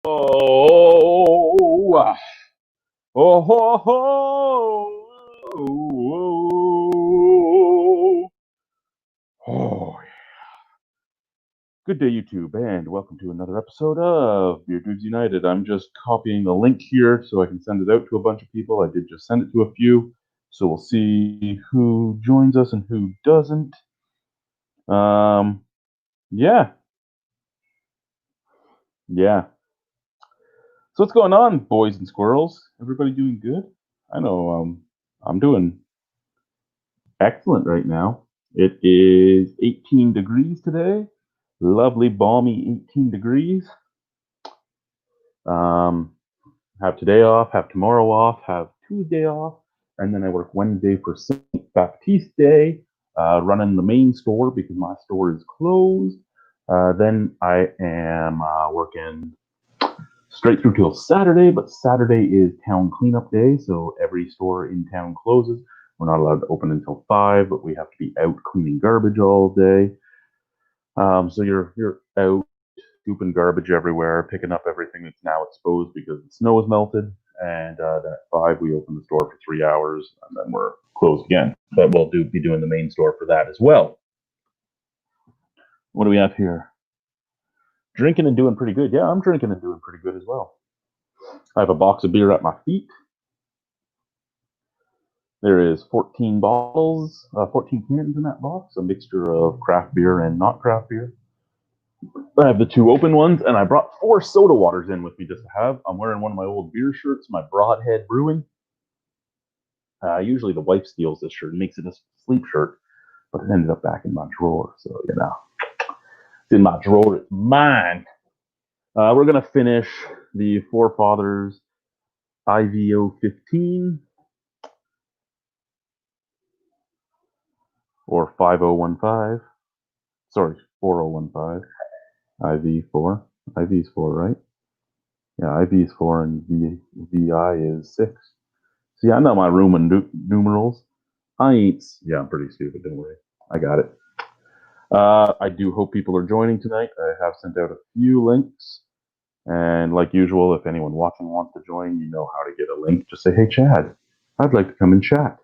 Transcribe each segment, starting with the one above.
Oh, oh, ho, ho. Oh, good day, YouTube, and welcome to another episode of Brewdog United. I'm just copying the link here so I can send it out to a bunch of people. I did just send it to a few, so we'll see who joins us and who doesn't. Yeah. So what's going on, boys and squirrels? Everybody doing good? I know I'm doing excellent right now. It is 18 degrees today. Lovely, balmy 18 degrees. Have today off, have tomorrow off, have Tuesday off, and then I work Wednesday for St. Baptiste Day, running the main store because my store is closed. Then I am working straight through till Saturday, but Saturday is town cleanup day, so every store in town closes. We're not allowed to open until 5, but we have to be out cleaning garbage all day. So you're out scooping garbage everywhere, picking up everything that's now exposed because the snow has melted. And then at 5, we open the store for 3 hours, and then we're closed again. But we'll be doing the main store for that as well. What do we have here? Drinking and doing pretty good. Yeah, I'm drinking and doing pretty good as well. I have a box of beer at my feet. There is 14 bottles, 14 cans in that box, a mixture of craft beer and not craft beer. I have the 2 open ones, and I brought 4 soda waters in with me just to have. I'm wearing one of my old beer shirts, my Broadhead Brewing. Usually the wife steals this shirt and makes it a sleep shirt, but it ended up back in my drawer, so it's in my drawer, it's mine. We're gonna finish the Forefathers IVO 15 or 5015. Sorry, 4015. IV4. IV's 4, right? Yeah, IV's 4 and VI is 6. See, I know my Roman numerals. I'm pretty stupid, don't worry. I got it. I do hope people are joining tonight. I have sent out a few links. And like usual, if anyone watching wants to join, you know how to get a link. Just say, hey, Chad, I'd like to come and chat.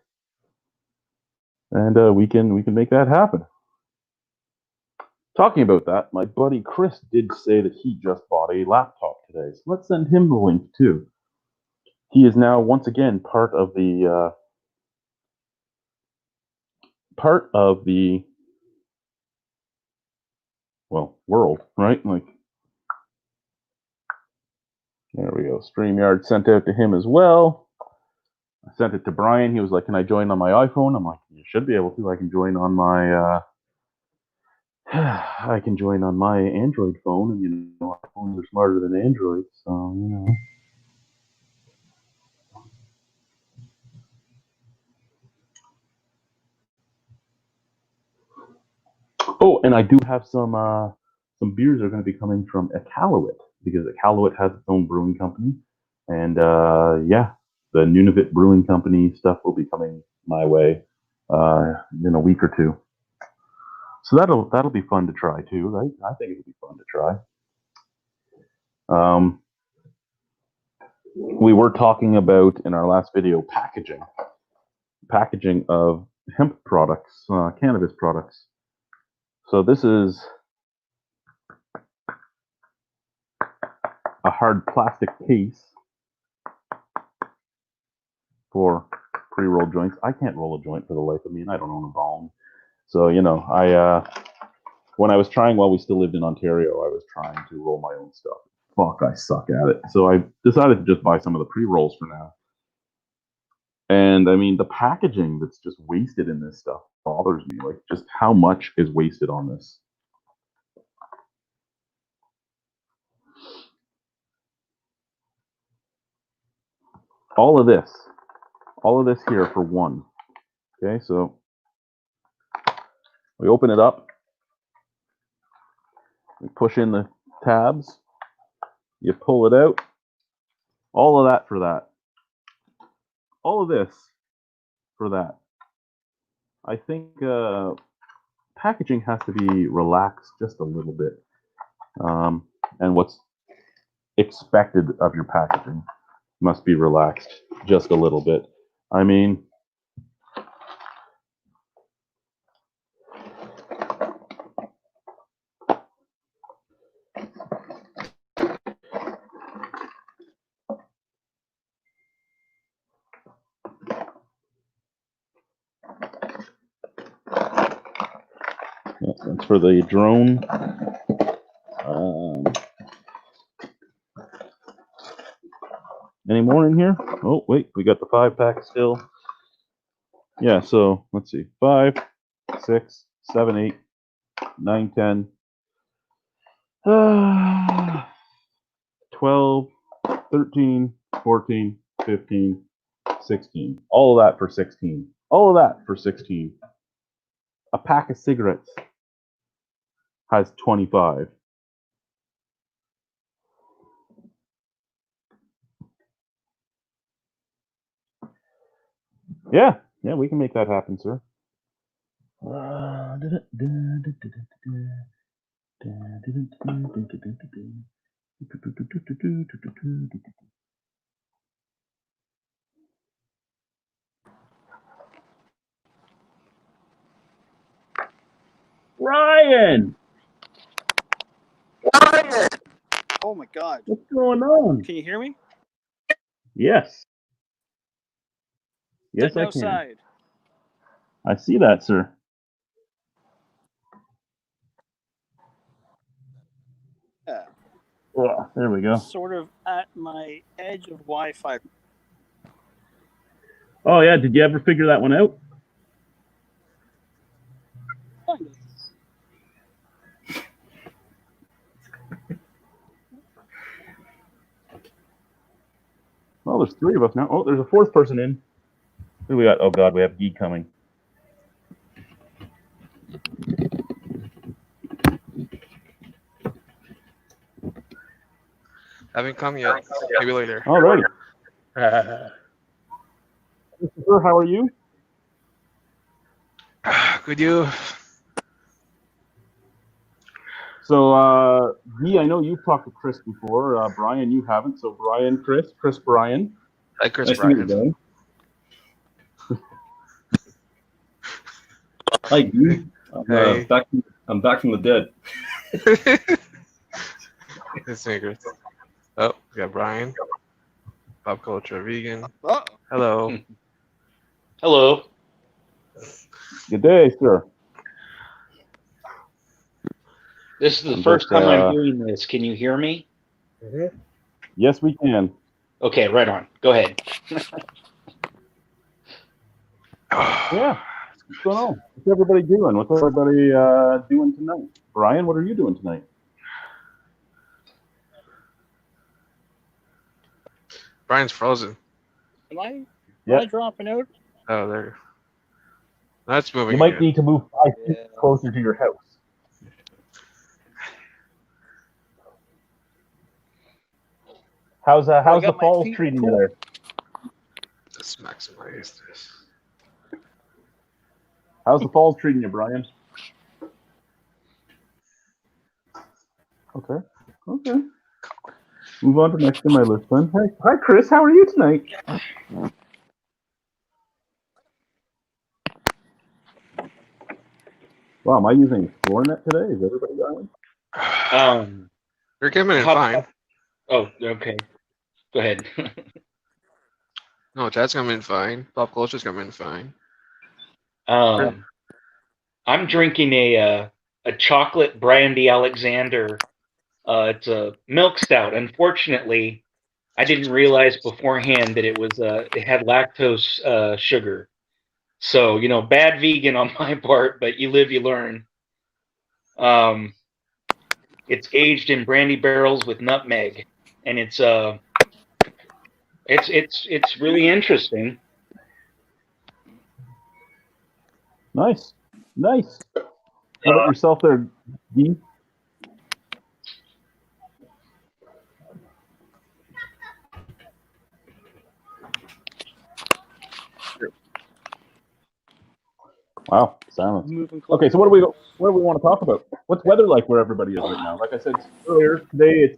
And we can make that happen. Talking about that, my buddy Chris did say that he just bought a laptop today. So let's send him the link too. He is now once again part of the world, right? Like, there we go. StreamYard sent out to him as well. I sent it to Brian. He was like, "Can I join on my iPhone?" I'm like, "You should be able to. I can join on my I can join on my Android phone, and iPhones are smarter than Android, so." Oh, and I do have some beers that are going to be coming from Iqaluit because Iqaluit has its own brewing company, and the Nunavut Brewing Company stuff will be coming my way in a week or two. So that'll be fun to try too, right? I think it'll be fun to try. We were talking about in our last video packaging of hemp products, cannabis products. So this is a hard plastic case for pre-rolled joints. I can't roll a joint for the life of me, and I don't own a bong. So when I was trying while we still lived in Ontario, I was trying to roll my own stuff. Fuck, I suck at it. So I decided to just buy some of the pre-rolls for now. And I mean, the packaging that's just wasted in this stuff bothers me. Like, just how much is wasted on this? All of this here for one. Okay, so we open it up, we push in the tabs, you pull it out. All of that for that. All of this for that. I think packaging has to be relaxed just a little bit. And what's expected of your packaging must be relaxed just a little bit. I mean, that's for the drone. Any more in here? Oh, wait, we got the 5-pack still. Yeah, so let's see. 5, 6, 7, 8, 9, 10, 12, 13, 14, 15, 16. All of that for 16. All of that for 16. A pack of cigarettes has 25. Yeah, we can make that happen, sir. Ryan! Oh my God. What's going on? Can you hear me? Yes. Yes, Sitting I can. outside. I see that, sir. Yeah. Yeah, there we go. Sort of at my edge of Wi-Fi. Oh, yeah, did you ever figure that one out? Kind of. Well, there's 3 of us now. Oh, there's a 4th person in. Who do we got? Oh, God, we have Guy coming. Haven't come yet. Maybe later. All righty. Sir, how are you? Could you? So, Guy, I know you've talked to Chris before. Brian, you haven't. So, Brian, Chris, Brian. Hi, Chris Nice Brian. to meet you, Hi, Guy. Hey. I'm back from the dead. It's me, Chris. Oh, we got Brian. Pop culture vegan. Oh. Hello. Hello. Good day, sir. This is the I'm first just, time I'm doing this. Can you hear me? Yes, we can. Okay, right on. Go ahead. Yeah. What's going on? What's everybody doing? What's everybody doing tonight? Brian, what are you doing tonight? Brian's frozen. Am I Yeah. dropping out? Oh, there. That's moving. You might again. need to move 5 feet closer to your house. How's the falls treating you there? Let's maximize this. How's the falls treating you, Brian? Okay. Move on to next in my list then. Hi, Chris. How are you tonight? Wow, am I using Explorer today? Is everybody going? You're coming in fine. Oh, okay. Go ahead. No, chat's coming in fine. Pop culture's coming in fine. I'm drinking a chocolate brandy Alexander. It's a milk stout. Unfortunately, I didn't realize beforehand that it had lactose sugar. So, bad vegan on my part, but you live, you learn. It's aged in brandy barrels with nutmeg, and it's really interesting. Nice. How about yourself there, Dean? Wow, silence. Moving close. Okay, so what do we want to talk about? What's weather like where everybody is right now? Like I said earlier, today it's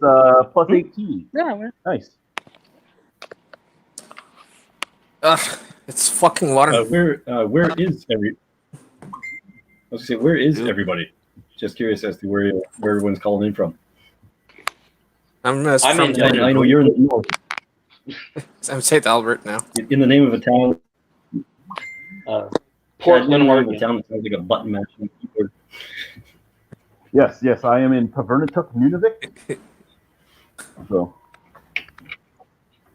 plus 18. Yeah, Nice. It's fucking water. Where is where is everybody? Just curious as to where everyone's calling in from. I'm in- I know you're in I'm St. Albert now. the name of a town. Portland, in the name of Oregon. a town that sounds like a button matching keyboard. Yes, I am in Pavernituk, Nunavik. So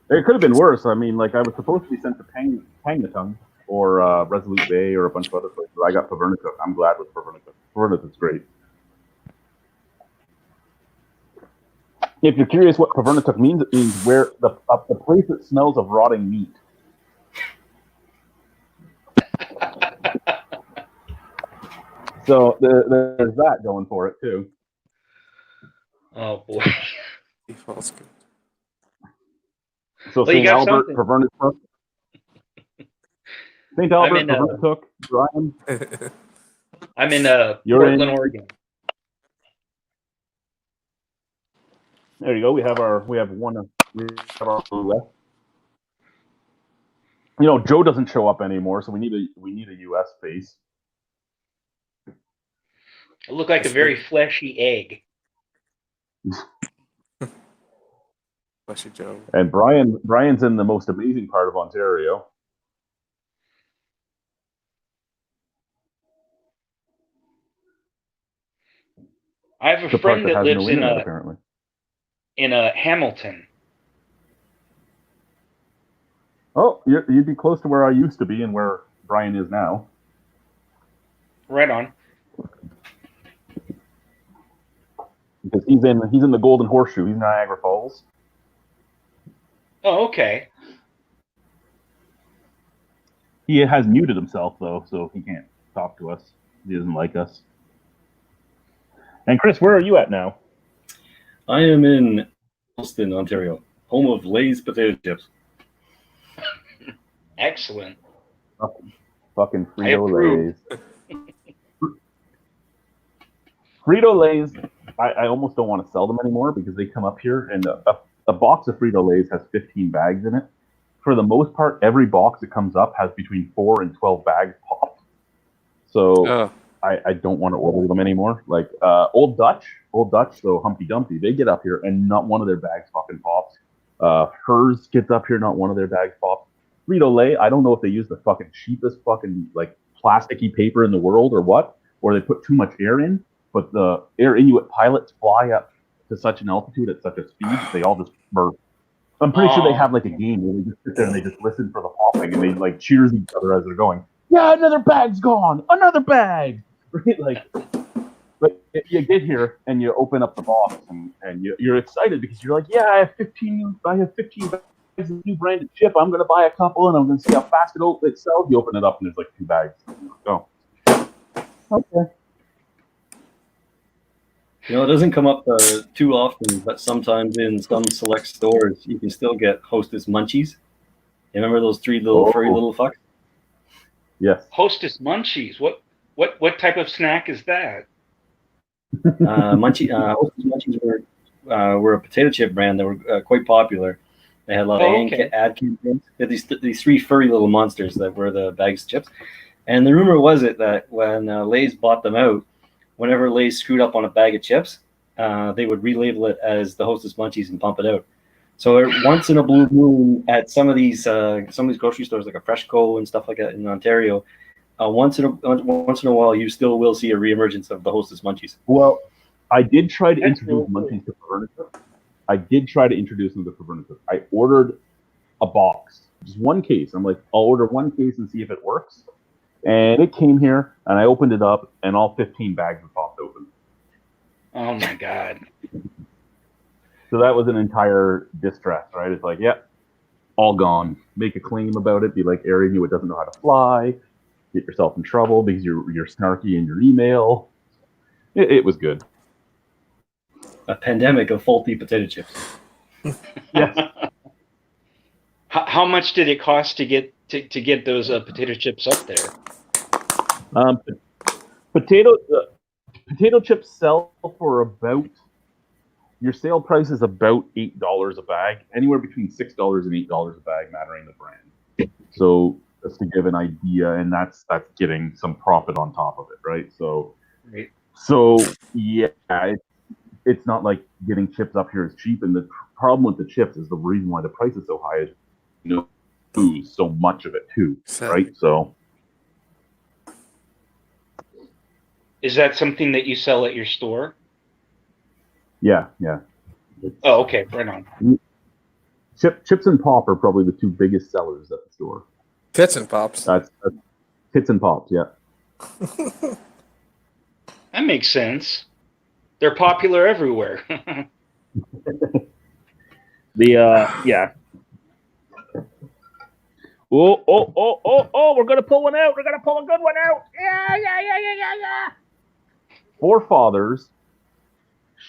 it could have been worse. I mean, like I was supposed to be sent to Pangnattung or Resolute Bay or a bunch of other places. I got Pavernituk. I'm glad with Pavernituk. Pavernituk's great. If you're curious what Pavernituk means, it means where the place that smells of rotting meat. So there's that going for it too. Oh boy. Default's good. So Well, you St. got Albert, something. Pavernituk. St. Albert, in, Pavernituk, Brian. I'm in You're Portland, in- Oregon. There you go. We have our US. You know, Joe doesn't show up anymore, so we need a US face. I look like a very fleshy egg. Bless you, Joe. And Brian's in the most amazing part of Ontario. I have a The part friend that has lives no in internet, apparently. Hamilton. Oh, you'd be close to where I used to be and where Brian is now. Right on. Because he's in the Golden Horseshoe. He's in Niagara Falls. Oh, okay. He has muted himself though, so he can't talk to us. He doesn't like us. And Chris, where are you at now? I am in Elston, Ontario, home of Lay's potato chips. Excellent. Fucking I approve. Frito-Lays. Frito-Lays, I almost don't want to sell them anymore because they come up here and a box of Frito-Lays has 15 bags in it. For the most part, every box that comes up has between 4 and 12 bags popped. So I don't want to order them anymore. Like Old Dutch, so Humpty Dumpty, they get up here and not one of their bags fucking pops. Hers gets up here, not one of their bags pops. Frito-Lay, I don't know if they use the fucking cheapest fucking like plasticky paper in the world or what, or they put too much air in, but the Air Inuit pilots fly up to such an altitude at such a speed, they all just burp. I'm pretty sure they have like a game where they just sit there and they just listen for the popping and they like cheers each other as they're going, yeah, another bag's gone, another bag. Right? Like, but you get here and you open up the box and you're excited because you're like, yeah, I have 15 bags of new branded chip. I'm gonna buy a couple and I'm gonna see how fast it sells. You open it up and there's like 2 bags. Oh, okay. You know, it doesn't come up too often, but sometimes in some select stores, you can still get Hostess Munchies. You remember those 3 little furry little fucks? Yes. Hostess Munchies. What type of snack is that? Hostess Munchies were a potato chip brand that were quite popular. They had a lot of ad campaigns. They had these 3 furry little monsters that were the bags of chips. And the rumor was that when Lay's bought them out, whenever Lay's screwed up on a bag of chips, they would relabel it as the Hostess Munchies and pump it out. So once in a blue moon, at some of these grocery stores like a Freshco and stuff like that in Ontario, once in a while you still will see a reemergence of the Hostess Munchies. Well, I did try to introduce Munchies to Pavernituk. I ordered a box, just one case. I'm like, I'll order one case and see if it works. And it came here, and I opened it up, and all 15 bags were popped open. Oh my god! So that was an entire distress, right? It's like, yep, all gone. Make a claim about it. Be like, Air Inuit doesn't know how to fly. Get yourself in trouble because you're snarky in your email. It was good. A pandemic of faulty potato chips. Yes. How much did it cost to get those potato chips up there? Potato chips sell for about, your sale price is about $8 a bag, anywhere between $6 and $8 a bag, mattering the brand. So just to give an idea, and that's getting some profit on top of it, right? So, Right. Yeah, it's not like getting chips up here is cheap, and the problem with the chips is the reason why the price is so high is lose so much of it too, right? So. Is that something that you sell at your store? Yeah. Oh, okay, right on. Chips and pop are probably the two biggest sellers at the store. Tits and pops. That's tits and pops, yeah. That makes sense. They're popular everywhere. Yeah. Oh, we're gonna pull one out. We're gonna pull a good one out. Yeah. Forefathers,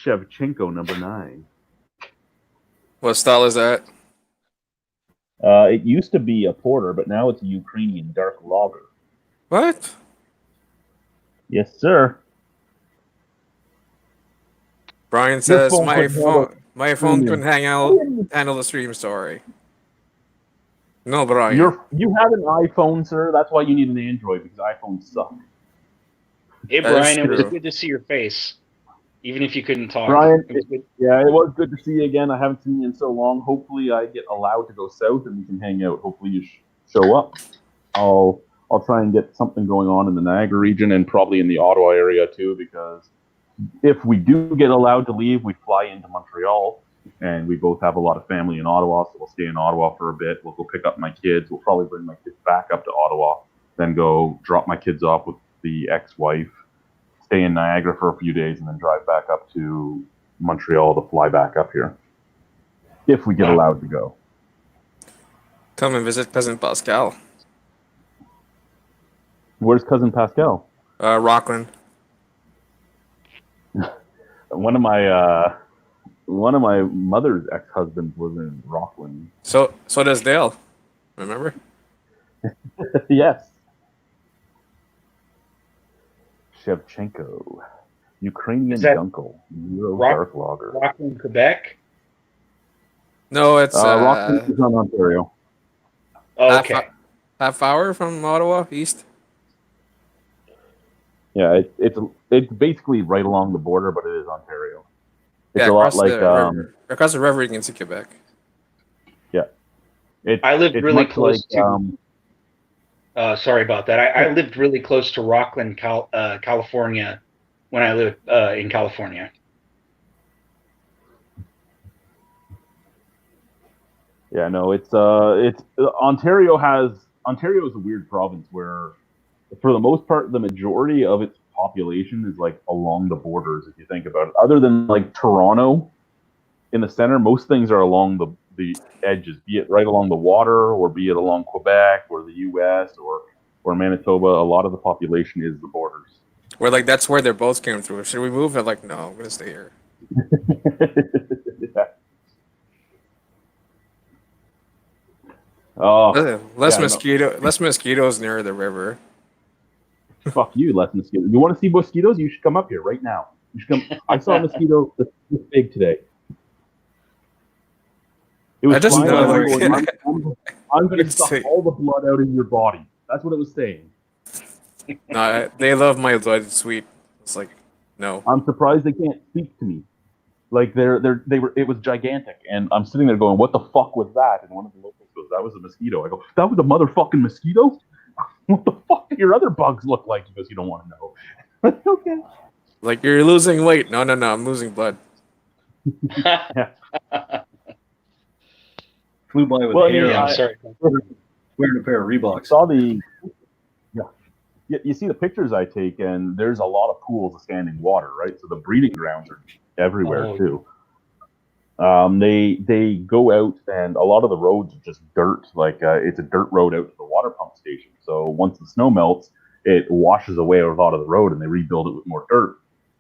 Shevchenko number 9. What style is that? It used to be a porter, but now it's a Ukrainian dark lager. What? Yes, sir. Brian says phone my phone couldn't handle the stream story. No, Brian. You have an iPhone, sir. That's why you need an Android, because iPhones suck. Hey, Brian, it was good to see your face, even if you couldn't talk. Brian, it was good to see you again. I haven't seen you in so long. Hopefully, I get allowed to go south and we can hang out. Hopefully, you show up. I'll try and get something going on in the Niagara region and probably in the Ottawa area too, because if we do get allowed to leave, we fly into Montreal, and we both have a lot of family in Ottawa, so we'll stay in Ottawa for a bit. We'll go pick up my kids. We'll probably bring my kids back up to Ottawa, then go drop my kids off with the ex-wife, stay in Niagara for a few days, and then drive back up to Montreal to fly back up here, if we get allowed to go. Come and visit Cousin Pascal. Where's Cousin Pascal? Rockland. One of my mother's ex-husbands was in Rockland. So does Dale. Remember? Yes. Shevchenko, Ukrainian Dunkel, dark lager. Rockland, Quebec? No, it's Rockland is on Ontario. Oh, okay. Half hour from Ottawa, east. Yeah, it's basically right along the border, but it is Ontario. It's a lot like across the river, you can see Quebec. Yeah, I lived really close to. Sorry about that. I lived really close to Rockland, California, when I lived in California. Yeah, no, it's Ontario is a weird province where, for the most part, the majority of its population is like along the borders. If you think about it, other than like Toronto in the center, most things are along the edges, be it right along the water, or be it along Quebec or the U.S. or Manitoba. A lot of the population is the borders. Where like that's where their boats came through. Should we move? I'm like, no, I'm gonna stay here. Yeah. Oh, less mosquitoes near the river. Fuck you, less mosquitoes. You want to see mosquitoes? You should come up here right now. You should come. I saw a mosquito this big today. It was flying around. I'm going to suck all the blood out of your body. That's what it was saying. No, they love my blood. It's sweet. It's like, no. I'm surprised they can't speak to me. Like they were. It was gigantic, and I'm sitting there going, "What the fuck was that?" And one of the locals goes, "That was a mosquito." I go, "That was a motherfucking mosquito? What the fuck do your other bugs look like?" He goes, "You don't want to know." Okay. Like, you're losing weight. No, I'm losing blood. Yeah. Flew by with hair. I'm sorry. Wearing a pair of Reeboks. Saw the. Yeah. You see the pictures I take, and there's a lot of pools of standing water, right? So the breeding grounds are everywhere too. They go out, and a lot of the roads are just dirt. Like it's a dirt road out to the water pump station. So once the snow melts, it washes away a lot of the road, and they rebuild it with more dirt.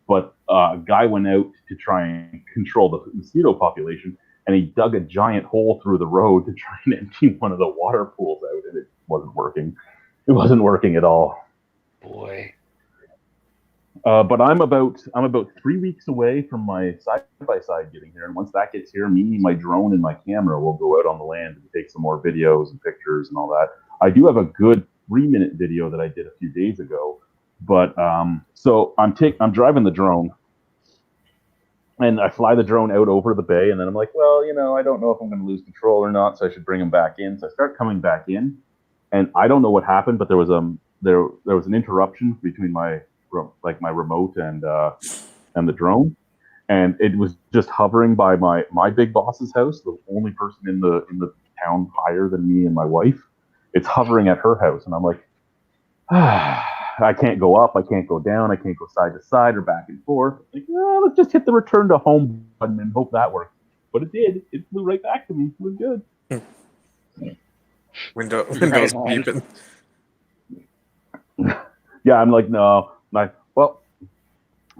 But a guy went out to try and control the mosquito population, and he dug a giant hole through the road to try and empty one of the water pools out, and it wasn't working. It wasn't working at all. boy. But I'm about 3 weeks away from my side-by-side getting here, and once that gets here, me, my drone, and my camera will go out on the land and take some more videos and pictures and all that. I do have a good 3-minute video that I did a few days ago, but so I'm driving the drone, and I fly the drone out over the bay, and then I'm like, well, I don't know if I'm going to lose control or not, so I should bring him back in. So I start coming back in, and I don't know what happened, but there was an interruption between my remote and the drone, and it was just hovering by my big boss's house, the only person in the town higher than me and my wife. It's hovering at her house, and I'm like, I can't go up, I can't go down, I can't go side to side or back and forth. Like, let's just hit the return to home button and hope that works. But it did. It flew right back to me. It was good. Windows Right beeping. Yeah, I'm like, no. Well,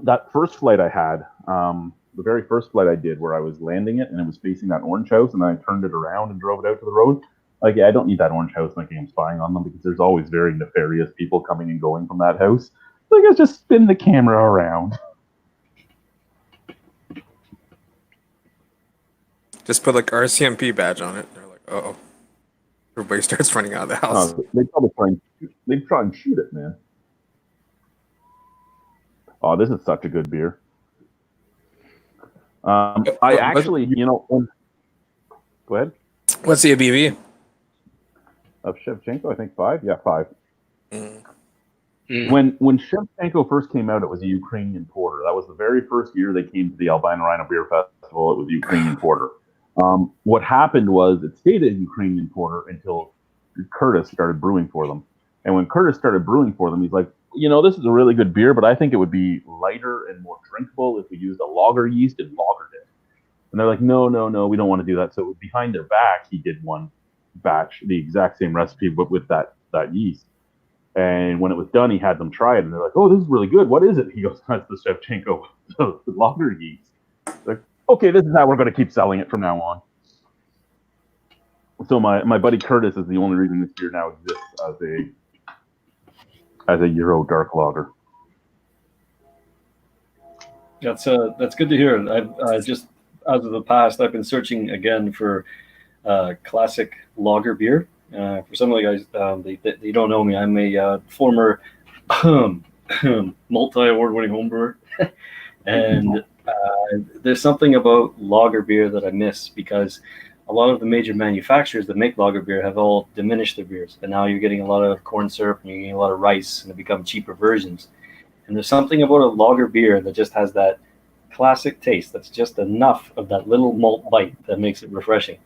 that first flight I had, the very first flight I did where I was landing it and it was facing that orange house, and then I turned it around and drove it out to the road. Like, yeah, I don't need that orange house thinking I'm spying on them, because there's always very nefarious people coming and going from that house. So I guess just spin the camera around. Just put like RCMP badge on it. They're like, oh, everybody starts running out of the house. They'd probably try and shoot it, man. Oh, this is such a good beer. I actually, go ahead. What's the ABV? Of Shevchenko, I think 5. Yeah, 5. Mm. When Shevchenko first came out, it was a Ukrainian porter. That was the very first year they came to the Albino Rhino Beer Festival. It was a Ukrainian porter. What happened was it stayed a Ukrainian porter until Curtis started brewing for them. And when Curtis started brewing for them, he's like, this is a really good beer, but I think it would be lighter and more drinkable if we used a lager yeast and lagered it. And they're like, no, we don't want to do that. So behind their back, he did one batch, the exact same recipe, but with that yeast. And when it was done, he had them try it, and they're like, oh, this is really good. What is it? He goes, that's the Shevchenko with the lager yeast. They're like, okay, this is how we're going to keep selling it from now on. So my buddy Curtis is the only reason this beer now exists as a Euro dark lager. That's good to hear. I've just out of the past, I've been searching again for classic lager beer. For some of the guys, they don't know me. I'm a former multi-award-winning homebrewer, and there's something about lager beer that I miss, because a lot of the major manufacturers that make lager beer have all diminished their beers, and now you're getting a lot of corn syrup and you're getting a lot of rice, and they become cheaper versions. And there's something about a lager beer that just has that classic taste. That's just enough of that little malt bite that makes it refreshing.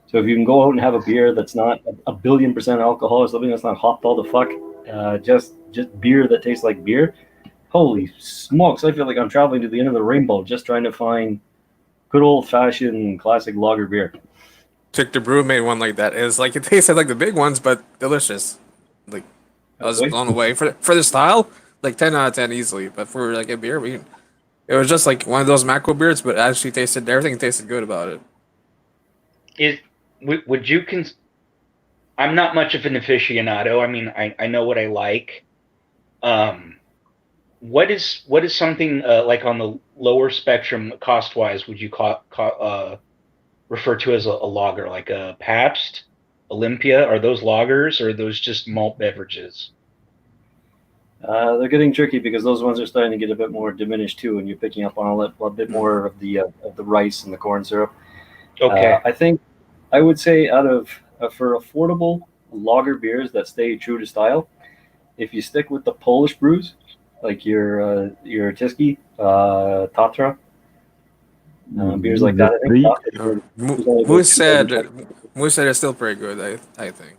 So if you can go out and have a beer that's not a 1,000,000,000% alcohol, or something that's not hopped all the fuck, just beer that tastes like beer, holy smokes! I feel like I'm traveling to the end of the rainbow just trying to find good old-fashioned classic lager beer. Victor Brew made one like that. It's like, it tasted like the big ones, but delicious. Like, I was blown away for the style. Like 10 out of 10 easily. But for like a beer, it was just like one of those macro beers, but actually everything tasted good about it. Would you I'm not much of an aficionado. I mean, I know what I like. What is something like on the lower spectrum cost wise would you refer to as a lager, like a Pabst, Olympia? Are those lagers, or are those just malt beverages? They're getting tricky, because those ones are starting to get a bit more diminished too, and you're picking up on a bit more of the rice and the corn syrup. Okay. I think I would say out of for affordable lager beers that stay true to style, if you stick with the Polish brews, like your Tyskie, Tatra, beers like that. I think Moosehead is still pretty good, I think.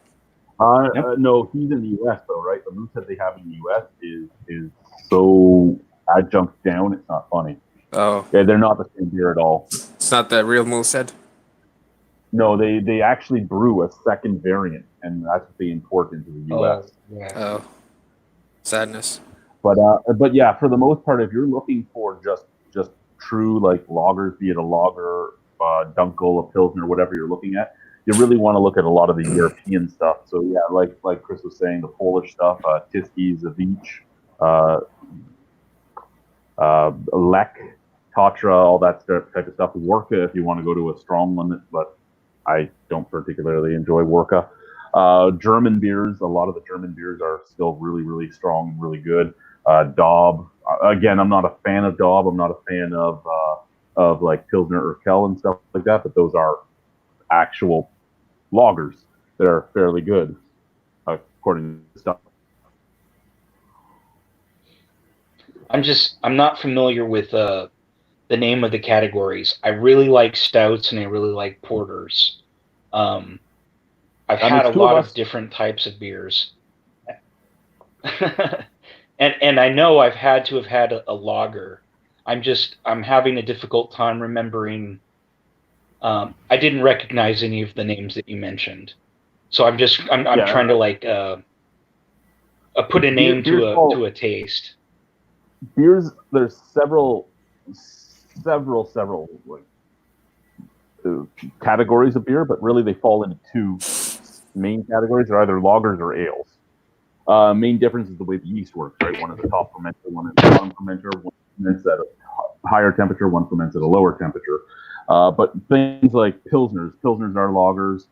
No, he's in the U.S. though, right? The Moosehead they have in the U.S. is so adjunct down, it's not funny. Oh. Yeah, they're not the same beer at all. It's not the real Moosehead? No, they actually brew a second variant, and that's what they import into the U.S. Oh. Sadness. But yeah, for the most part, if you're looking for just true like lagers, be it a lager, Dunkel, a Pilsner, whatever you're looking at, you really want to look at a lot of the European stuff. So yeah, like Chris was saying, the Polish stuff, Tiski, Zavich, Lek, Tatra, all that type of stuff. Worka, if you want to go to a strong limit, but I don't particularly enjoy Worka. German beers, a lot of the German beers are still really, really strong and really good. Daub, again, I'm not a fan of Daub. I'm not a fan of like Pilsner or Urquell and stuff like that, but those are actual lagers that are fairly good, according to stuff. I'm not familiar with the name of the categories. I really like stouts and I really like porters. I've had a lot of different types of beers. and I know I've had to have had a lager. I'm having a difficult time remembering. I didn't recognize any of the names that you mentioned. So I'm trying to like put a name to a taste. Beers, there's several like categories of beer, but really they fall into two main categories. They're either lagers or ales. Main difference is the way the yeast works, right? One is a top fermenter, one is a bottom fermenter, one ferments at a higher temperature, one ferments at a lower temperature. But things like pilsners are lagers.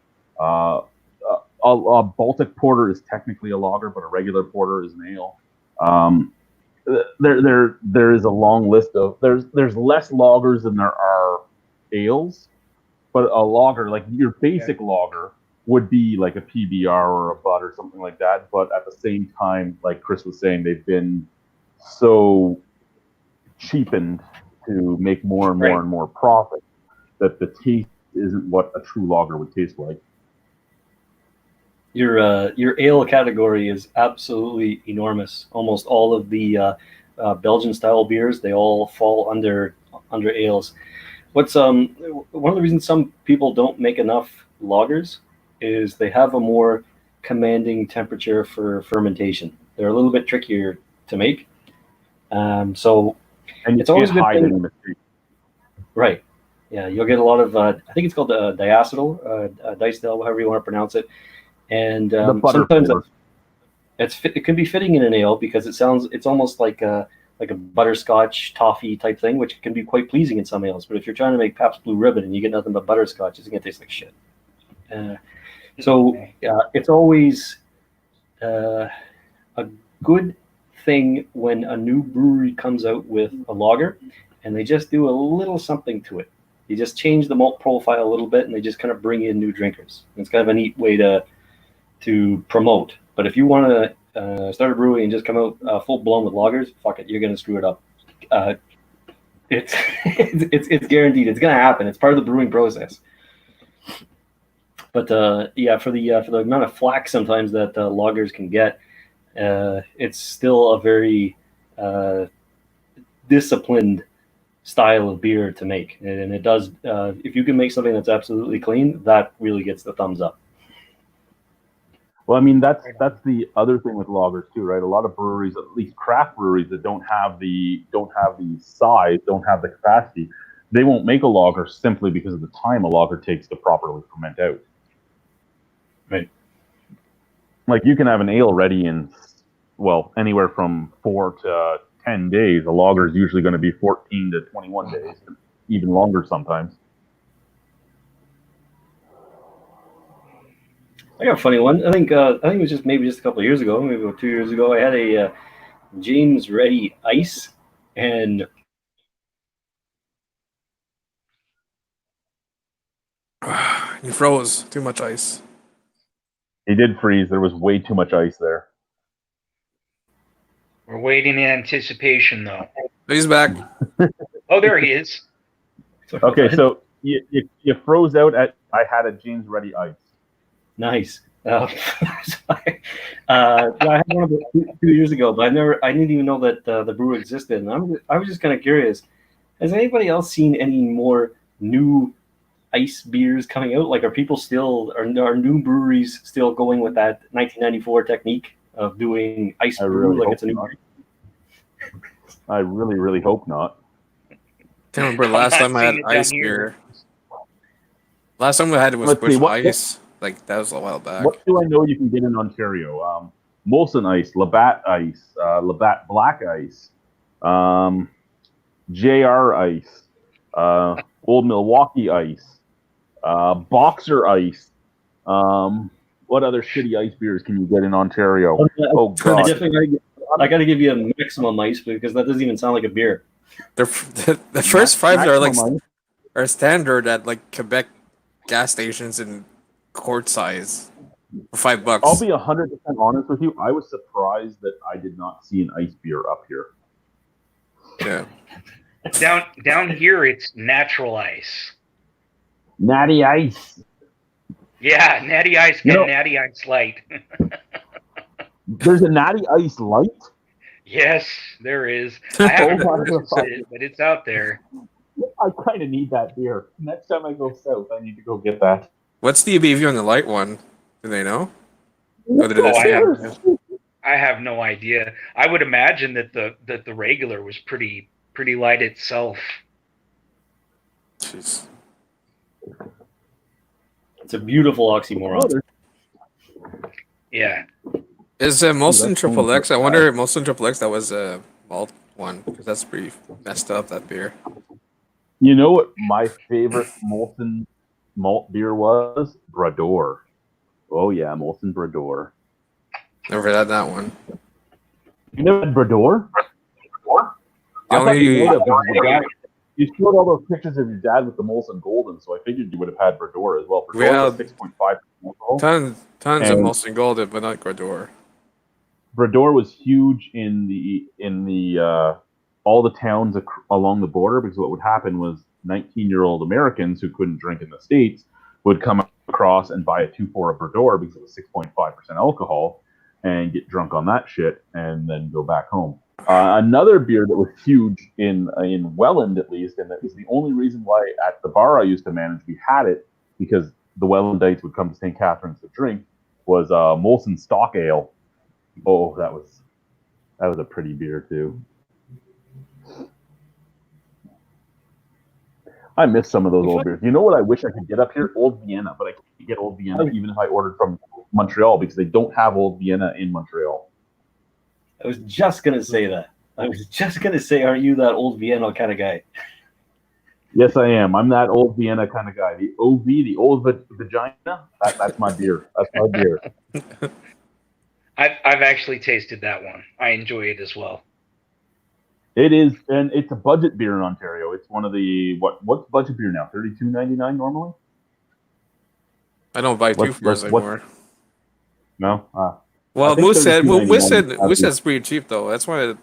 A Baltic porter is technically a lager, but a regular porter is an ale. There is a long list of there's less lagers than there are ales, but a lager, like your basic lager, would be like a PBR or a Bud or something like that. But at the same time, like Chris was saying, they've been so cheapened to make more and more and more profit that the taste isn't what a true lager would taste like. Your ale category is absolutely enormous. Almost all of the Belgian style beers, they all fall under ales. What's one of the reasons some people don't make enough lagers is they have a more commanding temperature for fermentation. They're a little bit trickier to make. So and it's always a good thing. Mistake. Right. Yeah, you'll get a lot of I think it's called diacetyl, diacetyl, however you want to pronounce it. And sometimes it can be fitting in an ale because it's almost like a butterscotch toffee type thing, which can be quite pleasing in some ales. But if you're trying to make Pabst Blue Ribbon and you get nothing but butterscotch, it's gonna taste like shit. So it's always a good thing when a new brewery comes out with a lager and they just do a little something to it. You just change the malt profile a little bit and they just kind of bring in new drinkers. It's kind of a neat way to promote. But if you want to start a brewery and just come out full blown with lagers, fuck it, you're gonna screw it up. It's guaranteed. It's gonna happen. It's part of the brewing process. But for the amount of flack sometimes that lagers can get, it's still a very disciplined style of beer to make, and it does. If you can make something that's absolutely clean, that really gets the thumbs up. Well, I mean that's the other thing with lagers too, right? A lot of breweries, at least craft breweries, that don't have the size, don't have the capacity, they won't make a lager simply because of the time a lager takes to properly ferment out. Right. Like you can have an ale ready in anywhere from 4 to 10 days. A lager is usually going to be 14 to 21 days, even longer sometimes. I got a funny one. I think it was just a couple of years ago, maybe about 2 years ago. I had a James Ready Ice, and you froze. Too much ice. He did freeze. There was way too much ice there. We're waiting in anticipation, though. He's back. Oh, there he is. Okay, so you froze out at I had a James Ready Ice. Nice. I had one about 2 years ago, but I didn't even know that the brew existed. And I was just kind of curious. Has anybody else seen any more new ice beers coming out? Like, are new breweries still going with that 1994 technique of doing ice brew like it's a new beer? I really, really hope not. I remember last time I had ice beer. Last time we had it was Let's see, Bush what- Ice. Like that was a while back. What do I know you can get in Ontario? Molson Ice, Labatt Ice, Labatt Black Ice, JR Ice, Old Milwaukee Ice, Boxer Ice. What other shitty ice beers can you get in Ontario? Oh God! I got to give you a maximum ice because that doesn't even sound like a beer. The first five are like Maximum Ice. are standard at like Quebec gas stations in quart size for $5. I'll be 100% honest with you. I was surprised that I did not see an ice beer up here. Yeah. Down here, it's natural ice. Natty Ice. Yeah, Natty Ice and Natty Ice Light. There's a Natty Ice Light. Yes, there is. I haven't Oh my purchased God. it, but it's out there. I kind of need that beer. Next time I go south, I need to go get that. What's the ABV on the light one? Do they know? Or did it Oh, I have no idea. I would imagine that the regular was pretty light itself. Jeez. It's a beautiful oxymoron. Yeah. Is Molson that's Triple cool. X? I wonder if Molson Triple X that was a malt one because that's pretty messed up, that beer. You know what my favorite Molson malt beer was? Brador. Oh yeah, Molson Brador. Never had that one. You never had Brador? The only You showed all those pictures of your dad with the Molson Golden, so I figured you would have had Brador as well. We Brador had- was 6.5 alcohol. tons of And- Molson Golden, but not Grador. Brador was huge in the all the towns along the border, because what would happen was 19-year-old Americans who couldn't drink in the States would come across and buy a 2-4 of Brador because it was 6.5% alcohol and get drunk on that shit and then go back home. Another beer that was huge in Welland, at least, and that was the only reason why at the bar I used to manage we had it, because the Wellandites would come to St. Catharines to drink, was Molson Stock Ale. Oh, that was a pretty beer too. I miss some of those old beers. You know what I wish I could get up here? Old Vienna, but I can't get Old Vienna even if I ordered from Montreal because they don't have Old Vienna in Montreal. I was just going to say that. I was just going to say, are you that old Vienna kind of guy? Yes, I am. I'm that Old Vienna kind of guy. The OV, the old vagina, that's my beer. That's my beer. I've actually tasted that one. I enjoy it as well. It is, and it's a budget beer in Ontario. It's one of the what's budget beer now? $32.99 normally. I don't buy What's- 2-4s what's- anymore. No. Well, I think $32.99 Moosehead's pretty cheap though. That's why.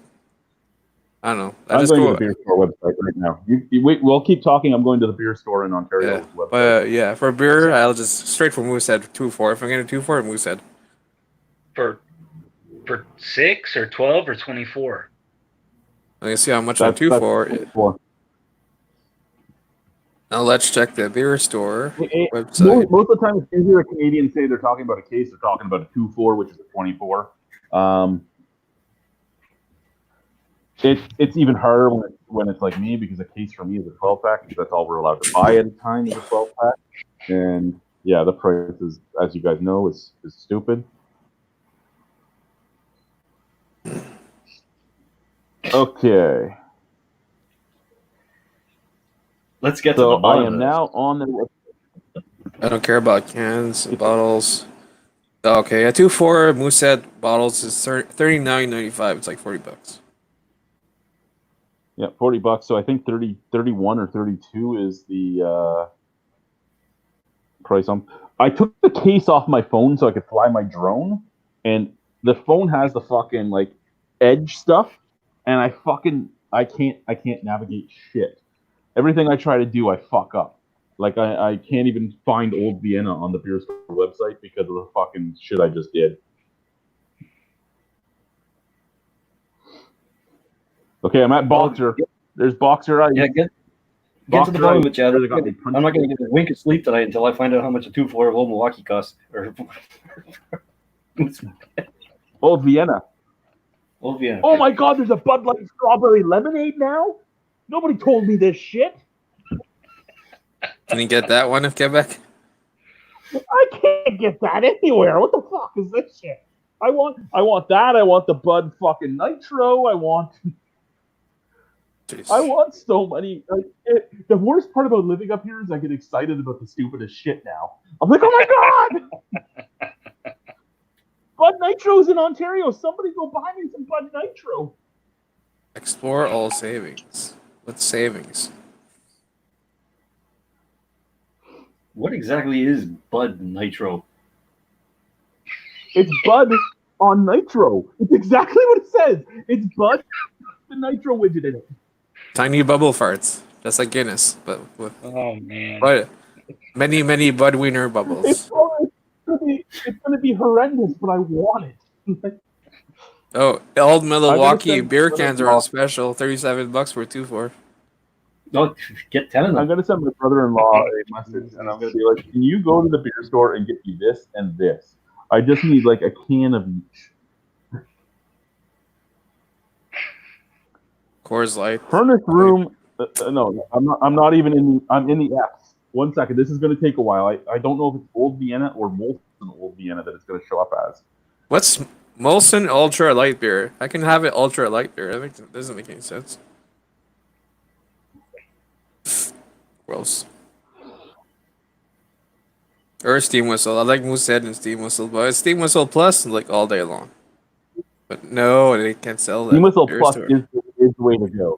I don't know. I'm going to the beer store website right now. We'll keep talking. I'm going to the beer store in Ontario. Yeah, website. but yeah, for beer, I'll just straight for Moosehead 2-4. If I'm getting 2-4, Moosehead. For 6 or 12 or 24. Let me see how much on 2-4. Four. Now let's check the beer store Most website. of the time, if you hear a Canadian say they're talking about a case, they're talking about a 2-4, which is a 24. It's even harder when it's like me, because a case for me is a 12-pack, because that's all we're allowed to buy at a time is a 12-pack. And yeah, the price is, as you guys know, is stupid. Okay, Let's get to the so I bottom am of now on the. I don't care about cans and bottles. Okay, a 2-4 Moosehead bottles is $39.95. It's like $40. Yeah, $40. So I think 31 or 32 is the price on. I took the case off my phone so I could fly my drone, and the phone has the fucking like edge stuff, and I can't navigate shit. Everything I try to do, I fuck up. Like I can't even find Old Vienna on the beer store website because of the fucking shit I just did. Okay, I'm at Boxer. There's Boxer Ice. Yeah, get to Boxer the bottom of Ice. it, Chad. They got me punched. I'm not going to get a wink of sleep tonight until I find out how much a 2-4 of Old Milwaukee costs. Or Old Vienna. Old Vienna. Oh my God! There's a Bud Light strawberry lemonade now. Nobody told me this shit. Can you get that one in Quebec? I can't get that anywhere. What the fuck is this shit? I want that. I want the Bud fucking Nitro. I want so many. The worst part about living up here is I get excited about the stupidest shit now. I'm like, oh my god! Bud Nitro's in Ontario. Somebody go buy me some Bud Nitro. Explore all savings. What's savings? What exactly is Bud Nitro? It's Bud on Nitro. It's exactly what it says. It's Bud, the Nitro widget in it. Tiny bubble farts, just like Guinness, but with man. many Bud Wiener bubbles. It's gonna be horrendous, but I want it. Oh, old Milwaukee beer cans are on special. $37 for 2 for. No, get 10 of them. I'm gonna send my brother-in-law a message, and I'm gonna be like, "Can you go to the beer store and get me this and this? I just need like a can of each." Coors Light. Furnace room. No, I'm not even in. I'm in the F's. 1 second. This is gonna take a while. I don't know if it's Old Vienna or Molson Old Vienna that it's gonna show up as. What's Molson Ultra Light beer? I can have it Ultra Light beer. That doesn't make any sense. Gross. Or Steam Whistle. I like Moosehead and Steam Whistle, but Steam Whistle Plus like all day long. But no, they can't sell that. Steam Whistle Plus is the way to go.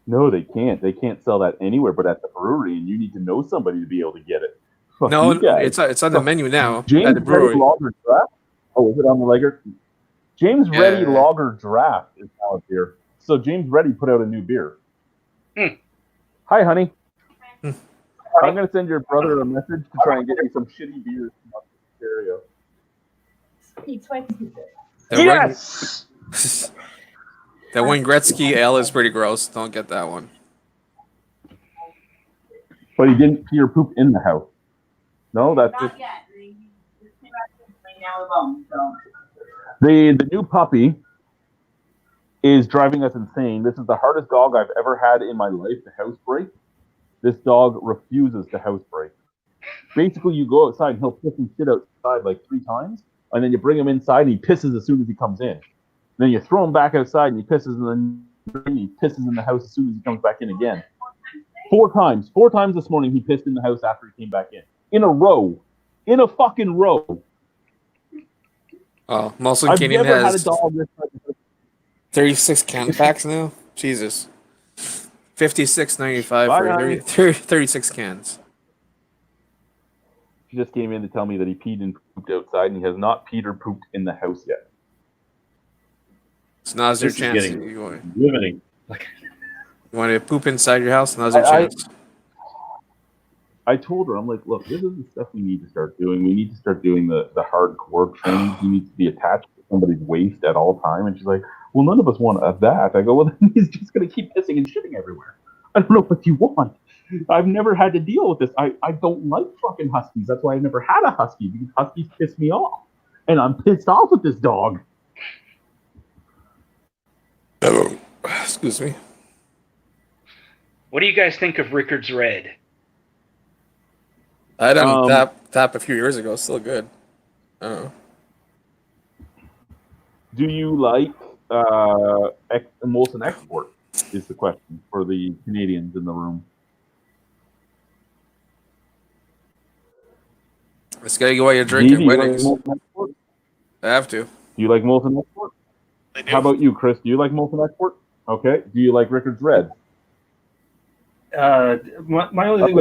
No, they can't. They can't sell that anywhere but at the brewery, and you need to know somebody to be able to get it. Fuck no, you guys. it's on the menu now James at the brewery. Ready Lager Draft. Oh, is it on the Lager? James Ready Lager Draft is out here. So James Ready put out a new beer. Hi, honey. I'm going to send your brother a message to try and get you some shitty beers from Ontario. Yes! That Wayne Gretzky ale is pretty gross. Don't get that one. But he didn't pee or poop in the house. No, that's not yet. The new puppy is driving us insane. This is the hardest dog I've ever had in my life to housebreak. This dog refuses to housebreak. Basically, you go outside and he'll piss and shit outside like 3 times, and then you bring him inside and he pisses as soon as he comes in. Then you throw him back outside and he pisses, and then he pisses in the house as soon as he comes back in again. 4 times. 4 times this morning he pissed in the house after he came back in. In a row. In a fucking row. Oh, Molson Canyon never has had a dog this much. 36 can packs now? Jesus. $56.95 for 36 cans. He just came in to tell me that he peed and pooped outside, and he has not peed or pooped in the house yet. So now's your chance. Riveting. You want to poop inside your house? Now's your chance. I told her, I'm like, look, this is the stuff we need to start doing. We need to start doing the hardcore training. He needs to be attached to somebody's waist at all time. And she's like, well, none of us want that. I go, well, then he's just going to keep pissing and shitting everywhere. I don't know what you want. I've never had to deal with this. I don't like fucking huskies. That's why I've never had a husky, because huskies piss me off. And I'm pissed off with this dog. Oh, excuse me. What do you guys think of Rickard's Red? I had him tap a few years ago. Still good. I don't know. Do you like Molson Export? Is the question for the Canadians in the room. It's gotta go while you're drinking. Do you like Weddings. Molson Export? I have to. Do you like Molson Export? I do. How about you, Chris? Do you like Molson Export? Okay. Do you like Rickard's Red? My only thing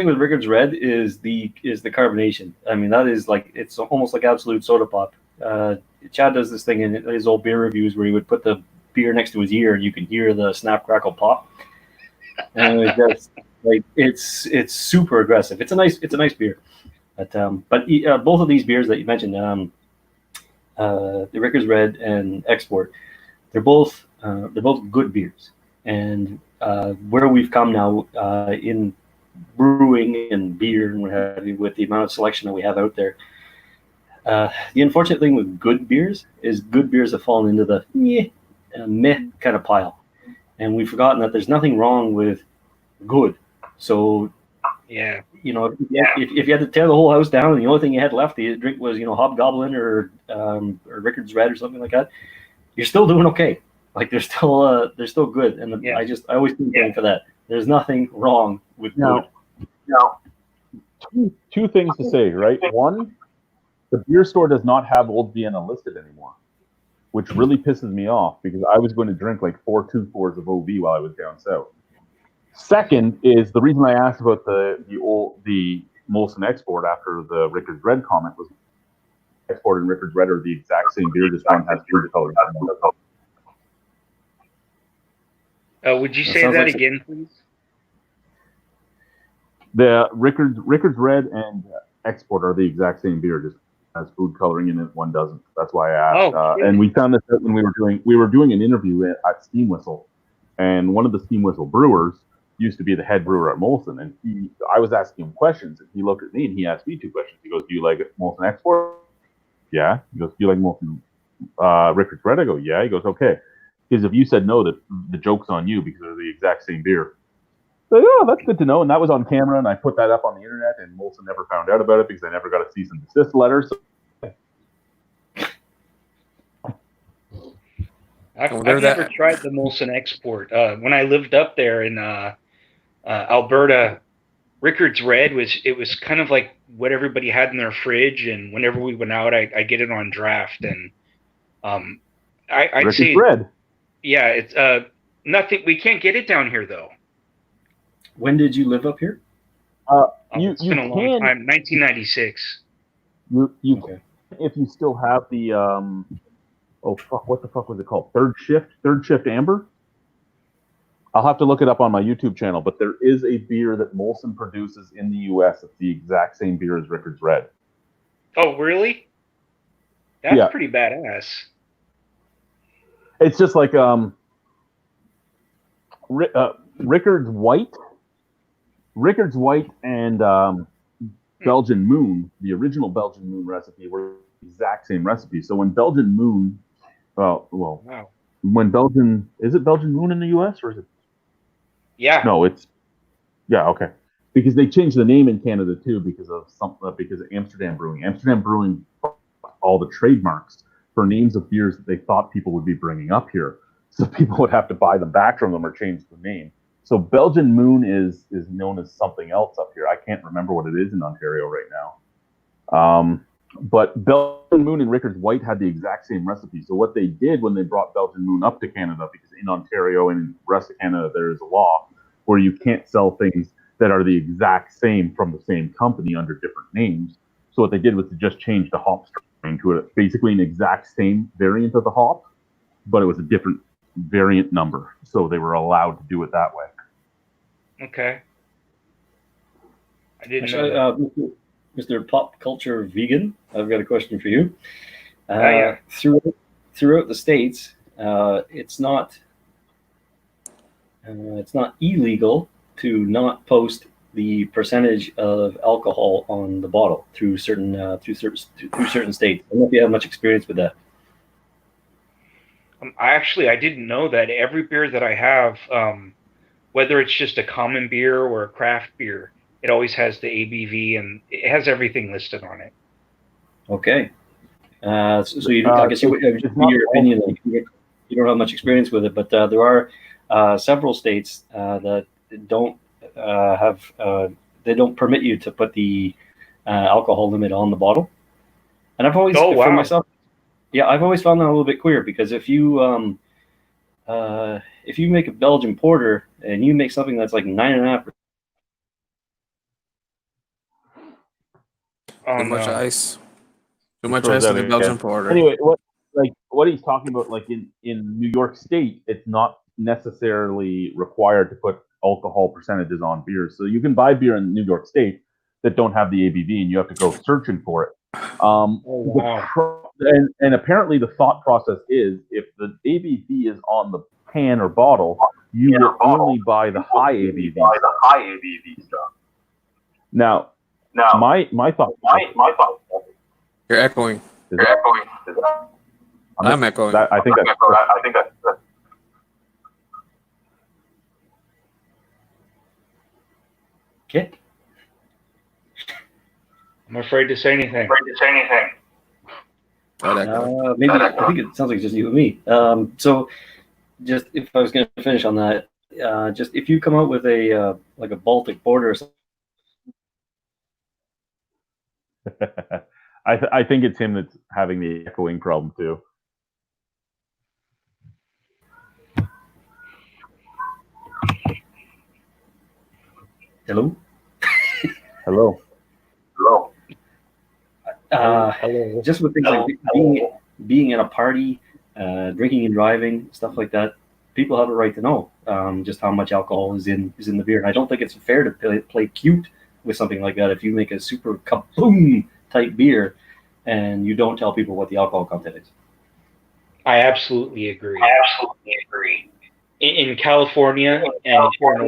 with Rickard's Red is the carbonation. I mean, that is like, it's almost like absolute soda pop. Chad does this thing in his old beer reviews where he would put the beer next to his ear and you can hear the snap, crackle, pop. And it's just like it's super aggressive. It's a nice beer. But both of these beers that you mentioned, the Rickard's Red and Export, they're both good beers. And where we've come now in brewing and beer and what have you, with the amount of selection that we have out there, the unfortunate thing with good beers is good beers have fallen into the meh kind of pile, and we've forgotten that there's nothing wrong with good. So yeah, you know, if you had to tear the whole house down and the only thing you had left to drink was, you know, Hobgoblin or Rickard's Red or something like that, you're still doing okay. Like they're still good. And I always think for that. There's nothing wrong with food. Now, two things to say, right? One, the beer store does not have Old Vienna listed anymore, which really pisses me off because I was going to drink like 4 2-4s of OV while I was down south. Second is the reason I asked about the Molson Export after the Rickard's Red comment was Export and Rickard's Red are the exact same beer, just one has food coloring. Would you say that again, please? The Rickard's Red and Export are the exact same beer, just has food coloring in it. One doesn't. That's why I asked. And we found this out when we were doing an interview at Steam Whistle, and one of the Steam Whistle brewers used to be the head brewer at Molson, and I was asking him questions, and he looked at me and he asked me 2 questions. He goes, "Do you like Molson Export?" Yeah. He goes, "Do you like Molson Rickard's Red?" I go, "Yeah." He goes, "Okay." Because if you said no, that the joke's on you because they're the exact same beer. So yeah, that's good to know. And that was on camera, and I put that up on the internet, and Molson never found out about it because I never got a cease and desist letter. So I've never tried the Molson Export. When I lived up there in Alberta, Rickard's Red was kind of like what everybody had in their fridge, and whenever we went out, I get it on draft, and I'd Rickard's say Red. Yeah, it's nothing. We can't get it down here though. When did you live up here? It's been a long time. 1996. You okay. If you still have the what the fuck was it called? Third shift amber. I'll have to look it up on my YouTube channel, but there is a beer that Molson produces in the U.S. It's the exact same beer as Rickard's Red. Oh, really? That's pretty badass. It's just like Rickard's White and Belgian Moon, the original Belgian Moon recipe, were the exact same recipe. So when Belgian Moon, when Belgian, is it Belgian Moon in the U.S. or is it? Yeah. No, it's okay. Because they changed the name in Canada too because of Amsterdam Brewing. Amsterdam Brewing all the trademarks for names of beers that they thought people would be bringing up here, so people would have to buy them back from them or change the name. So Belgian Moon is known as something else up here. I can't remember what it is in Ontario right now. But Belgian Moon and Rickard's White had the exact same recipe. So what they did when they brought Belgian Moon up to Canada, because in Ontario and in the rest of Canada there is a law where you can't sell things that are the exact same from the same company under different names. So what they did was to just change the hop strain to basically an exact same variant of the hop, but it was a different variant number. So they were allowed to do it that way. Okay. I didn't know. Mr. Pop Culture Vegan, I've got a question for you. Throughout the States, it's not illegal to not post the percentage of alcohol on the bottle through certain states. I don't know if you have much experience with that. I didn't know that. Every beer that I have, whether it's just a common beer or a craft beer, it always has the ABV and it has everything listed on it. Okay. So you, I guess your opinion, you don't have much experience with it, but there are several states that don't they don't permit you to put the alcohol limit on the bottle. And I've always, for myself, I've always found that a little bit queer because if you make a Belgian porter and you make something that's like 9.5%. Too much ice. Too much ice in the Belgian porter. Anyway, what he's talking about, like in New York State, it's not necessarily required to put alcohol percentages on beers. So you can buy beer in New York State that don't have the ABV, and you have to go searching for it. And apparently the thought process is if the ABV is on the can or bottle, you will only buy the high ABV stuff. Now, my thought. You're echoing. I'm echoing. I think that's. Okay. I'm afraid to say anything. Maybe I think it sounds like just you and me. So, just if I was going to finish on that, just if you come out with a like a Baltic border or something. I think it's him that's having the echoing problem too. Hello. Hello. Just with things like being at a party, drinking and driving, stuff like that, people have a right to know just how much alcohol is in the beer. And I don't think it's fair to play cute with something like that if you make a super kaboom type beer and you don't tell people what the alcohol content is. I absolutely agree. In California and here in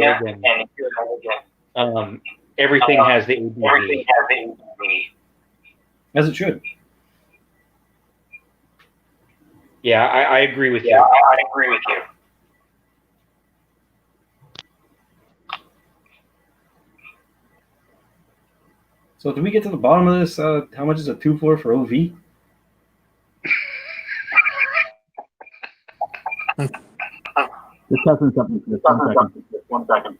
Oregon, everything has the ABV. As it should. Yeah, I agree with you. So did we get to the bottom of this? How much is a 2-4 for OV? Just testing something. Just 1 second.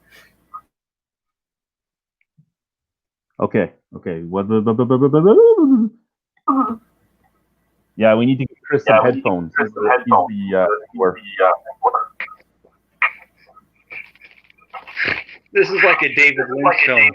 Okay. Yeah, we need to get Chris some headphones. This is like a David Lynch film.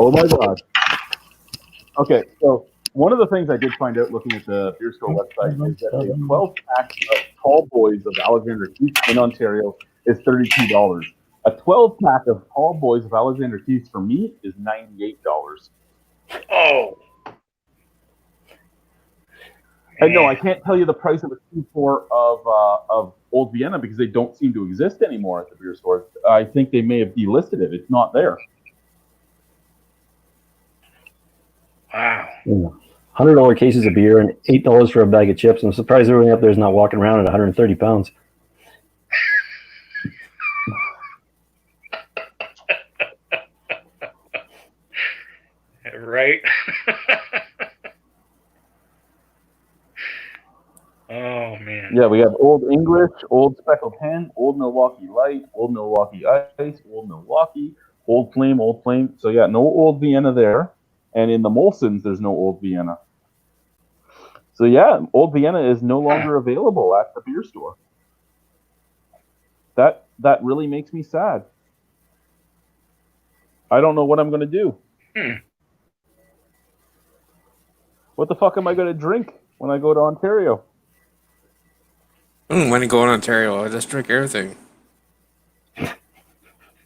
Oh my god. Okay, so one of the things I did find out looking at the beer store website is that a 12-pack of Tall Boys of Alexander Keith in Ontario is $32. A 12-pack of Tall Boys of Alexander Keith for me is $98. Oh. And no, I can't tell you the price of a 2-4 of Old Vienna because they don't seem to exist anymore at the beer stores. I think they may have delisted it. It's not there. Wow. $100 cases of beer and $8 for a bag of chips. I'm surprised everyone up there is not walking around at 130 pounds. Right? Oh, man. Yeah, we have Old English, Old Speckled Hen, Old Milwaukee Light, Old Milwaukee Ice, Old Milwaukee, Old Flame. So yeah, no Old Vienna there. And in the Molsons, there's no Old Vienna. So yeah, Old Vienna is no longer available at the beer store. That really makes me sad. I don't know what I'm going to do. What the fuck am I going to drink when I go to Ontario? When you go in Ontario, I just drink everything.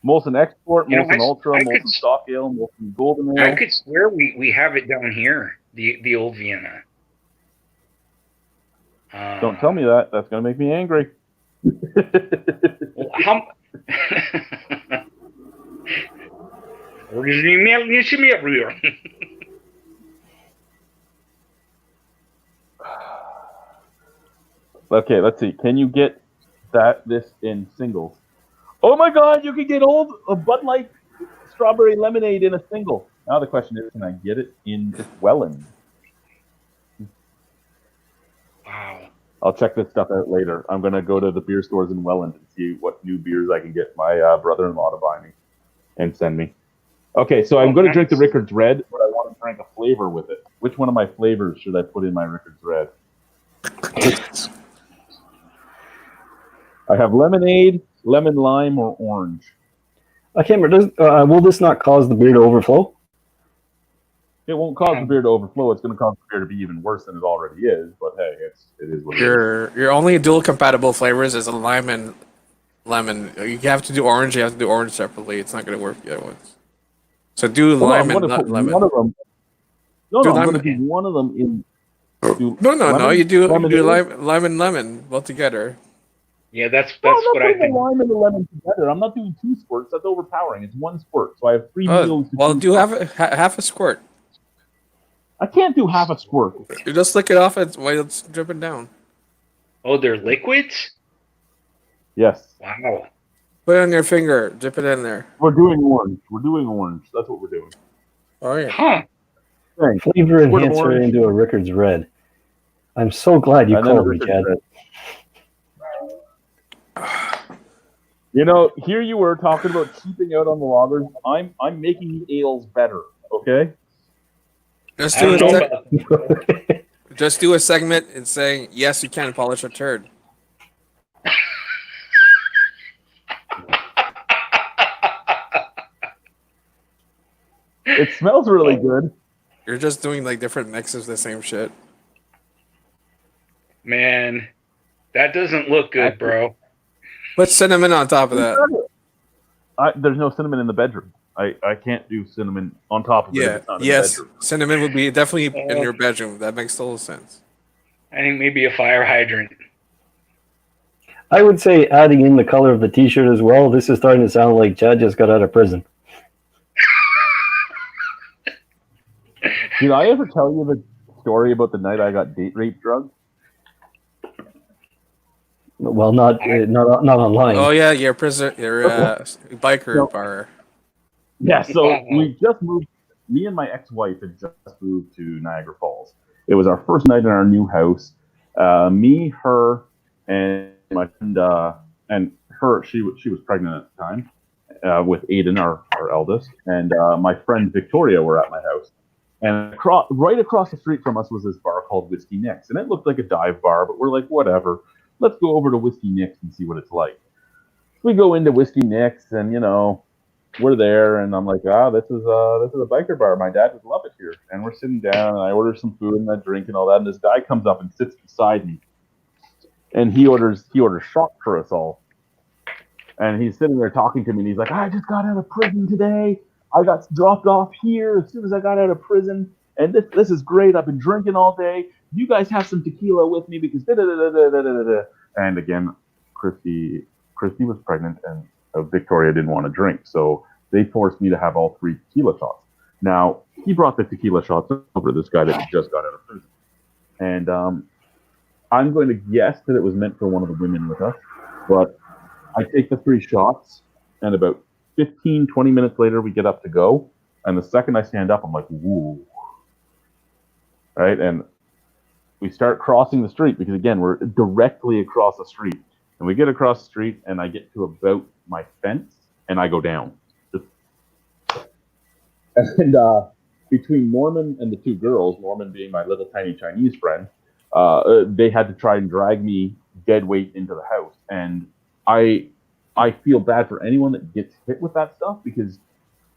Molson Export, You know, Molson Ultra, I Molson could- Stock Ale, Molson Golden Ale. I could swear we have it down here, the Old Vienna. Don't tell me that. That's going to make me angry. How... Okay, let's see. Can you get this in singles? Oh my God! You can get a Bud Light strawberry lemonade in a single. Now the question is, can I get it in Welland? Wow. I'll check this stuff out later. I'm gonna go to the beer stores in Welland and see what new beers I can get my brother-in-law to buy me and send me. Okay, so I'm going to drink the Rickards Red, but I want to drink a flavor with it. Which one of my flavors should I put in my Rickards Red? I have lemonade, lemon lime, or orange. I can't remember. Will this not cause the beer to overflow? It won't cause the beer to overflow. It's going to cause the beer to be even worse than it already is. But hey, it is what it is. Your only dual compatible flavors is a lime and lemon. You have to do orange. You have to do orange separately. It's not going to work the other ones. So do lime and not lemon. One of them. No, I'm going to lemon. do one of them in. No. You do lemon lime and lemon both together. Yeah, that's No, I'm not what I putting the think. lime and the lemon together. I'm not doing 2 squirts. That's overpowering. It's 1 squirt. So I have 3 meals to Well, choose do from. half a squirt. I can't do half a squirt. You just lick it off while it's dripping down. Oh, they're liquids? Yes. Wow. Put it on your finger. Dip it in there. We're doing orange. We're doing orange. That's what we're doing. Oh yeah. Huh. Thanks. Flavor Squirt of enhancer orange. into a Rickard's Red. I'm so glad you And then a called me, Rickard's Chad. Red. You know, here you were talking about cheaping out on the lagers. I'm making the ales better. Okay. Just I do don't know a about just do a segment and saying yes, you can polish a turd. It smells really good. You're just doing like different mixes of the same shit. Man, that doesn't look good, bro. Put cinnamon on top of that. There's no cinnamon in the bedroom. I can't do cinnamon on top of it. If Yeah. it's not in the Yes. bedroom. Cinnamon would be definitely in your bedroom. That makes total sense. I think maybe a fire hydrant. I would say adding in the color of the T-shirt as well. This is starting to sound like Chad just got out of prison. Did I ever tell you the story about the night I got date rape drugged? Well, not online. Oh yeah, your biker bar. Yeah, so we just moved. Me and my ex-wife had just moved to Niagara Falls. It was our first night in our new house. Me, her, and my friend, and her. She was pregnant at the time with Aiden, our eldest, and my friend Victoria were at my house. And right across the street from us was this bar called Whiskey Nick's, and it looked like a dive bar, but we're like, whatever. Let's go over to Whiskey Nick's and see what it's like. We go into Whiskey Nick's, and we're there, and I'm like, this is a biker bar. My dad would love it here. And we're sitting down, and I order some food and a drink and all that. And this guy comes up and sits beside me, and he orders shots for us all. And he's sitting there talking to me, and he's like, I just got out of prison today. I got dropped off here as soon as I got out of prison, and this is great. I've been drinking all day. You guys have some tequila with me because da da da da da da da. And again, Christy was pregnant, and Victoria didn't want to drink, so they forced me to have all 3 tequila shots. Now, he brought the tequila shots over to this guy that just got out of prison. And I'm going to guess that it was meant for one of the women with us, but I take the 3 shots, and about 15, 20 minutes later, we get up to go, and the second I stand up, I'm like, whoa. Right? And we start crossing the street, because again, we're directly across the street. And we get across the street, and I get to about my fence, and I go down. And between Norman and the 2 girls, Norman being my little tiny Chinese friend, they had to try and drag me dead weight into the house. And I feel bad for anyone that gets hit with that stuff, because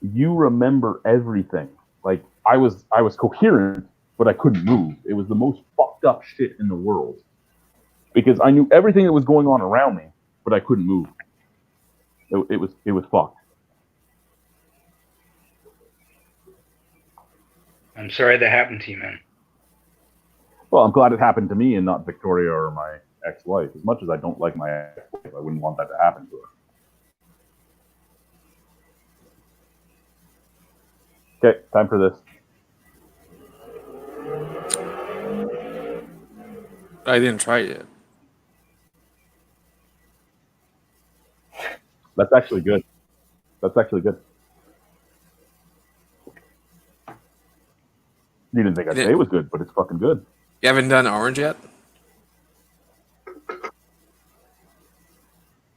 you remember everything. Like, I was coherent, but I couldn't move. It was the most fucked up shit in the world. Because I knew everything that was going on around me, but I couldn't move. It was fucked. I'm sorry that happened to you, man. Well, I'm glad it happened to me and not Victoria or my ex-wife. As much as I don't like my ex-wife, I wouldn't want that to happen to her. Okay, time for this. I didn't try it yet. That's actually good. You didn't think I'd say it was good, but it's fucking good. You haven't done orange yet?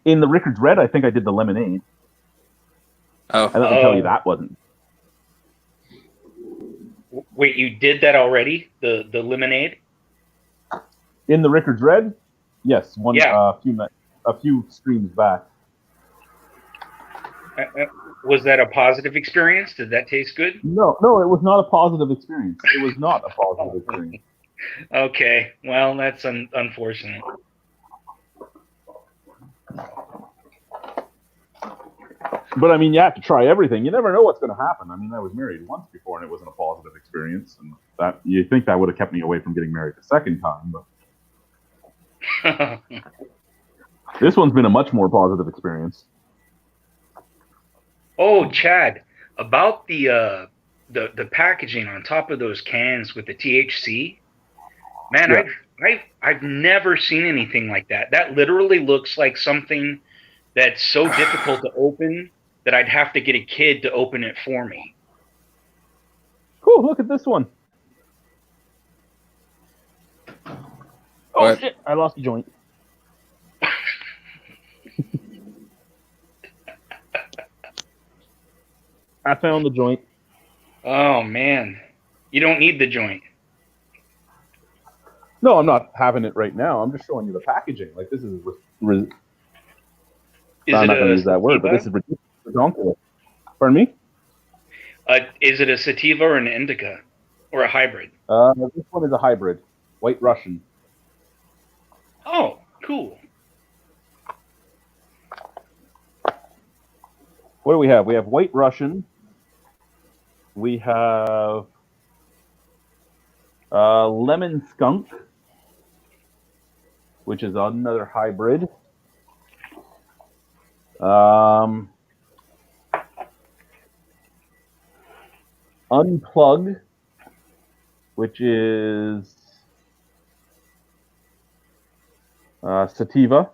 In the Rickard's Red, I think I did the lemonade. Oh. I let me tell you that wasn't. Wait, you did that already? The lemonade? In the Rickard's Red? Yes, Yeah. A few streams back. Was that a positive experience? Did that taste good? No, it was not a positive experience. It was not a positive experience. Okay, well, that's unfortunate. But I mean, you have to try everything. You never know what's going to happen. I mean, I was married once before, and it wasn't a positive experience. And that you think that would have kept me away from getting married the second time, but This one's been a much more positive experience. Oh, Chad, about the packaging on top of those cans with the THC, man, Yeah. I've never seen anything like that. That literally looks like something that's so difficult to open that I'd have to get a kid to open it for me. Cool, look at this one. Oh What? shit, I lost a joint. I found the joint. Oh man, you don't need the joint. No, I'm not having it right now. I'm just showing you the packaging. Like this is. Is I'm it not going to a use that word, but this is ridiculous. Pardon me? Is it a sativa or an indica or a hybrid? This one is a hybrid, White Russian. Oh, cool. What do we have? We have White Russian. We have Lemon Skunk, which is another hybrid. Unplugged, which is sativa.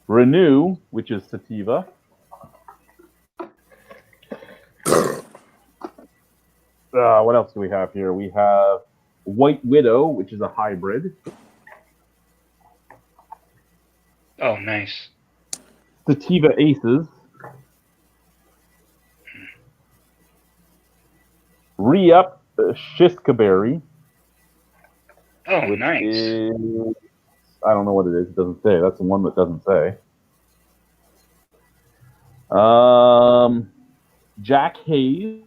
Renew, which is sativa. What else do we have here? We have White Widow, which is a hybrid. Oh, nice. Sativa Aces. Re-Up Shiskaberry. Oh, which nice. Is, I don't know what it is. It doesn't say. That's the one that doesn't say. Jack Hayes.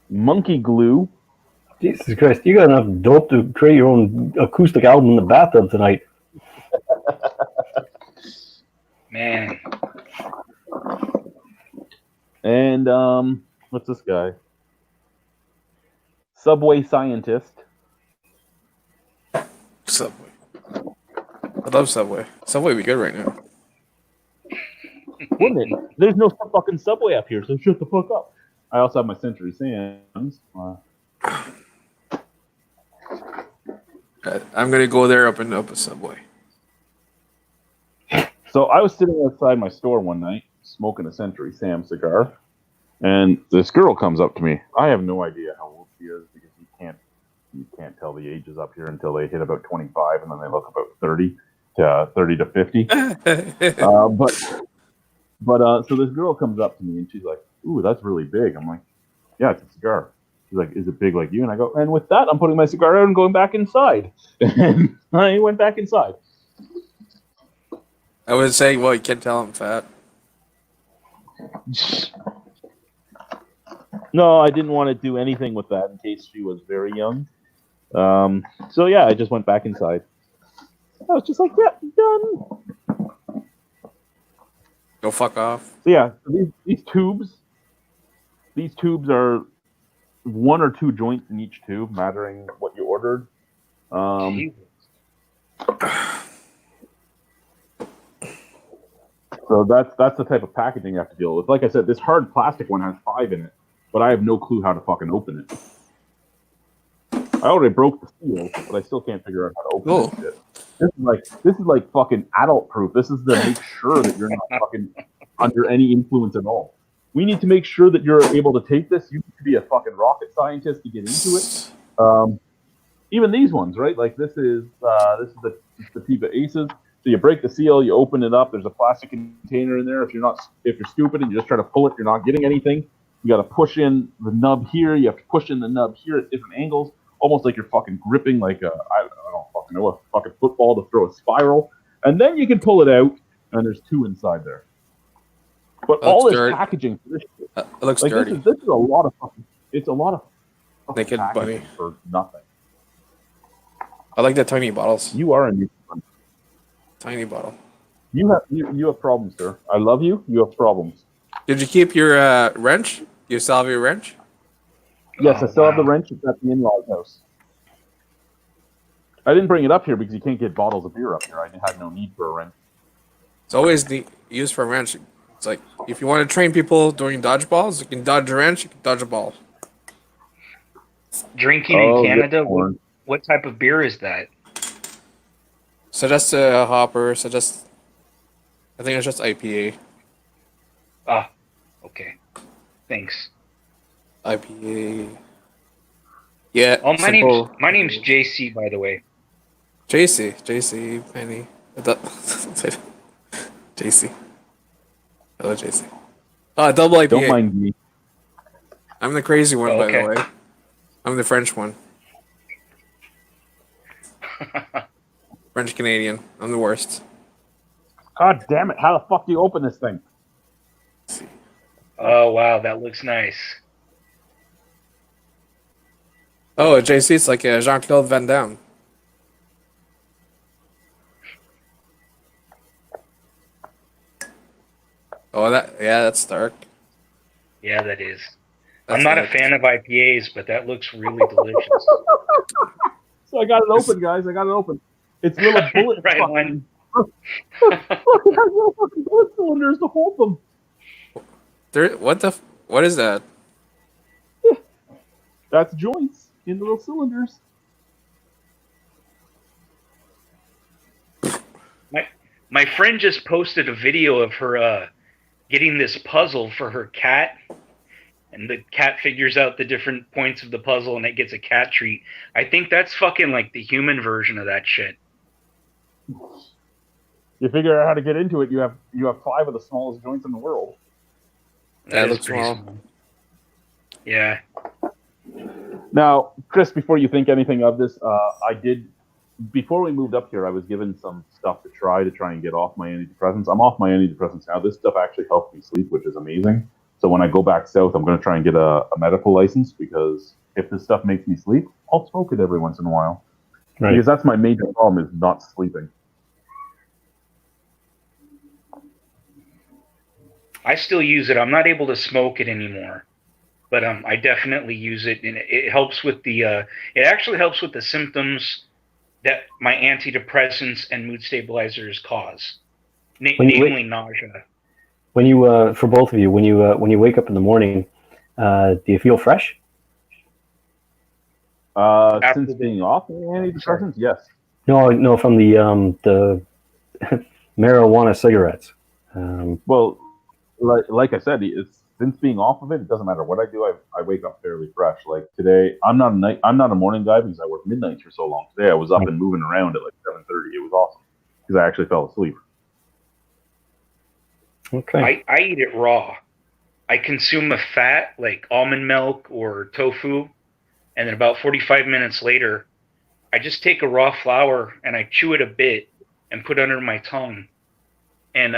Monkey Glue. Jesus Christ, you got enough dope to create your own acoustic album in the bathtub tonight. Man. And what's this guy? Subway Scientist. Subway. I love Subway. Subway would be good right now. Wouldn't it? There's no fucking Subway up here, so shut the fuck up. I also have my Century Sam's. I'm gonna go there, open up a Subway. So I was sitting outside my store one night, smoking a Century Sam cigar, and this girl comes up to me. I have no idea how old she is because you can't tell the ages up here until they hit about 25, and then they look about 30 to 50. So this girl comes up to me and she's like, "Ooh, that's really big." I'm like, "Yeah, it's a cigar." She's like, "Is it big like you?" And I go, "And with that, I'm putting my cigar out and going back inside." And I went back inside. I would say, well, you can't tell I'm fat. No, I didn't want to do anything with that in case she was very young. So yeah, I just went back inside. I was just like, "Yeah, done." Go fuck off. So yeah, these tubes are 1 or 2 joints in each tube, mattering what you ordered. So that's the type of packaging you have to deal with. Like I said, this hard plastic one has 5 in it, but I have no clue how to fucking open it. I already broke the seal, but I still can't figure out how to open this shit. This is like fucking adult proof. This is to make sure that you're not fucking under any influence at all. We need to make sure that you're able to take this. You need to be a fucking rocket scientist to get into it. Even these ones, right? Like this is the Sativa Aces. So you break the seal, you open it up. There's a plastic container in there. If you're stupid and you just try to pull it, you're not getting anything. You got to push in the nub here. You have to push in the nub here at different angles, almost like you're fucking gripping like I don't fucking know, a fucking football to throw a spiral. And then you can pull it out, and there's 2 inside there. But all this packaging for this shit, it looks like dirty. This is a lot of fucking. It's a lot of fucking Naked packaging bunny for nothing. I like the tiny bottles. You are a new one. Tiny bottle. You have problems, sir. I love you. You have problems. Did you keep your wrench? You still have your wrench? Yes, Oh, I still have the wow. wrench. It's at the in-laws' house. I didn't bring it up here because you can't get bottles of beer up here. I had no need for a wrench. It's always used for a wrench. It's like if you want to train people doing dodgeballs, you can dodge a wrench, you can dodge a ball. Drinking in Oh, yeah, Canada, corn. what type of beer is that? So just a hopper. So just I think it's just IPA. Ah, okay. Thanks. IPA. Yeah. Oh, simple. my name's JC, by the way. JC, Penny. JC. Hello, JC. Double IPA. Don't mind me. I'm the crazy one, Oh, by okay. the way. I'm the French one. French Canadian. I'm the worst. God damn it! How the fuck do you open this thing? Oh, wow, that looks nice. Oh, JC, it's like Jean-Claude Van Damme. Oh, that's dark. Yeah, that is. That's I'm not a dark. fan of IPAs, but that looks really delicious. So I got it open, guys. I got it open. It's little bullet Right fucking. Look, it has little fucking bullet cylinders to hold them. What is that? That's joints in little cylinders. My friend just posted a video of her getting this puzzle for her cat, and the cat figures out the different points of the puzzle, and it gets a cat treat. I think that's fucking like the human version of that shit. You figure out how to get into it. You have 5 of the smallest joints in the world. That is looks pretty small. Yeah. Now, Chris, before you think anything of this, I did. Before we moved up here, I was given some stuff to try and get off my antidepressants. I'm off my antidepressants now. This stuff actually helps me sleep, which is amazing. So when I go back south, I'm going to try and get a medical license, because if this stuff makes me sleep, I'll smoke it every once in a while. Right. Because that's my major problem, is not sleeping. I still use it. I'm not able to smoke it anymore, but I definitely use it, and it helps with the. It actually helps with the symptoms that my antidepressants and mood stabilizers cause, namely nausea. When you, for both of you, when you wake up in the morning, do you feel fresh? Since being off the antidepressants, yes. No, from the marijuana cigarettes. Well, like I said, since being off of it, it doesn't matter what I do. I wake up fairly fresh. Like today, I'm not a morning guy because I work midnights for so long. Today, I was up and moving around at like 7:30. It was awesome because I actually fell asleep. Okay. I eat it raw. I consume a fat like almond milk or tofu, and then about 45 minutes later, I just take a raw flower and I chew it a bit and put it under my tongue, and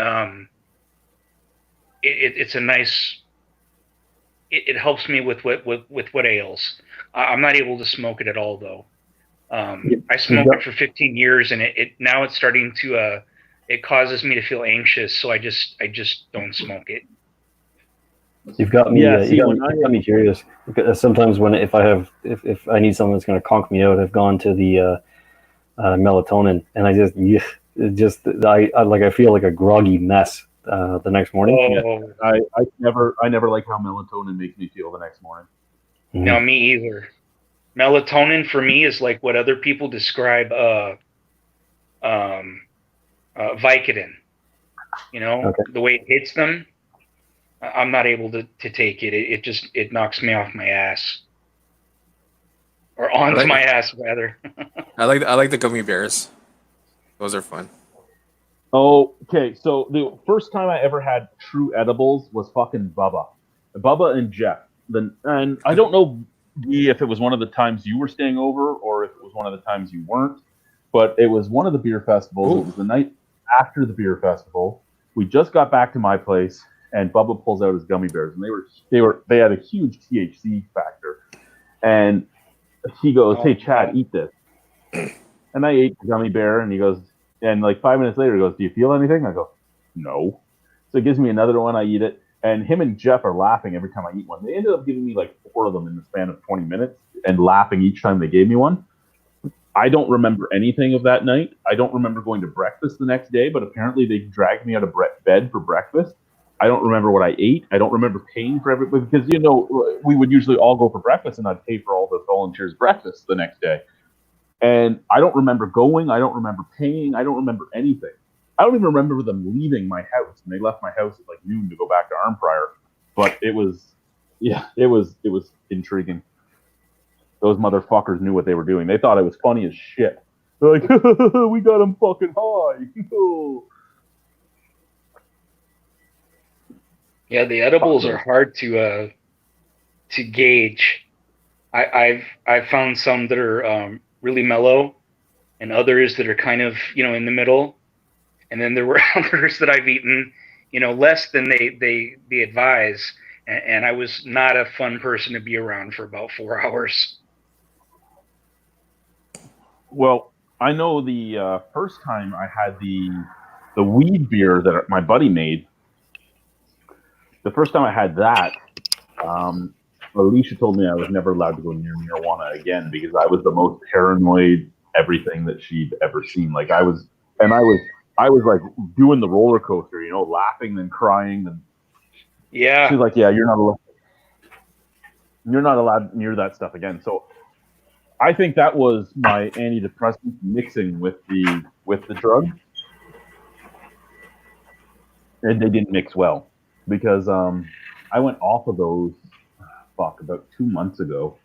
it's a nice. It helps me with what ails. I'm not able to smoke it at all though. I smoked it for 15 years, and now it's starting to. It causes me to feel anxious, so I just don't smoke it. You've got me. Yeah, You got me curious. Because sometimes if I need something that's going to conk me out, I've gone to the melatonin, and I feel like a groggy mess the next morning. Oh, I never like how melatonin makes me feel the next morning. no, me either. Melatonin for me is like what other people describe Vicodin. You know, the way it hits them, I'm not able to take it. It knocks me off my ass, or onto my ass rather. I like the gummy bears. Those are fun. Okay, so the first time I ever had true edibles was fucking Bubba and Jeff. And I don't know if it was one of the times you were staying over or if it was one of the times you weren't, but it was one of the beer festivals. Ooh. It was the night after the beer festival. We just got back to my place, and Bubba pulls out his gummy bears, and they had a huge THC factor. And he goes, "Hey, Chad, eat this." And I ate the gummy bear, and he goes, and like 5 minutes later, he goes, "Do you feel anything?" I go, "No." So he gives me another one. I eat it, And him and Jeff are laughing every time I eat one. They ended up giving me like 4 of them in the span of 20 minutes and laughing each time they gave me one. I don't remember anything of that night. I don't remember going to breakfast the next day, but apparently they dragged me out of bed for breakfast. I don't remember what I ate. I don't remember paying for everything because, you know, we would usually all go for breakfast and I'd pay for all the volunteers' breakfast the next day. And I don't remember going. I don't remember paying. I don't remember anything. I don't even remember them leaving my house. And they left my house at like noon to go back to Armprior. But it was intriguing. Those motherfuckers knew what they were doing. They thought it was funny as shit. They're like, we got them fucking high. Yeah, the edibles are hard to gauge. I've found some that are really mellow, and others that are kind of, you know, in the middle. And then there were others that I've eaten, you know, less than they advise, and I was not a fun person to be around for about 4 hours. Well, I know the first time I had the weed beer that my buddy made. The first time I had that, Alicia told me I was never allowed to go near marijuana again because I was the most paranoid everything that she'd ever seen. Like I was like doing the roller coaster, you know, laughing then crying. And yeah, she's like, "Yeah, you're not allowed near that stuff again." So I think that was my antidepressant mixing with the drug, and they didn't mix well because I went off of those about 2 months ago.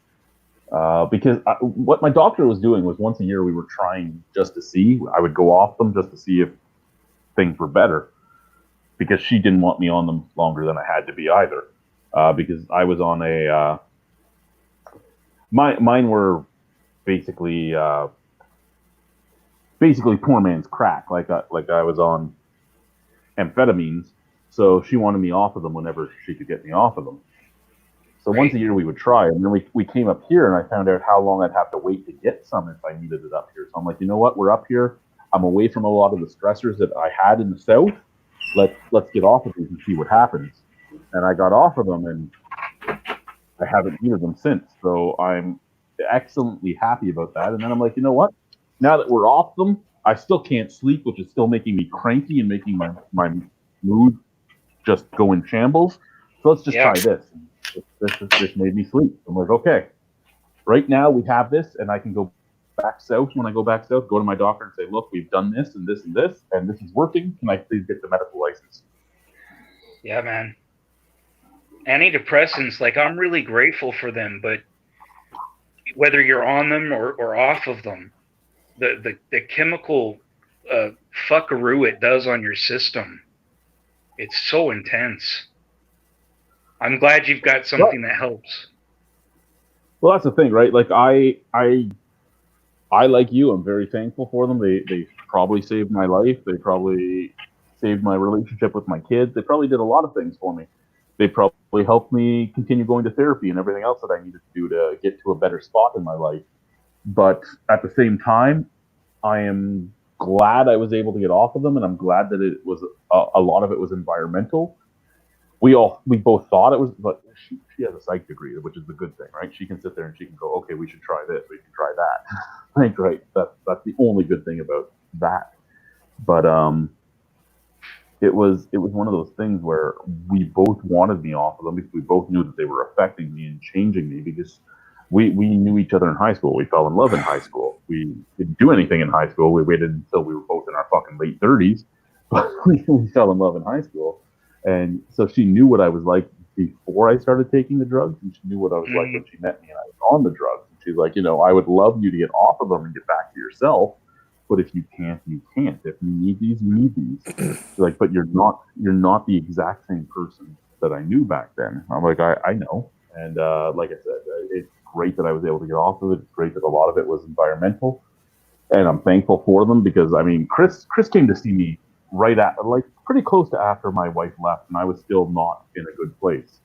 Because what my doctor was doing was once a year we were trying just to see. I would go off them just to see if things were better, because she didn't want me on them longer than I had to be either. Because I was on mine were basically poor man's crack. Like I was on amphetamines, so she wanted me off of them whenever she could get me off of them. So once a year we would try, and then we came up here, and I found out how long I'd have to wait to get some if I needed it up here. So I'm like, you know what? We're up here. I'm away from a lot of the stressors that I had in the south. Let's get off of these and see what happens. And I got off of them, and I haven't needed them since. So I'm excellently happy about that. And then I'm like, you know what? Now that we're off them, I still can't sleep, which is still making me cranky and making my mood just go in shambles. So let's just try this. This made me sleep. I'm like, okay, right now we have this, and I can go back south. When I go back south, go to my doctor and say, look, we've done this and this and this, and this is working. Can I please get the medical license? Yeah, man. Antidepressants, like, I'm really grateful for them, but whether you're on them or off of them, the chemical fuckaroo it does on your system, it's so intense. I'm glad you've got something that helps. Well, that's the thing, right? Like I like you, I'm very thankful for them. They probably saved my life. They probably saved my relationship with my kids. They probably did a lot of things for me. They probably helped me continue going to therapy and everything else that I needed to do to get to a better spot in my life. But at the same time, I am glad I was able to get off of them, and I'm glad that it was a lot of it was environmental. We both thought it was, but she has a psych degree, which is the good thing, right? She can sit there and she can go, okay, we should try this, we can try that. I think, right, that's the only good thing about that. But it was one of those things where we both wanted me off of them because we both knew that they were affecting me and changing me, because we knew each other in high school. We fell in love in high school. We didn't do anything in high school. We waited until we were both in our fucking late 30s, but we fell in love in high school. And so she knew what I was like before I started taking the drugs, and she knew what I was like when she met me and I was on the drugs. And she's like, you know, I would love you to get off of them and get back to yourself, but if you can't, you can't. If you need these, you need these. She's like, but you're not the exact same person that I knew back then. I'm like, I know. And like I said, it's great that I was able to get off of it. It's great that a lot of it was environmental, and I'm thankful for them, because I mean, Chris came to see me right at, like, pretty close to after my wife left, and I was still not in a good place.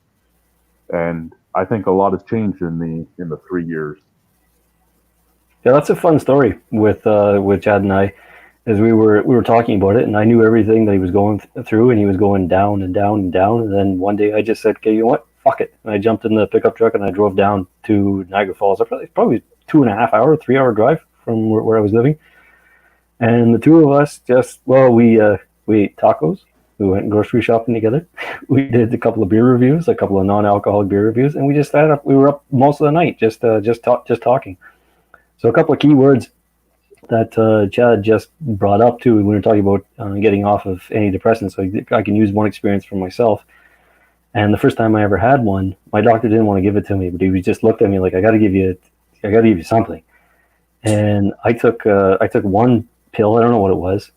And I think a lot has changed in the 3 years. Yeah, that's a fun story with Chad and I. is we were talking about it, and I knew everything that he was going through, and he was going down and down and down. And then one day I just said, "Okay, you know what? Fuck it!" And I jumped in the pickup truck and I drove down to Niagara Falls. Probably 2.5 hour, 3 hour drive from where I was living. And the two of us we ate tacos. We went grocery shopping together. We did a couple of beer reviews, a couple of non-alcoholic beer reviews, and we just sat up. We were up most of the night just talking. So a couple of key words that Chad just brought up too when we were talking about getting off of antidepressants. So I can use one experience for myself. And the first time I ever had one, my doctor didn't want to give it to me, but he just looked at me like, I got to give you something. And I took one pill. I don't know what it was.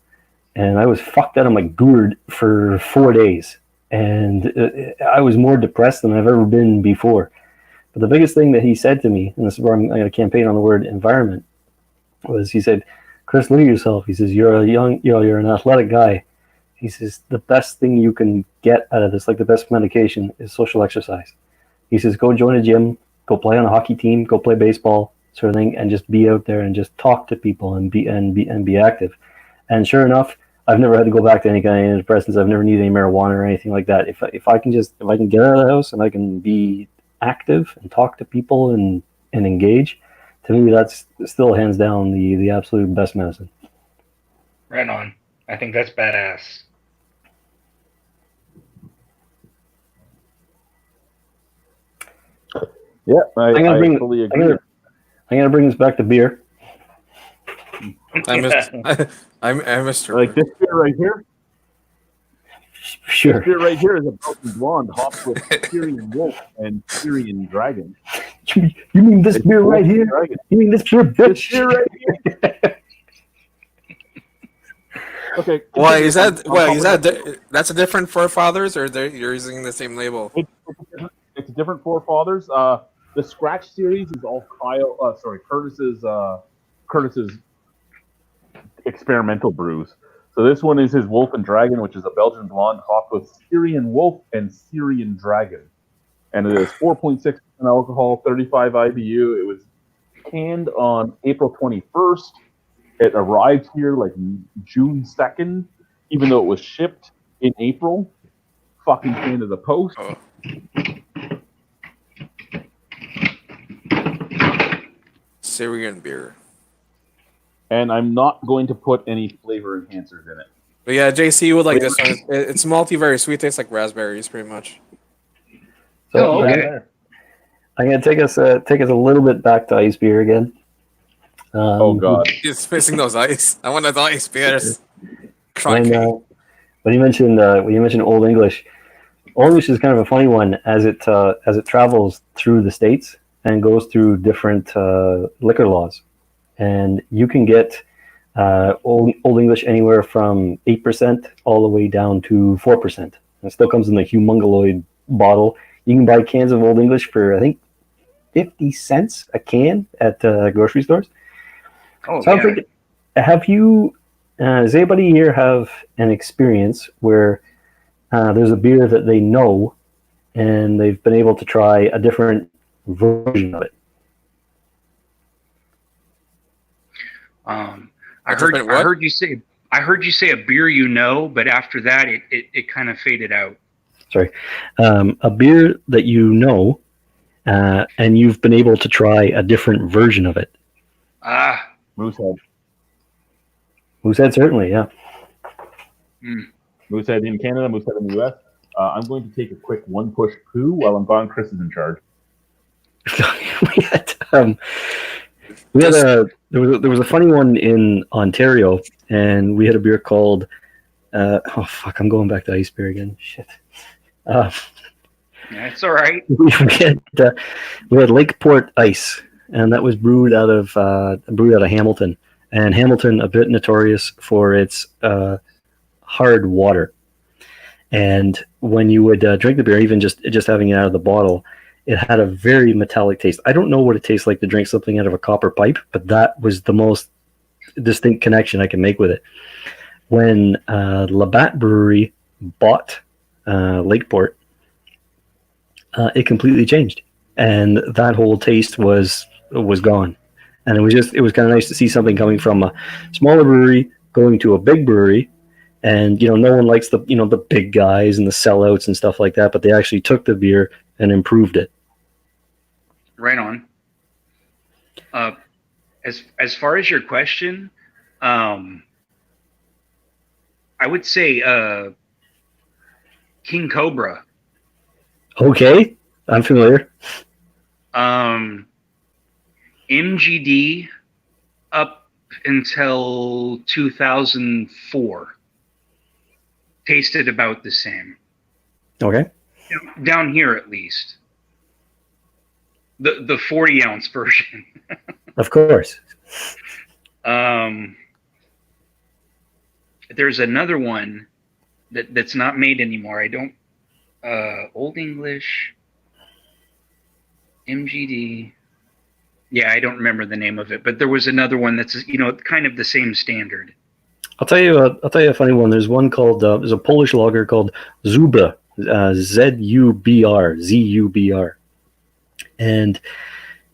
And I was fucked out of my gourd for 4 days. And I was more depressed than I've ever been before. But the biggest thing that he said to me, and this is where I'm going to campaign on the word environment, was he said, "Chris, look at yourself." He says, "You're you're an athletic guy." He says, "The best thing you can get out of this, like the best medication, is social exercise." He says, "Go join a gym, go play on a hockey team, go play baseball, sort of thing, and just be out there and just talk to people and be active." And sure enough, I've never had to go back to any kind of antidepressants. I've never needed any marijuana or anything like that. If I can get out of the house and I can be active and talk to people and engage, to me that's still hands down the absolute best medicine. Right on. I think that's badass. Yeah, I fully agree. I'm gonna bring this back to beer. I missed her. Like this beer right here. Sure. This beer right here is a Belgian blonde hopped with Syrian wolf and Syrian dragon. You mean this beer right here? Dragon. You mean this beer, bitch? This beer right here. Okay. Why is that? That's a different forefathers, or you're using the same label? It's a different forefathers. The Scratch series is all Curtis's experimental brews. So this one is his Wolf and Dragon, which is a Belgian blonde hopped with Syrian wolf and Syrian dragon, and it is 4.6% alcohol, 35 IBU. It was canned on April 21st. It arrived here like June 2nd, even though it was shipped in April. Fucking Canada Post. Oh. Syrian beer. And I'm not going to put any flavor enhancers in it. But yeah, JC would like this one. It's malty, very sweet. Tastes like raspberries, pretty much. So okay. I'm gonna take us a little bit back to ice beer again. Oh God! He's missing those ice. I want those ice beers. When you mentioned Old English is kind of a funny one as it travels through the states and goes through different liquor laws. And you can get Old English anywhere from 8% all the way down to 4%. It still comes in the humongoloid bottle. You can buy cans of Old English for, I think, 50 cents a can at grocery stores. Oh, so I'm thinking, does anybody here have an experience where there's a beer that they know and they've been able to try a different version of it? I heard you say a beer you know, but after that it kind of faded out. Sorry, a beer that you know, and you've been able to try a different version of it. Moosehead. Moosehead, certainly, yeah. Moosehead in Canada, Moosehead in the US. I'm going to take a quick one push poo while I'm gone. Chris is in charge. There was a funny one in Ontario, and we had a beer called I'm going back to ice beer again. Shit. That's all right. We had Lakeport Ice, and that was brewed out of Hamilton. And Hamilton, a bit notorious for its hard water. And when you would drink the beer, even just having it out of the bottle, it had a very metallic taste. I don't know what it tastes like to drink something out of a copper pipe, but that was the most distinct connection I can make with it. When Labatt Brewery bought Lakeport, it completely changed, and that whole taste was gone. And it was kind of nice to see something coming from a smaller brewery going to a big brewery, and no one likes the big guys and the sellouts and stuff like that, but they actually took the beer and improved it. Right on. As far as your question, I would say King Cobra. Okay, I'm familiar. MGD up until 2004 tasted about the same. Okay. Down here, at least. The 40-ounce version. Of course. There's another one that's not made anymore. I don't. Old English. MGD. Yeah, I don't remember the name of it, but there was another one that's kind of the same standard. I'll tell you a funny one. There's one called there's a Polish lager called Zuba, Zubr, and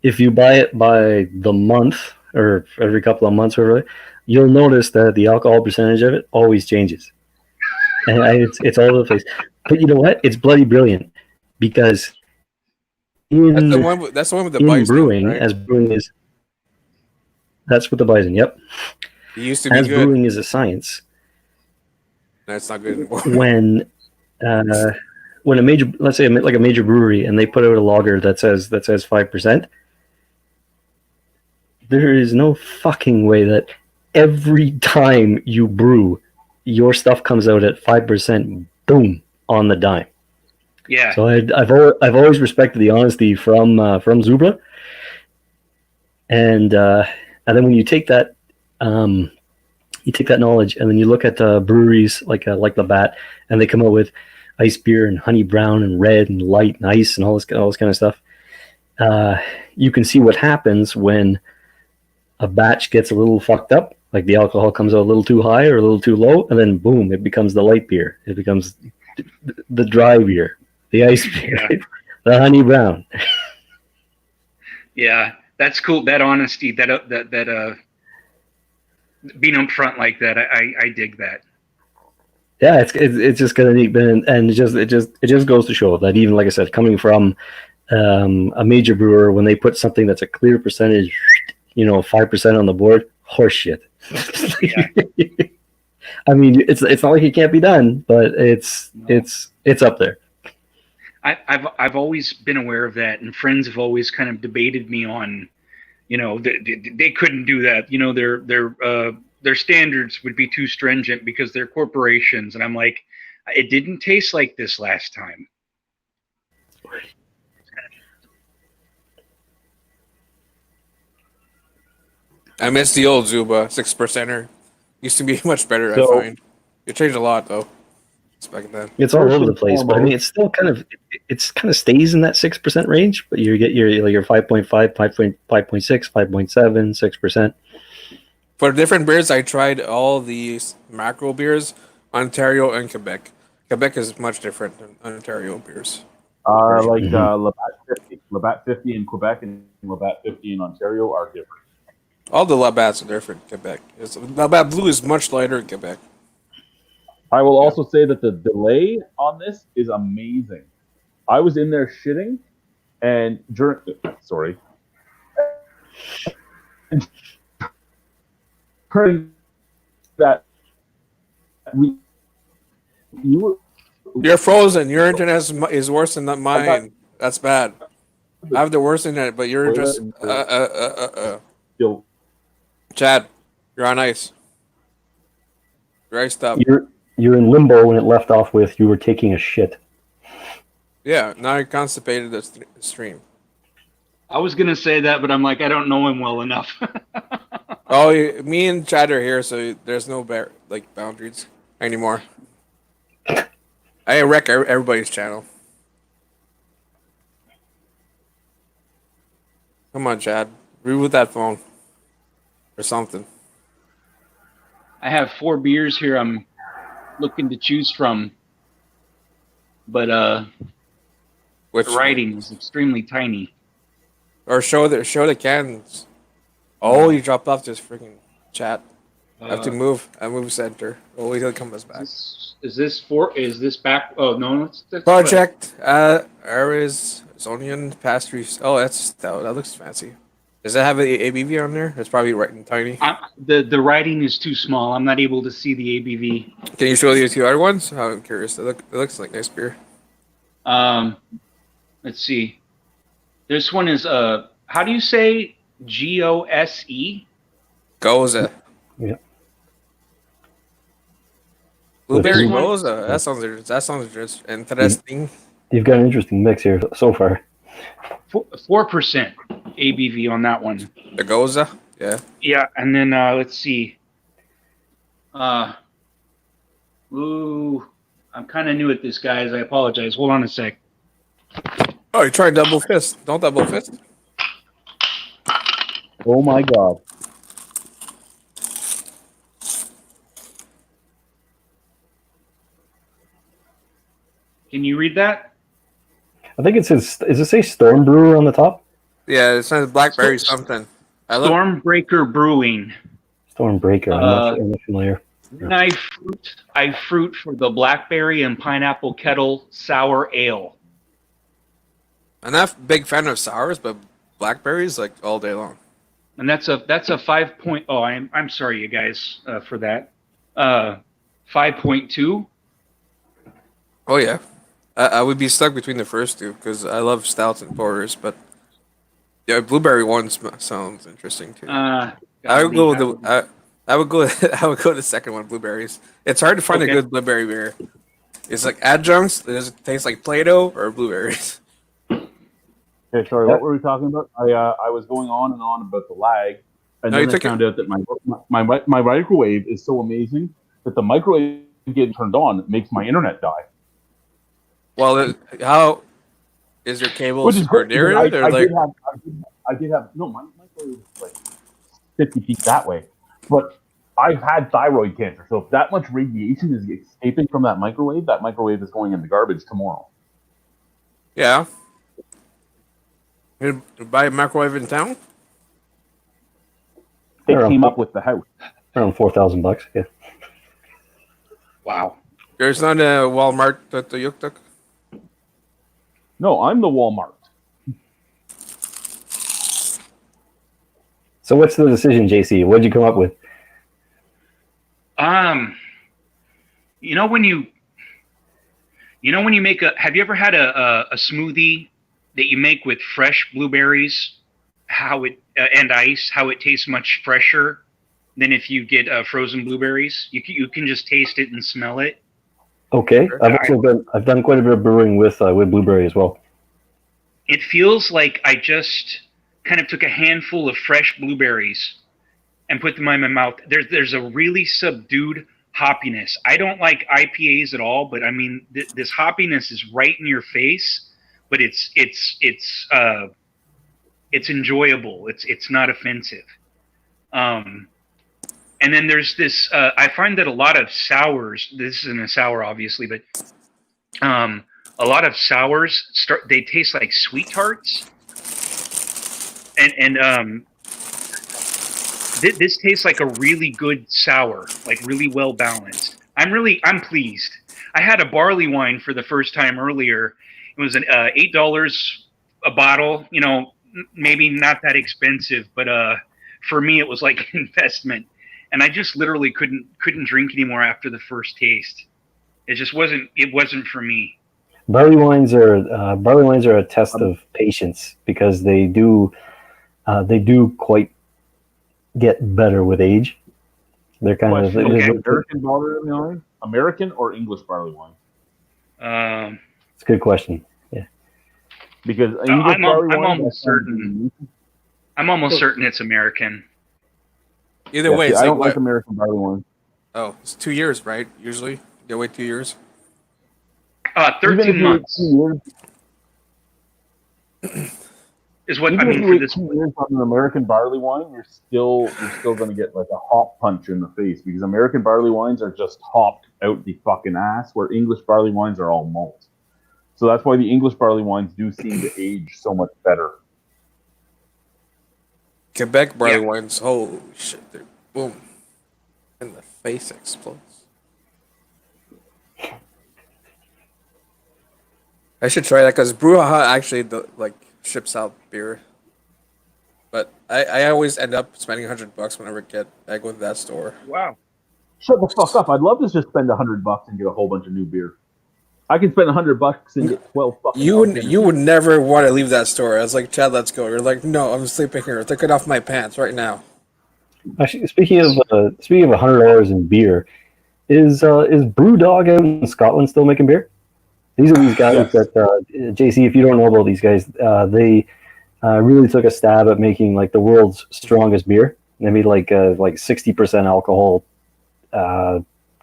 if you buy it by the month or every couple of months or whatever, you'll notice that the alcohol percentage of it always changes, and it's all over the place. But you know what? It's bloody brilliant because That's the one with the in bison, brewing, right? as brewing is, that's what the bison. Yep. It used to be As good. brewing is a science, That's not good anymore. when a major, let's say like a major brewery, and they put out a lager that says 5%, there is no fucking way that every time you brew, your stuff comes out at 5%, boom, on the dime. Yeah. So I've always respected the honesty from Zuba, and then when you take that knowledge and then you look at breweries like Labatt, and they come out with ice beer and honey brown and red and light and ice and all this kind of stuff. You can see what happens when a batch gets a little fucked up, like the alcohol comes out a little too high or a little too low, and then boom, it becomes the light beer. It becomes the dry beer, the ice beer, Yeah. the honey brown. Yeah, that's cool. That honesty, that being upfront like that, I dig that. Yeah, it's just kind of neat, and it just goes to show that even, like I said, coming from a major brewer, when they put something that's a clear percentage, 5% on the board, horseshit. Yeah. I mean, it's not like it can't be done, but it's up there. I've always been aware of that, and friends have always kind of debated me on, they couldn't do that. Their standards would be too stringent because they're corporations, and I'm like, it didn't taste like this last time. I miss the old Zuba 6%er. Used to be much better. I So- find it changed a lot though. It's back then. It's all First over the and place, but I mean, foremost- it's still kind of stays in that 6% range. But you get your 5.5, 5.6, 5.7, 6%. For different beers, I tried all these macro beers, Ontario and Quebec. Quebec is much different than Ontario beers. Labatt 50. Labatt 50 in Quebec and Labatt 50 in Ontario are different. All the Labatts are different in Quebec. Labatt Blue is much lighter in Quebec. I will also say that the delay on this is amazing. I was in there shitting, and during that You're frozen. Your internet is worse than mine. That's bad. I have the worst internet, but you're just Still, Chad, you're on ice. You're iced up. You're in limbo when it left off with you were taking a shit. Yeah, now you're constipated the stream. I was gonna say that, but I'm like, I don't know him well enough. Oh, me and Chad are here, so there's no boundaries anymore. I wreck everybody's channel. Come on, Chad. Reboot that phone. Or something. I have 4 beers here I'm looking to choose from, but the writing is extremely tiny. Or show the cans. Oh, you dropped off this freaking chat. I have to move. I move center. We'll wait till it comes back. Is this back? Oh no, that's Project Arizonian pastries. Oh, that looks fancy. Does that have a ABV on there? It's probably writing tiny. The writing is too small. I'm not able to see the ABV. Can you show the two other ones? I'm curious. It looks like nice beer. Let's see. This one is how do you say GOSE? Goza. Yeah. Blueberry This one- Goza. That sounds interesting. You've got an interesting mix here so far. 4% ABV on that one. The Goza. Yeah. Yeah, and then let's see. Ooh, I'm kind of new at this, guys. I apologize. Hold on a sec. Oh, you tried double fist. Don't double fist. Oh my god. Can you read that? I think it says, does it say Storm Brewer on the top? Yeah, it says blackberry something. Stormbreaker Brewing. Stormbreaker. I'm not familiar. I fruit for the blackberry and pineapple kettle sour ale. I'm not a big fan of sours, but blackberries like all day long. And that's a 5. Oh, I'm sorry, you guys, for that. 5.2. Oh yeah, I would be stuck between the first two because I love stouts and porters, but yeah, blueberry one sounds interesting too. I would go with the I would go the second one, blueberries. It's hard to find a good blueberry beer. It's like adjuncts. Does it taste like Play-Doh or blueberries? Okay, sorry, what were we talking about? I was going on and on about the lag, and then I found out that my microwave is so amazing that the microwave getting turned on makes my internet die. Well, how is your cable Which is great, near it? I did have no, my microwave is like 50 feet that way, but I've had thyroid cancer, so if that much radiation is escaping from that microwave is going in the garbage tomorrow. Yeah. You buy a microwave in town? They came up with the house. Around $4,000. Yeah. Wow. There's not a Walmart at the Yuktuk? No, I'm the Walmart. So what's the decision, JC? What'd you come up with? You know when you make have you ever had a smoothie that you make with fresh blueberries, and ice, how it tastes much fresher than if you get frozen blueberries? You can just taste it and smell it. Okay, I've done quite a bit of brewing with blueberry as well. It feels like I just kind of took a handful of fresh blueberries and put them in my mouth. There's a really subdued hoppiness. I don't like IPAs at all, but I mean this hoppiness is right in your face, but it's enjoyable. It's not offensive. And then there's this. I find that a lot of sours. This isn't a sour, obviously, but a lot of sours they taste like sweet tarts, and this tastes like a really good sour, like really well balanced. I'm pleased. I had a barley wine for the first time earlier. It was an $8 a bottle. You know, maybe not that expensive, but for me it was like an investment. And I just literally couldn't drink anymore after the first taste. It wasn't for me. Barley wines are a test of patience because they do quite get better with age. They're kind of American barley wine, American or English barley wine? It's a good question. Yeah, because I'm almost certain it's American. Either way, I don't like American barley wine. Oh, it's 2 years, right? Usually, you wait 2 years. 13 months is what I mean for this. 2 years on an American barley wine, you're still going to get like a hop punch in the face because American barley wines are just hopped out the fucking ass, where English barley wines are all malt. So that's why the English barley wines do seem to age so much better. Quebec barley wines, holy shit, boom. face explodes. I should try that because Brewdog actually ships out beer. But I always end up spending $100 whenever I go to that store. Wow. Shut the fuck up! I'd love to just spend $100 and get a whole bunch of new beer. I can spend $100 and get 12 fucking. You would never want to leave that store. I was like, Chad, let's go. You're like, no, I'm sleeping here. Take it off my pants right now. Actually, speaking of $100 in beer, is Brewdog out in Scotland still making beer? These are these guys that JC. If you don't know about these guys, they really took a stab at making like the world's strongest beer. They made like 60% alcohol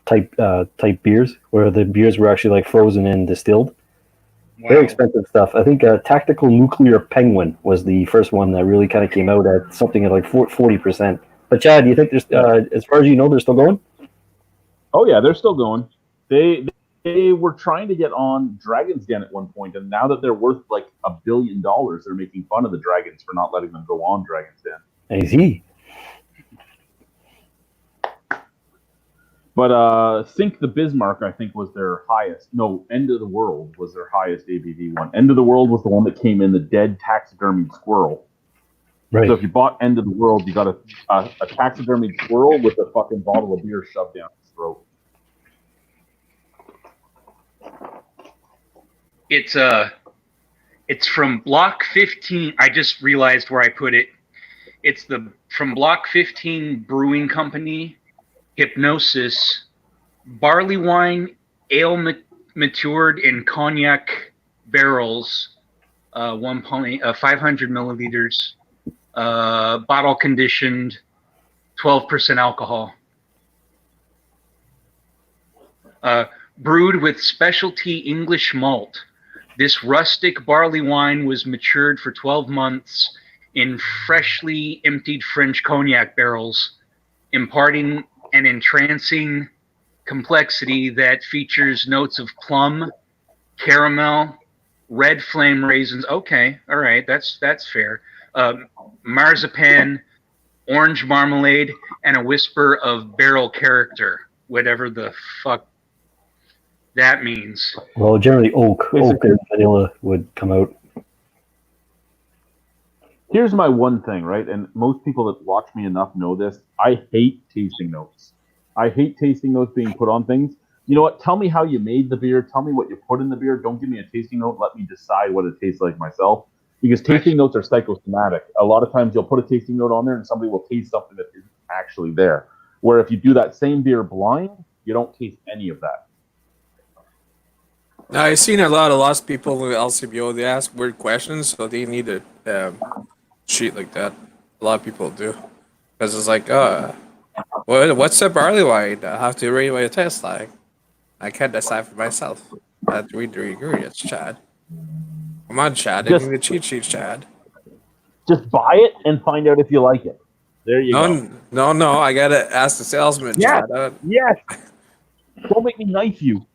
type beers, where the beers were actually like frozen and distilled. Wow. Very expensive stuff. I think Tactical Nuclear Penguin was the first one that really kind of came out at something at like 40%. But Chad, do you think there's, as far as you know, they're still going? Oh yeah, they're still going. They were trying to get on Dragon's Den at one point, and now that they're worth like $1 billion, they're making fun of the Dragons for not letting them go on Dragon's Den. I see. But Think the Bismarck, I think, was their highest. No, End of the World was their highest ABV one. End of the World was the one that came in the dead taxidermied squirrel. Right. So if you bought End of the World, you got a taxidermied squirrel with a fucking bottle of beer shoved down his throat. It's from Block 15. I just realized where I put it. It's from Block 15 Brewing Company, Hypnosis, barley wine, ale matured in cognac barrels, 500 milliliters, bottle conditioned, 12% alcohol. Brewed with specialty English malt. This rustic barley wine was matured for 12 months in freshly emptied French cognac barrels, imparting an entrancing complexity that features notes of plum, caramel, red flame raisins. Okay, all right, that's fair. Marzipan, orange marmalade, and a whisper of barrel character, whatever the fuck that means. Well, generally oak and vanilla would come out. Here's my one thing, right? And most people that watch me enough know this. I hate tasting notes. I hate tasting notes being put on things. You know what? Tell me how you made the beer. Tell me what you put in the beer. Don't give me a tasting note. Let me decide what it tastes like myself. Because tasting notes are psychosomatic. A lot of times you'll put a tasting note on there and somebody will taste something that isn't actually there. Where if you do that same beer blind, you don't taste any of that. Now, I've seen a lot of lost people with LCBO. They ask weird questions, so they need a sheet like that. A lot of people do. Because it's like, what's a barley wine? I have to read what it tastes like. I can't decide for myself. I have to read the ingredients, Chad. Come on, Chad. I need the cheat sheet, Chad. Just buy it and find out if you like it. There you go. No. I gotta ask the salesman, Yes. Chad. Yes. Don't make me knife you.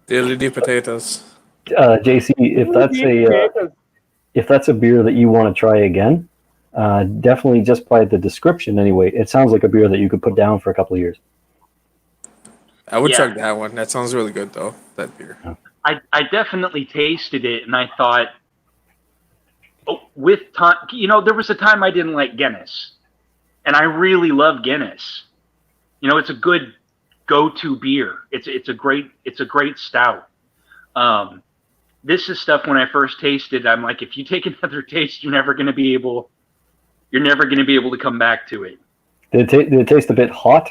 Diddly potatoes. JC, if that's a beer that you want to try again, definitely just by the description anyway. It sounds like a beer that you could put down for a couple of years. I would chug that one. That sounds really good, though. That beer. I definitely tasted it, and I thought, with time, there was a time I didn't like Guinness, and I really love Guinness. It's a good go-to beer. It's a great stout. This is stuff when I first tasted, I'm like, if you take another taste, you're never going to be able to come back to it. Did it taste a bit hot?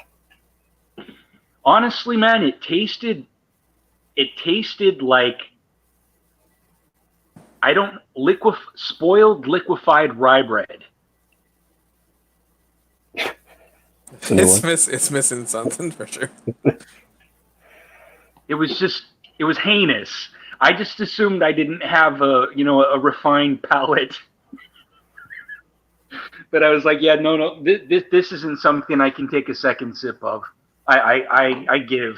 Honestly, man, it tasted like spoiled liquefied rye bread. It's missing something for sure. It was heinous. I just assumed I didn't have a refined palate. But I was like, yeah, no, this isn't something I can take a second sip of. I give.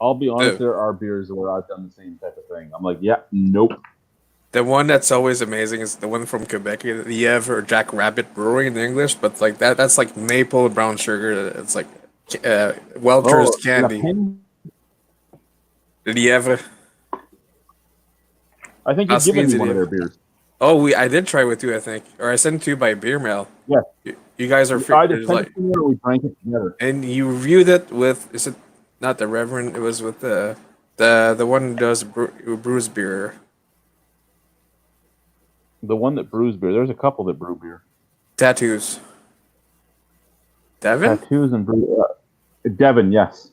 I'll be honest, there are beers where I've done the same type of thing. I'm like, yeah, nope. The one that's always amazing is the one from Quebec, the Yves or Jack Rabbit Brewing in English, but like that's like maple brown sugar. It's like Welch's Oh, La candy. Pen. The Yves. I think you've given me one of their beers. Oh, I did try with you, I think, or I sent it to you by beer mail. Yes. You guys are Either it's sent like, it to me or we drank it together. and you reviewed it with, is it not the Reverend? It was with the one who does who brews beer. The one that brews beer. There's a couple that brew beer. Tattoos. Devin? Tattoos and brew. Devin, yes.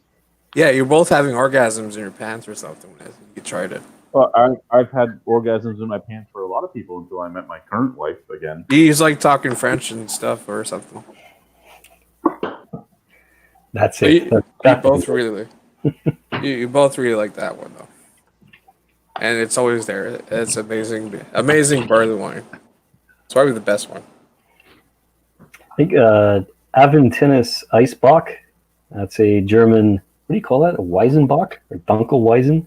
Yeah, you're both having orgasms in your pants or something. You tried it. Well, I've had orgasms in my pants for a lot of people until I met my current wife again. He's like talking French and stuff or something. That's But it. you both really, you both really like that one though, and it's always there. It's amazing, amazing barley wine. It's probably the best one. I think Aventinus Eisbach. That's a German. What do you call that? A Weizenbach or Dunkelweizen?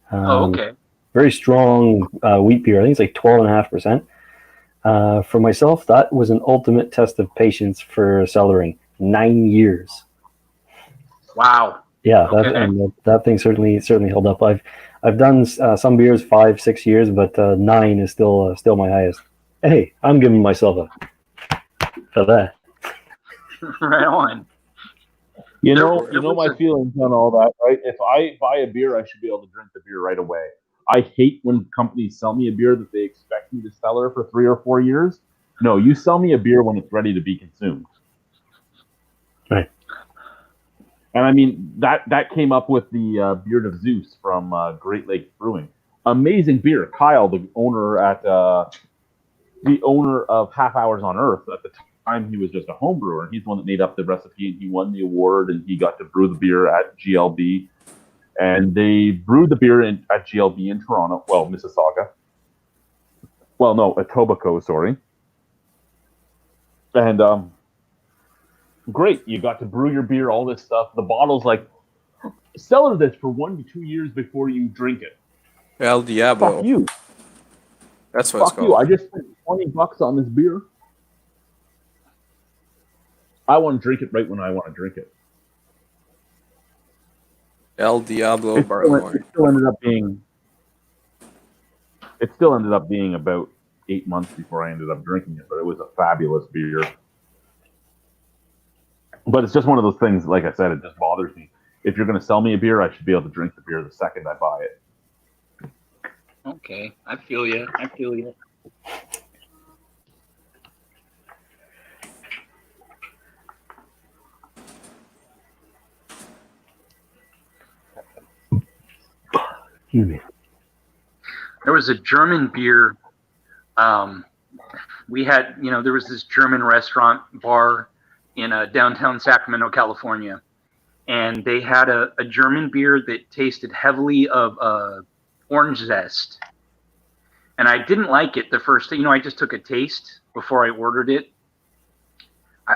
Okay. Very strong wheat beer. I think it's like 12.5%. For myself, that was an ultimate test of patience for cellaring. 9 years. Wow. Yeah, Okay. that thing certainly held up. I've done some beers 5-6 years, but 9 is still my highest. Hey, I'm giving myself a for that. Right on. You There know was my feelings on all that, right? If I buy a beer, I should be able to drink the beer right away. I hate when companies sell me a beer that they expect me to cellar for 3 or 4 years. No, you sell me a beer when it's ready to be consumed. Right. And I mean that came up with the Beard of Zeus from Great Lakes Brewing. Amazing beer. Kyle, the owner of Half Hours on Earth, at the time he was just a home brewer, and he's the one that made up the recipe, and he won the award, and he got to brew the beer at GLB. And they brewed the beer at GLB in Toronto, well, Mississauga. Well, no, Etobicoke, sorry. And great, you got to brew your beer, all this stuff. The bottle's like, cellar this for 1 to 2 years before you drink it. El Diablo. Fuck you. That's what it's Fuck you. called. I just spent $20 on this beer. I want to drink it right when I want to drink it. El Diablo barley wine. It still ended up being about 8 months before I ended up drinking it, but it was a fabulous beer. But it's just one of those things, like I said, it just bothers me. If you're going to sell me a beer, I should be able to drink the beer the second I buy it. Okay. I feel you. Excuse me. There was a German beer. We had, there was this German restaurant bar in downtown Sacramento, California, and they had a German beer that tasted heavily of orange zest. And I didn't like it the first thing. I just took a taste before I ordered it.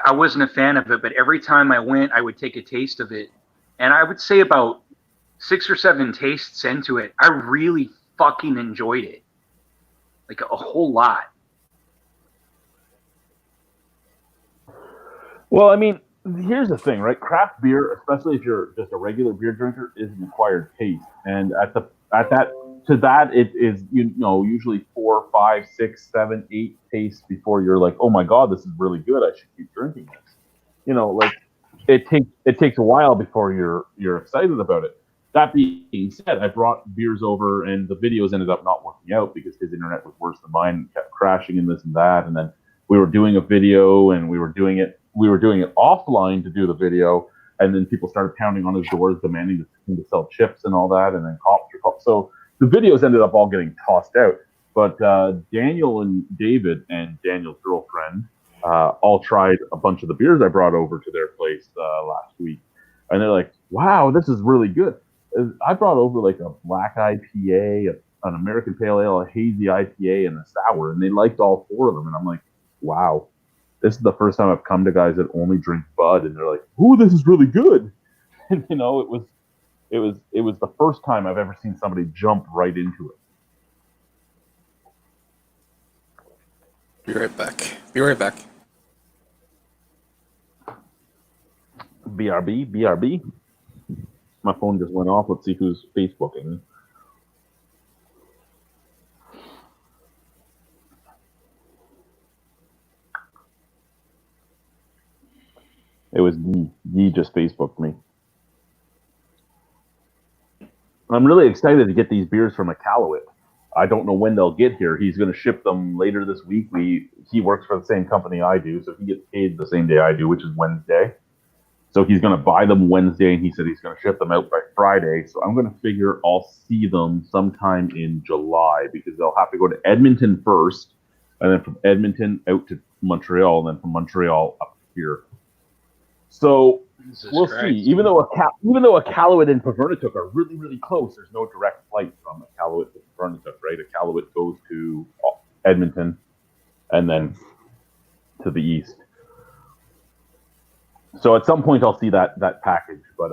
I wasn't a fan of it, but every time I went, I would take a taste of it. And I would say about 6 or 7 tastes into it, I really fucking enjoyed it. Like a whole lot. Well, I mean, here's the thing, right? Craft beer, especially if you're just a regular beer drinker, is an acquired taste. And it is usually 4, 5, 6, 7, 8 tastes before you're like, oh my god, this is really good. I should keep drinking this. Like it takes a while before you're excited about it. That being said, I brought beers over, and the videos ended up not working out because his internet was worse than mine, and kept crashing and this and that. And then we were doing a video, and we were doing it offline to do the video, and then people started pounding on his doors demanding him to sell chips and all that, and then cops. So the videos ended up all getting tossed out. But Daniel and David and Daniel's girlfriend all tried a bunch of the beers I brought over to their place last week, and they're like, "Wow, this is really good." I brought over like a black IPA, an American Pale Ale, a hazy IPA, and a sour, and they liked all 4 of them. And I'm like, "Wow, this is the first time I've come to guys that only drink Bud," and they're like, "Ooh, this is really good." And it was the first time I've ever seen somebody jump right into it. Be right back. Be right back. BRB. My phone just went off. Let's see who's Facebooking. It was Guy. Guy just Facebooked me. I'm really excited to get these beers from Iqaluit. I don't know when they'll get here. He's going to ship them later this week. He works for the same company I do, so he gets paid the same day I do, which is Wednesday. So he's going to buy them Wednesday, and he said he's going to ship them out by Friday. So I'm going to figure I'll see them sometime in July because they'll have to go to Edmonton first, and then from Edmonton out to Montreal, and then from Montreal up here. So we'll see. Even though Iqaluit and Pavernatuk are really, really close, there's no direct flight from Iqaluit to Pavernatuk, right? Iqaluit goes to Edmonton and then to the east. So at some point I'll see that package, but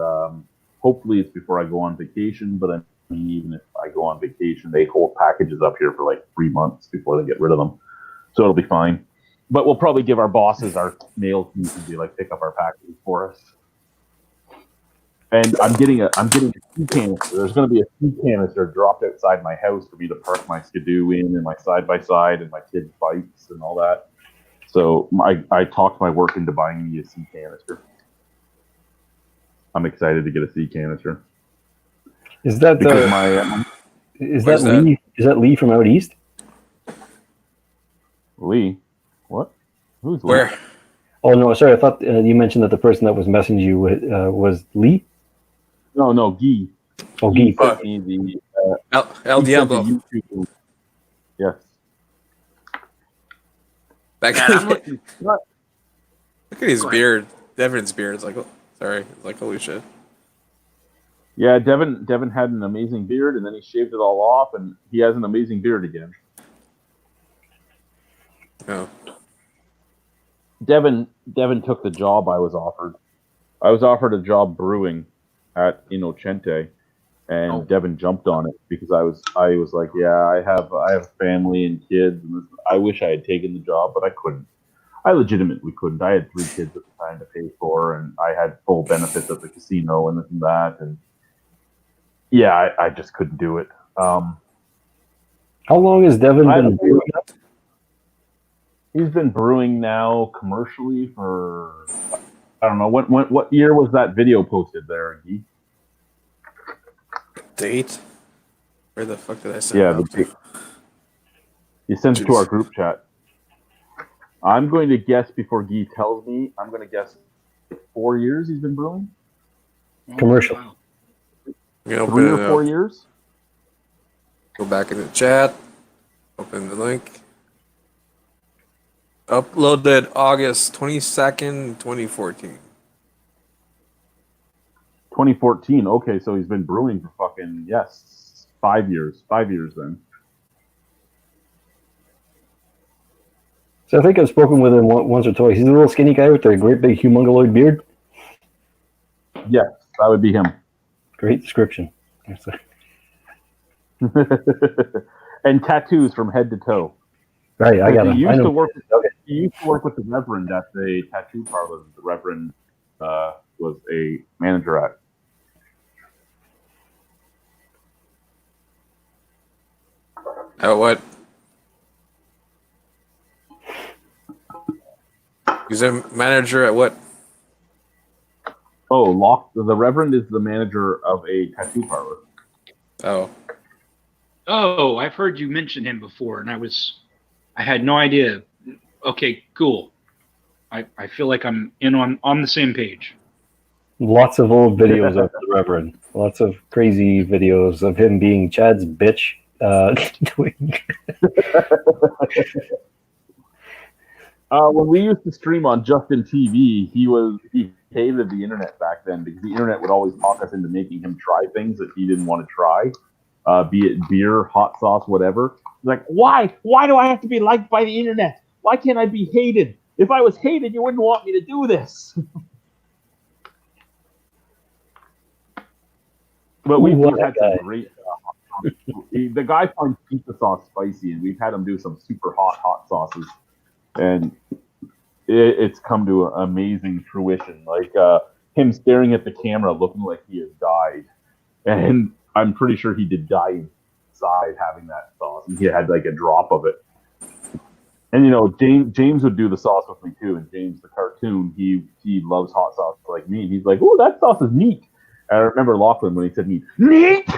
hopefully it's before I go on vacation. But I mean, even if I go on vacation, they hold packages up here for like 3 months before they get rid of them. So it'll be fine. But we'll probably give our bosses our mail keys and be like, pick up our packages for us. And I'm getting a ski canister. There's going to be a ski canister dropped outside my house for me to park my Skidoo in and my side-by-side and my kids' bikes and all that. So I talked my work into buying me a sea canister. I'm excited to get a sea canister. Is that Lee? Is that Lee from out east? Lee? What? Who's Lee? Where? Oh no, sorry. I thought you mentioned that the person that was messaging you was Lee. No, Guy. Oh, Guy. Sent me the El Diablo. YouTube. Yes. Back look at his beard. Devin's beard. It's like, sorry. It's like, holy shit. Yeah, Devin had an amazing beard, and then he shaved it all off, and he has an amazing beard again. Oh. Devin took the job I was offered. I was offered a job brewing at Innocente, and Devin jumped on it because I was like, yeah, I have a family and kids, and I wish I had taken the job, but I couldn't. I legitimately couldn't. I had 3 kids at the time to pay for, and I had full benefits at the casino and this and that, and yeah, I just couldn't do it. How long has Devin been brewing? He's been brewing now commercially for, I don't know, what year was that video posted there, Guy? Date? Where the fuck did I send Yeah, it? the date. You sent it to our group chat. I'm going to guess before Guy tells me, I'm going to guess 4 years he's been brewing? Commercial. Wow. 3 or 4 years? Go back in the chat. Open the link. Uploaded August 22nd, 2014. 2014. Okay, so he's been brewing for fucking, yes, 5 years. 5 years then. So I think I've spoken with him once or twice. He's a little skinny guy with a great big humongoloid beard. Yes, that would be him. Great description. And tattoos from head to toe. Right, I got him. He used to work with the Reverend at the tattoo parlor. The Reverend was a manager at. What? He's a manager at what? Oh, the Reverend is the manager of a tattoo parlor. Oh. Oh, I've heard you mention him before, and I had no idea. Okay, cool. I feel like I'm in on the same page. Lots of old videos of the Reverend. Lots of crazy videos of him being Chad's bitch. When we used to stream on Justin TV, he hated the internet back then because the internet would always talk us into making him try things that he didn't want to try, be it beer, hot sauce, whatever. He's like, why? Why do I have to be liked by the internet? Why can't I be hated? If I was hated, you wouldn't want me to do this. But we've had some great. The guy finds pizza sauce spicy, and we've had him do some super hot sauces. and it's come to amazing fruition. Like him staring at the camera, looking like he has died, and I'm pretty sure he did die inside having that sauce, and he had like a drop of it. And you know, James would do the sauce with me too. And James, the cartoon, he loves hot sauce like me. And he's like, "Oh, that sauce is neat." And I remember Lachlan when he said neat. Neat.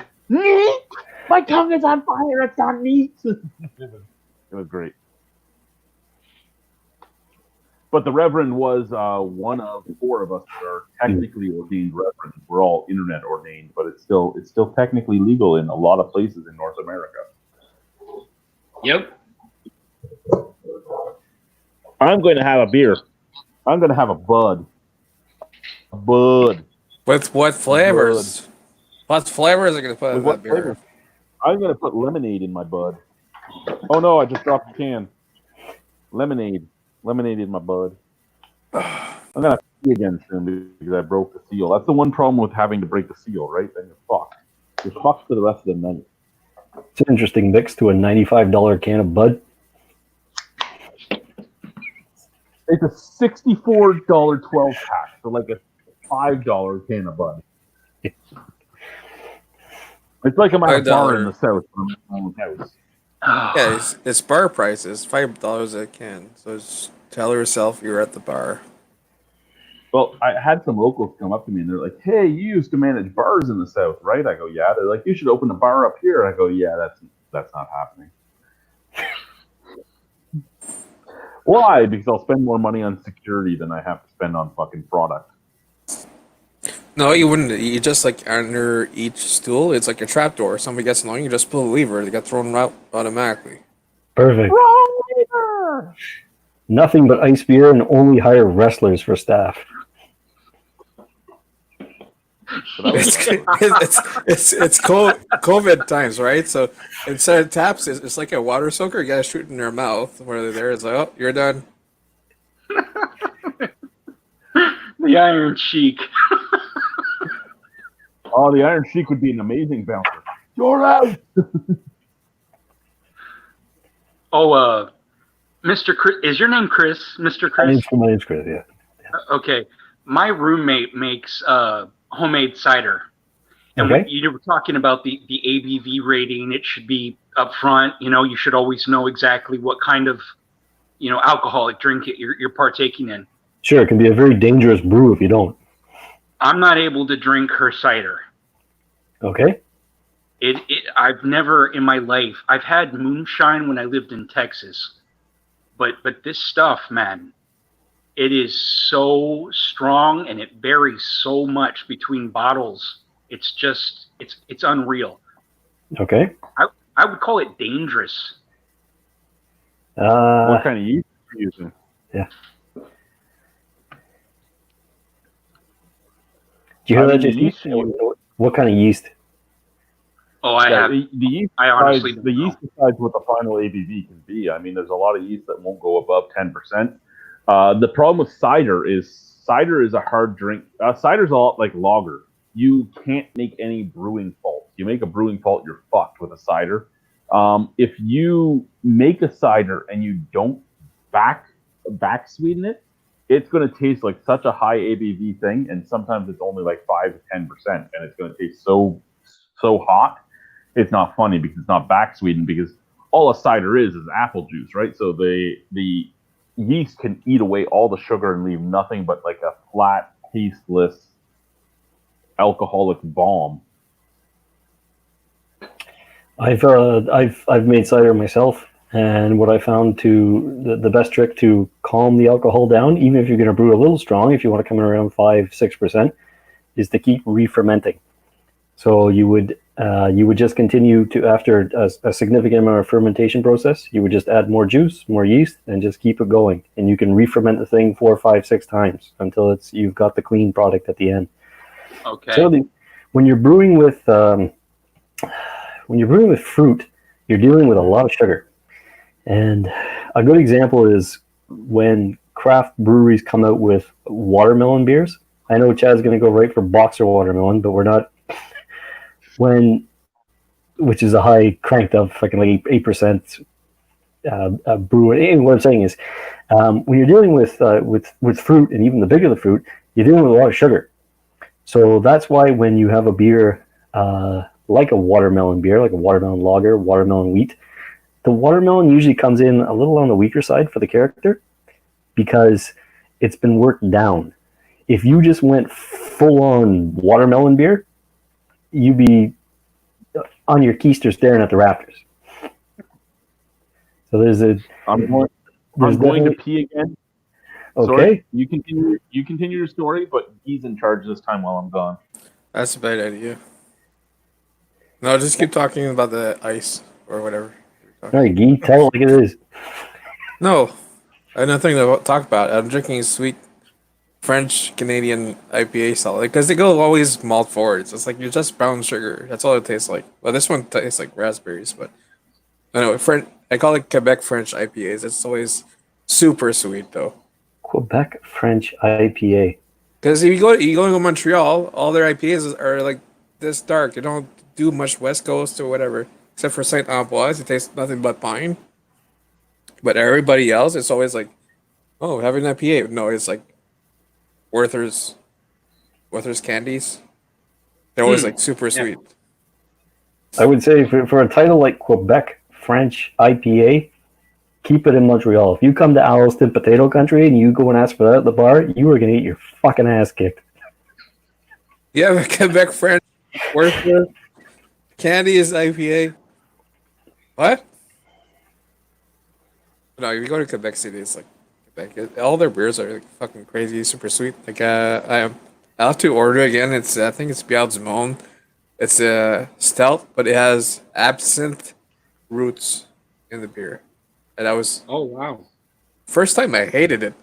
My tongue is on fire. It's not neat. It was great. But the Reverend was one of 4 of us that are technically ordained reverends. We're all internet ordained, but it's still technically legal in a lot of places in North America. Yep. I'm going to have a beer. I'm going to have a bud. A bud. With what flavors? What flavors are going to put in that beer? Flavor? I'm going to put lemonade in my bud. Oh no, I just dropped the can. Lemonade in my bud. I'm going to pee again soon because I broke the seal. That's the one problem with having to break the seal, right? Then you're fucked. You're fucked for the rest of the night. It's an interesting mix to a $95 can of Bud. It's a $64 12-pack for like a $5 can of Bud. It's like I'm at a bar in the south. Yeah, it's bar prices, $5 a can. So just tell yourself you're at the bar. Well, I had some locals come up to me and they're like, "Hey, you used to manage bars in the south, right?" I go, "Yeah." They're like, "You should open a bar up here." I go, "Yeah, that's not happening." Why? Because I'll spend more money on security than I have to spend on fucking product. No, you wouldn't. You just like under each stool, it's like a trapdoor. If somebody gets annoying, you just pull the lever. They get thrown out automatically. Perfect. Wrong lever! Nothing but ice beer and only hire wrestlers for staff. It's COVID times, right? So instead of taps, it's like a water soaker. You gotta shoot in their mouth. Where they're there, it's like, oh, you're done. The Iron Sheik. Oh, the Iron Sheik would be an amazing bouncer. You're out! Oh, Mr. Chris, is your name Chris? Mr. Chris? My name's Chris, yeah. Okay. My roommate makes homemade cider. And Okay. you were talking about the ABV rating. It should be up front. You know, you should always know exactly what kind of, alcoholic drink you're partaking in. Sure, it can be a very dangerous brew if you don't. I'm not able to drink her cider. Okay. I've never in my life, I've had moonshine when I lived in Texas, but this stuff, man, it is so strong and it varies so much between bottles. It's just, it's unreal. Okay. I would call it dangerous. What kind of yeast are you using? Yeah. Do you hear that, Jason? What kind of yeast? Oh, I have. The yeast. I honestly the yeast decides what the final ABV can be. I mean, there's a lot of yeast that won't go above 10%. The problem with cider is a hard drink. Cider's all like lager. You can't make any brewing fault. You make a brewing fault, you're fucked with a cider. If you make a cider and you don't back sweeten it, it's going to taste like such a high ABV thing, and sometimes it's only like 5 to 10%, and it's going to taste so hot. It's not funny because it's not back sweetened, because all a cider is apple juice, right? So the yeast can eat away all the sugar and leave nothing but like a flat, tasteless, alcoholic bomb. I've made cider myself, and what I found the best trick to calm the alcohol down, even if you're going to brew a little strong, if you want to come in around 5-6%, is to keep re-fermenting. So you would just continue to, after a significant amount of fermentation process, you would just add more juice, more yeast, and just keep it going. And you can re-ferment the thing 4, 5, 6 times until you've got the clean product at the end. Okay. So when you're brewing with fruit, you're dealing with a lot of sugar. And a good example is when craft breweries come out with watermelon beers. I know Chad's going to go right for Boxer watermelon, but we're not. Which is a high cranked up, fucking like 8%. brew. And what I'm saying is, when you're dealing with fruit, and even the bigger the fruit, you're dealing with a lot of sugar. So that's why when you have a beer like a watermelon beer, like a watermelon lager, watermelon wheat, the watermelon usually comes in a little on the weaker side for the character because it's been worked down. If you just went full on watermelon beer, you'd be on your keister staring at the rafters. So there's a. I'm going to pee again. Okay. Sorry, you continue your story, but he's in charge this time while I'm gone. That's a bad idea. No, just keep talking about the ice or whatever. All right, Guy, tell it like it is. No, I have nothing to talk about. I'm drinking sweet French Canadian IPA style because they go always malt forwards. It's like you're just brown sugar. That's all it tastes like. Well, this one tastes like raspberries, but I know I call it Quebec French IPAs. It's always super sweet though. Quebec French IPA. Because if you go to Montreal, all their IPAs are like this dark. They don't do much West Coast or whatever, except for Saint Ambroise. It tastes nothing but pine. But everybody else, it's always like, oh, having an IPA. No, it's like Werther's candies. They're always like super sweet. I would say for a title like Quebec French IPA, keep it in Montreal. If you come to Alliston Potato Country and you go and ask for that at the bar, you are going to get your fucking ass kicked. Yeah, but Quebec French Werther candy is IPA. What? No, if you go to Quebec City, it's like Quebec. All their beers are like fucking crazy, super sweet. Like I'll have to order again. I think it's Bialdimon. It's a stout, but it has absinthe roots in the beer. And that was Oh wow. first time I hated it.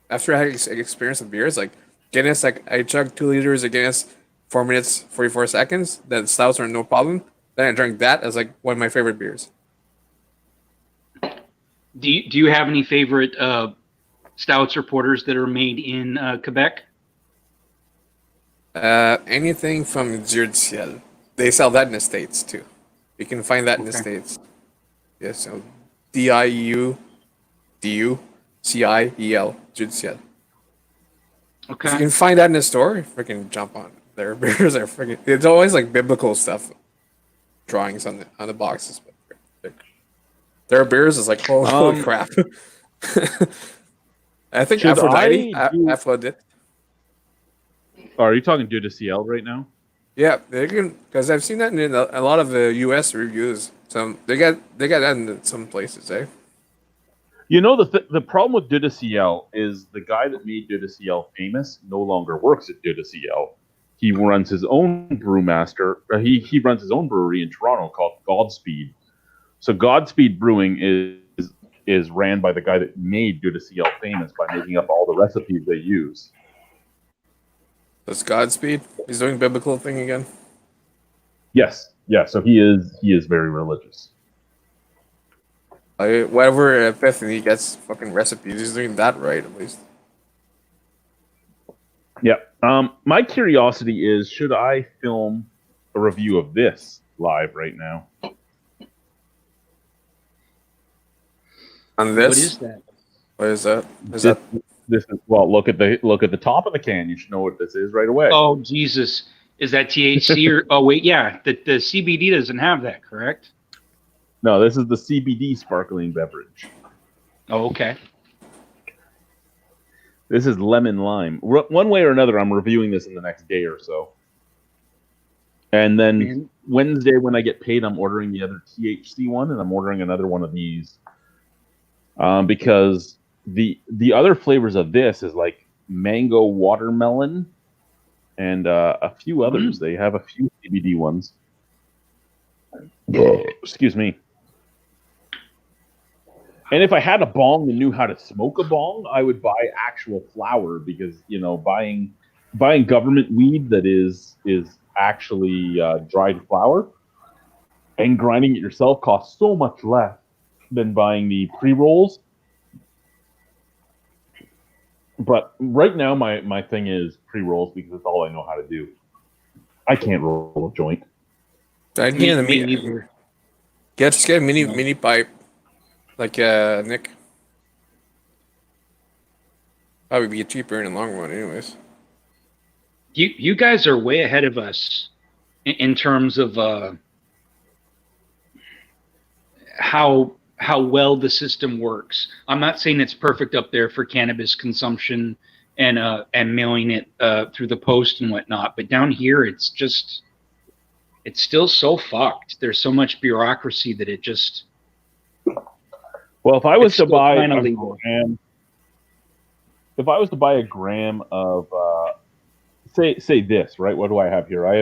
After I had experience with beers, like Guinness, like I chugged 2 liters of Guinness, 4 minutes 44 seconds. Then stouts are no problem. Then I drank that as like one of my favorite beers. Do you have any favorite stouts or porters that are made in Quebec? Anything from Ciel. They sell that in the States too. You can find that in the Okay. States. Yeah, so DIUDUCIEL, Ciel. If you Okay. can find that in the store, freaking jump on it. Their beers are freaking. It's always like biblical stuff, drawings on the boxes. But their beers is like holy crap. I think Should Aphrodite. I do- Aphrodite. Oh, are you talking Bdu Back now? Yeah, they can because I've seen that in a lot of the U.S. reviews. Some they got that in some places, eh? You know, the problem with Bdu Back is the guy that made Bdu Back famous no longer works at Bdu Back. He runs his own brewmaster. He runs his own brewery in Toronto called Godspeed. So Godspeed Brewing is ran by the guy that made Bdu Back famous by making up all the recipes they use. That's Godspeed. He's doing biblical thing again. Yes, yeah. So he is very religious. Whatever epiphany gets fucking recipes, he's doing that right at least. Yeah. My curiosity is, should I film a review of this live right now? On this, What is that? What is that? Is This, that this is, well, look at the top of the can. You should know what this is right away. Oh Jesus! Is that THC or? Oh wait, yeah. The CBD doesn't have that, correct? No, this is the CBD sparkling beverage. Oh, okay. This is lemon lime. One way or another, I'm reviewing this in the next day or so. And then Man. Wednesday, when I get paid, I'm ordering the other THC one, and I'm ordering another one of these. Because the other flavors of this is like mango watermelon and a few others. They have a few CBD ones. Excuse me. And if I had a bong and knew how to smoke a bong, I would buy actual flower because, you know, buying government weed that is actually dried flower and grinding it yourself costs so much less than buying the pre-rolls. But right now my thing is pre-rolls because it's all I know how to do. I can't roll a joint. I need a Me mini. neither. Just get a mini pipe. Like Nick. Probably be cheaper in the long run, anyways. You guys are way ahead of us in terms of how well the system works. I'm not saying it's perfect up there for cannabis consumption and mailing it through the post and whatnot, but down here it's still so fucked. There's so much bureaucracy that it just. Well, if I was to buy a illegal. gram, if I was to buy a gram of say this, right? What do I have here? I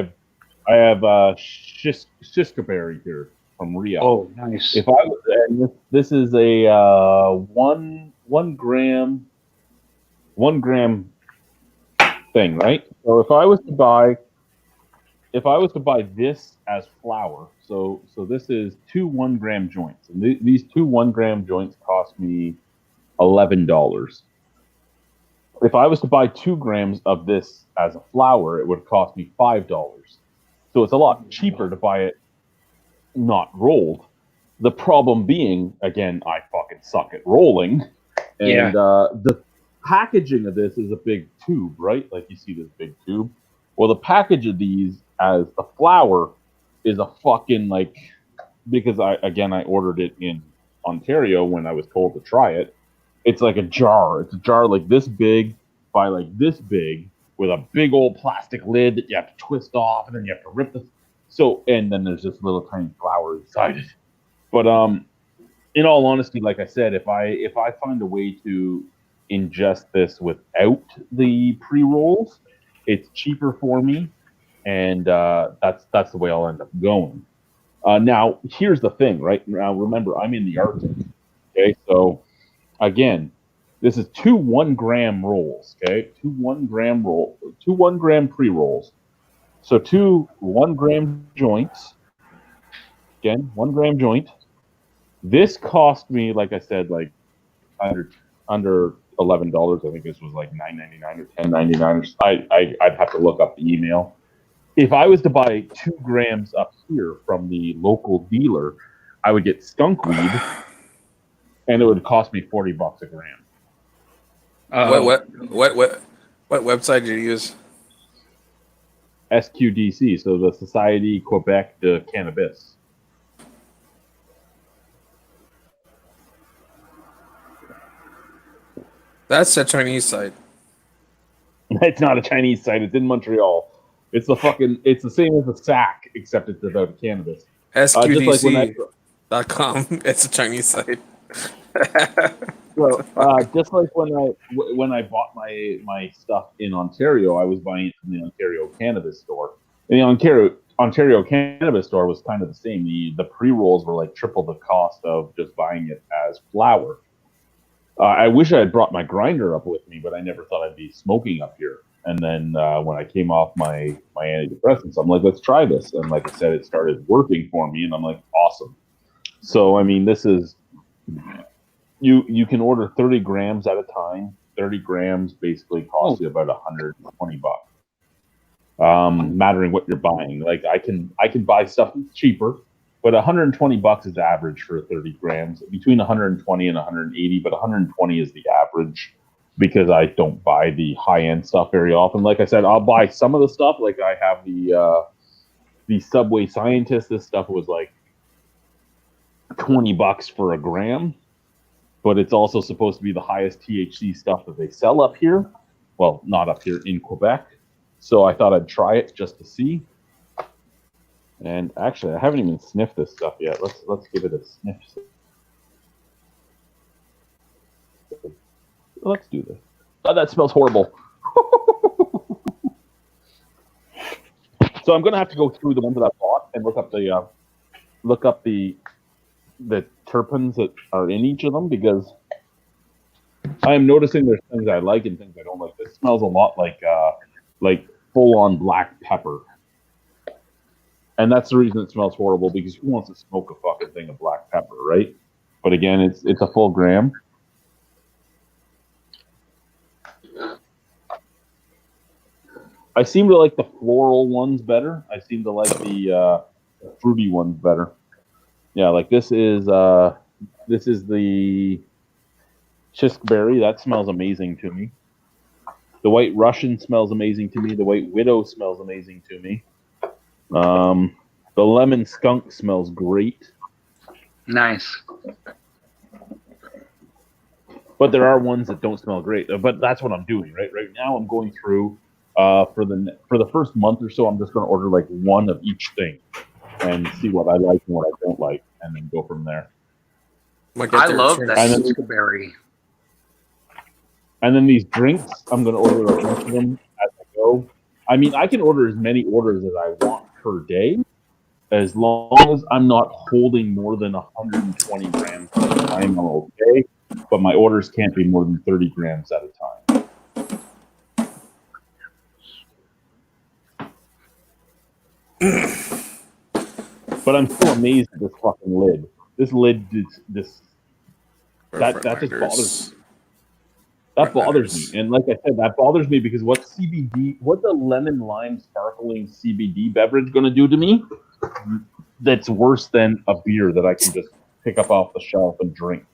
have Shiskaberry here from Rio. Oh, nice. If I was, and this is a 1 gram thing, right? So if I was to buy this as flour, so this is 2 1 gram joints, and these 2 1 gram joints cost me $11. If I was to buy 2 grams of this as a flour, it would cost me $5. So it's a lot cheaper to buy it not rolled. The problem being, again, I fucking suck at rolling, and the packaging of this is a big tube, right? Like you see this big tube. Well, the package of these as a flour is a fucking because I ordered it in Ontario when I was told to try it. It's like a jar. It's a jar like this big by like this big with a big old plastic lid that you have to twist off, and then you have to rip the. So, and then there's this little tiny flour inside it. But in all honesty, like I said, if I find a way to ingest this without the pre-rolls, it's cheaper for me, and that's the way I'll end up going. Now, here's the thing, right? Now, remember, I'm in the Arctic, okay? So, again, this is 2 1 gram rolls, okay? 2 1 gram pre-rolls. So 2 1 gram joints. Again, 1 gram joint. This cost me, like I said, like under $11. I think this was like $9.99 or $10.99. I'd have to look up the email. If I was to buy 2 grams up here from the local dealer, I would get skunk weed, and it would cost me $40 a gram. What website did you use? SQDC, so the Société Québec de Cannabis. That's a Chinese site. It's not a Chinese site. It's in Montreal. It's the same as the SAC, except it's about cannabis. SQDC.com. It's a Chinese site. So, just like when I bought my stuff in Ontario, I was buying it from the Ontario Cannabis Store. And the Ontario Cannabis Store was kind of the same. The pre-rolls were like triple the cost of just buying it as flour. I wish I had brought my grinder up with me, but I never thought I'd be smoking up here. And then when I came off my antidepressants, I'm like, let's try this. And like I said, it started working for me, and I'm like, awesome. So, I mean, this is... You can order 30 grams at a time. 30 grams basically costs you about $120. Mattering what you're buying. Like I can buy stuff that's cheaper, but $120 is average for 30 grams. Between 120 and 180, but 120 is the average because I don't buy the high end stuff very often. Like I said, I'll buy some of the stuff. Like I have the Subway Scientist. This stuff was like $20 for a gram. But it's also supposed to be the highest THC stuff that they sell up here. Well, not up here in Quebec. So I thought I'd try it just to see. And actually, I haven't even sniffed this stuff yet. Let's give it a sniff. Let's do this. Oh, that smells horrible. So I'm gonna have to go through the ones that I bought and look up the terpenes that are in each of them, because I am noticing there's things I like and things I don't like. This smells a lot like full-on black pepper, and that's the reason it smells horrible, because who wants to smoke a fucking thing of black pepper, right? But again, it's a full gram. I seem to like the floral ones better. I seem to like the fruity ones better. Yeah, like this is This is the Chiskberry. That smells amazing to me. The White Russian smells amazing to me. The White Widow smells amazing to me. The Lemon Skunk smells great. Nice. But there are ones that don't smell great. But that's what I'm doing, right? Right now I'm going through for the first month or so. I'm just going to order like one of each thing and see what I like and what I don't like, and then go from there. I love that Chiskberry. And then these drinks, I'm going to order a bunch of them as I go. I mean, I can order as many orders as I want per day, as long as I'm not holding more than 120 grams at a time. I'm okay, but my orders can't be more than 30 grams at a time. But I'm still amazed at this fucking lid. This lid, that just bothers me. That bothers me. And like I said, that bothers me because what the lemon lime sparkling CBD beverage going to do to me, that's worse than a beer that I can just pick up off the shelf and drink.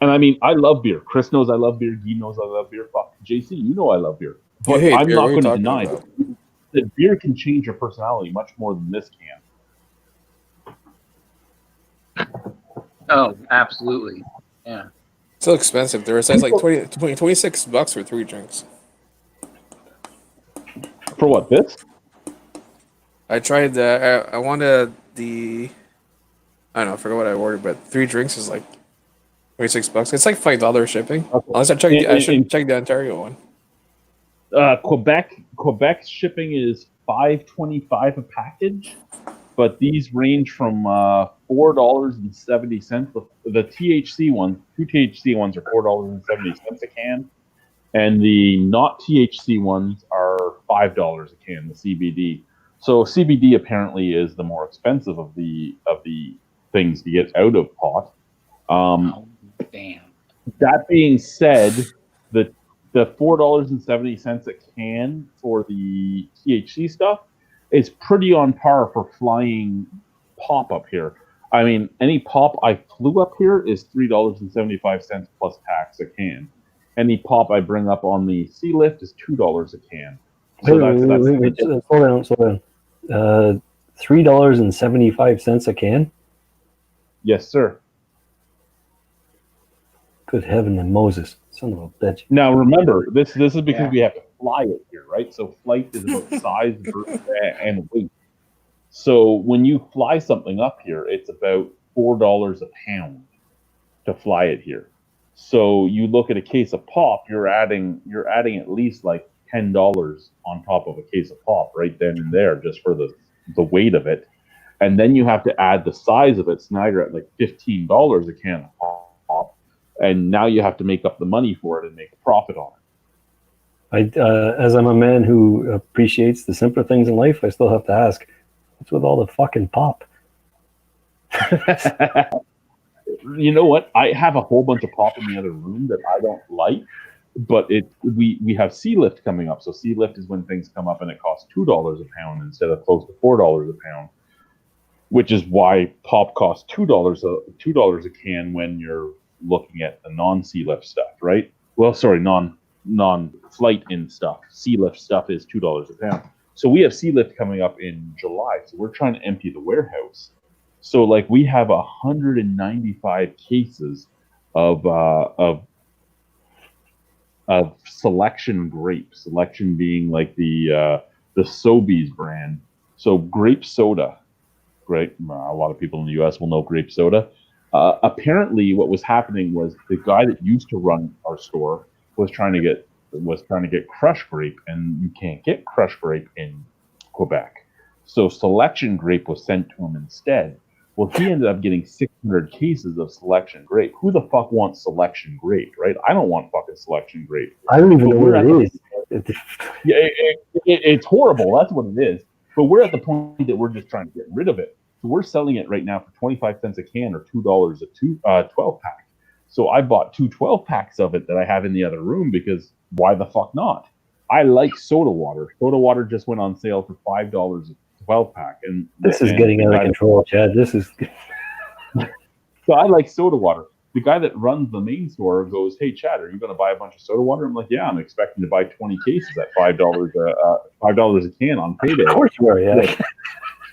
And I mean, I love beer. Chris knows I love beer. Guy knows I love beer. Fuck, JC, you know I love beer. But I'm not going to deny that beer can change your personality much more than this can. Oh, absolutely. Yeah. So expensive. There was like $26 for 3 drinks. For what, this? I tried the. I wanted the. I don't know. I forgot what I ordered, but 3 drinks is like $26. It's like $5 shipping. Okay. Unless I should check the Ontario one. Quebec shipping is $5.25 a package, but these range from $4.70. The THC ones, 2 THC ones are $4.70 a can, and the not THC ones are $5 a can. The CBD. So CBD apparently is the more expensive of the things to get out of pot. Damn. That being said, the $4.70 a can for the THC stuff is pretty on par for flying pop up here. I mean, any pop I flew up here is $3.75 plus tax a can. Any pop I bring up on the sea lift is $2 a can. So wait, slow down. $3.75 a can? Yes, sir. Good heaven and Moses, son of a bitch. Now remember, this is because we have to fly it here, right? So flight is about size and weight. So when you fly something up here, it's about $4 a pound to fly it here. So you look at a case of pop, you're adding at least like $10 on top of a case of pop right then and there, just for the weight of it. And then you have to add the size of it. So now you're at like $15 a can of pop. And now you have to make up the money for it and make a profit on it. As I'm a man who appreciates the simpler things in life, I still have to ask, what's with all the fucking pop? You know what? I have a whole bunch of pop in the other room that I don't like, but we have sea lift coming up. So sea lift is when things come up and it costs $2 a pound instead of close to $4 a pound, which is why pop costs $2 a can when you're looking at the non-sea lift stuff, right? Well, sorry, non-flight in stuff. Sea lift stuff is $2 a pound. So we have sea lift coming up in July. So we're trying to empty the warehouse. So like we have 195 cases of selection grape. Selection being like the Sobeys brand. So grape soda. Right? A lot of people in the U.S. will know grape soda. Apparently, what was happening was the guy that used to run our store was trying to get crush grape, and you can't get crush grape in Quebec. So selection grape was sent to him instead. Well, he ended up getting 600 cases of selection grape. Who the fuck wants selection grape, right? I don't want fucking selection grape. I don't even know what it is. Yeah, it's horrible. That's what it is. But we're at the point that we're just trying to get rid of it. So we're selling it right now for 25 cents a can or $2 a 12 pack. So I bought 2 12 packs of it that I have in the other room because why the fuck not? I like soda water. Soda water just went on sale for $5 12 pack. And This is getting out of control, Chad. This is. So I like soda water. The guy that runs the main store goes, "Hey, Chad, are you going to buy a bunch of soda water?" I'm like, "Yeah, I'm expecting to buy 20 cases at $5 a can on payday." Of course you are, yeah.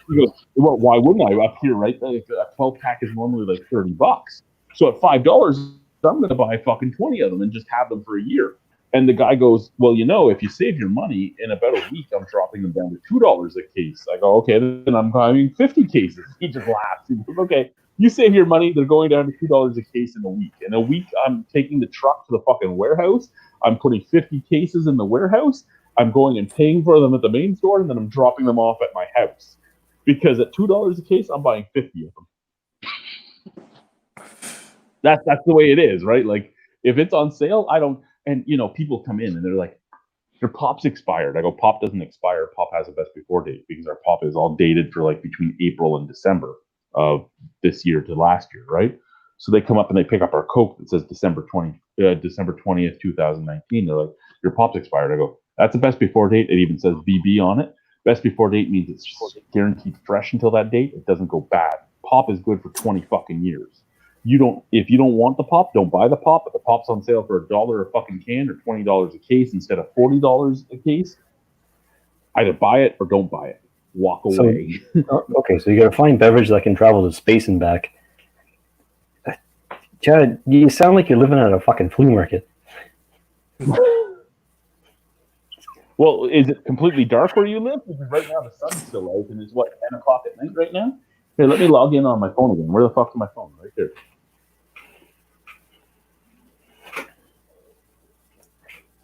He goes, "Well, why wouldn't I? Up here, right? Like, a 12 pack is normally like $30. So at $5, I'm going to buy fucking 20 of them and just have them for a year." And the guy goes, "Well, if you save your money, in about a week, I'm dropping them down to $2 a case." I go, "Okay, then I'm buying 50 cases." He just laughs. He goes, "Okay, you save your money, they're going down to $2 a case in a week. In a week, I'm taking the truck to the fucking warehouse. I'm putting 50 cases in the warehouse. I'm going and paying for them at the main store, and then I'm dropping them off at my house. Because at $2 a case, I'm buying 50 of them." That's the way it is, right? Like, if it's on sale, I don't. And people come in and they're like, "Your pop's expired." I go, "Pop doesn't expire. Pop has a best before date because our pop is all dated for like between April and December of this year to last year, right?" So they come up and they pick up our Coke that says December 20th, 2019. They're like, "Your pop's expired." I go, "That's a best before date. It even says BB on it. Best before date means it's guaranteed fresh until that date. It doesn't go bad. Pop is good for 20 fucking years. If you don't want the pop, don't buy the pop. But the pop's on sale for $1 a fucking can or $20 a case instead of $40 a case. Either buy it or don't buy it. Walk away." Okay, so you got to find beverage that can travel to space and back. Chad, you sound like you're living at a fucking flea market. Well, is it completely dark where you live? Because right now the sun's still out, and it's 10 o'clock at night right now? Here, let me log in on my phone again. Where the fuck's my phone? Right there.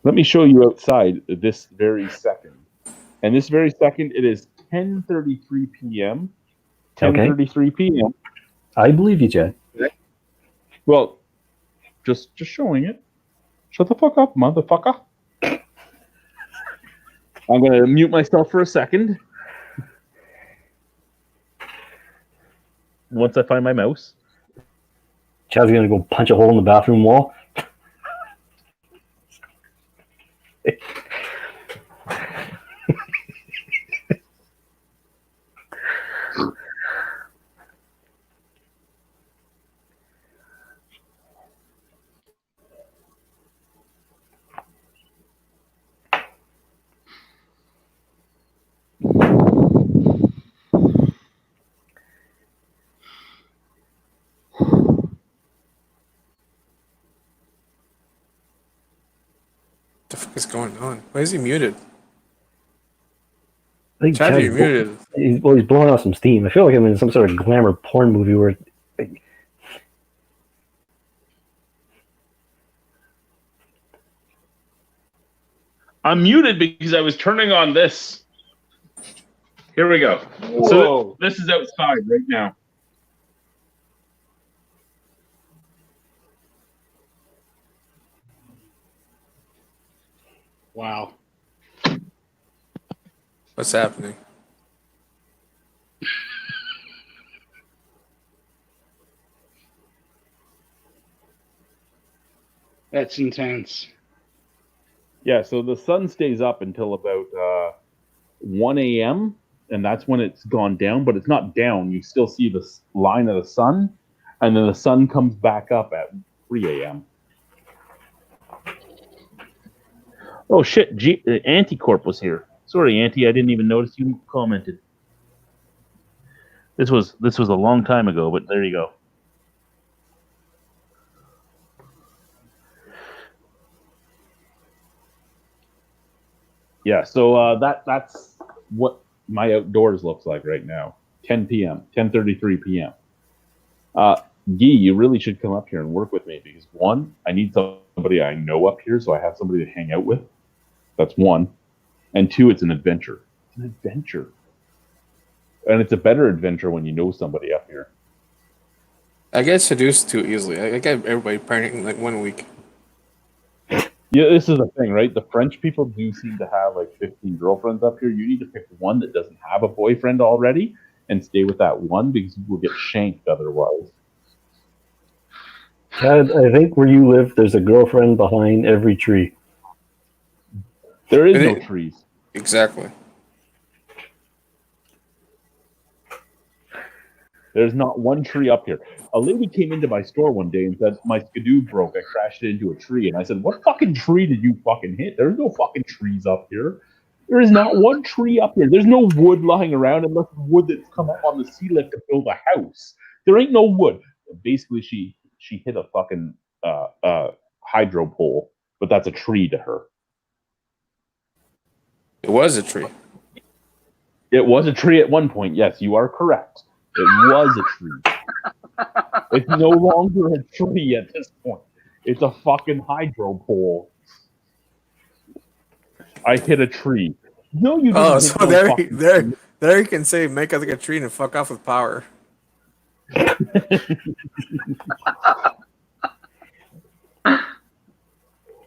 Let me show you outside this very second. And this very second, it is 10:33 p.m. 10:33 p.m. I believe you, Chad. Well, just showing it. Shut the fuck up, motherfucker. I'm going to mute myself for a second. Once I find my mouse. Chad's going to go punch a hole in the bathroom wall. The fuck is going on? Why is he muted? I think Chad, you're muted. He's blowing off some steam. I feel like I'm in some sort of glamour porn movie where. I'm muted because I was turning on this. Here we go. Whoa. So this is outside right now. Wow. What's happening? That's intense. Yeah, so the sun stays up until about 1 a.m., and that's when it's gone down, but it's not down. You still see the line of the sun, and then the sun comes back up at 3 a.m. Oh, shit, Anticorp was here. Sorry, Auntie, I didn't even notice you commented. This was a long time ago, but there you go. Yeah, so that's what my outdoors looks like right now. 10 p.m., 10:33 p.m. Guy, you really should come up here and work with me because one, I need somebody I know up here, so I have somebody to hang out with. That's one. And two, it's an adventure. It's an adventure. And it's a better adventure when you know somebody up here. I get seduced too easily. I get everybody pregnant in like 1 week. Yeah, this is the thing, right? The French people do seem to have like 15 girlfriends up here. You need to pick one that doesn't have a boyfriend already and stay with that one because you will get shanked otherwise. Chad, I think where you live, there's a girlfriend behind every tree. There is no trees. Exactly. There's not one tree up here. A lady came into my store one day and said, my skidoo broke. I crashed it into a tree. And I said, what fucking tree did you fucking hit? There's no fucking trees up here. There is not one tree up here. There's no wood lying around unless it's wood that's come up on the sea lift to build a house. There ain't no wood. Basically, she hit a fucking hydro pole, but that's a tree to her. It was a tree. It was a tree at one point. Yes, you are correct. It was a tree. It's no longer a tree at this point. It's a fucking hydro pole. I hit a tree. No, you didn't. Oh, hit so no fucking tree. there you can say make like a tree and fuck off with power.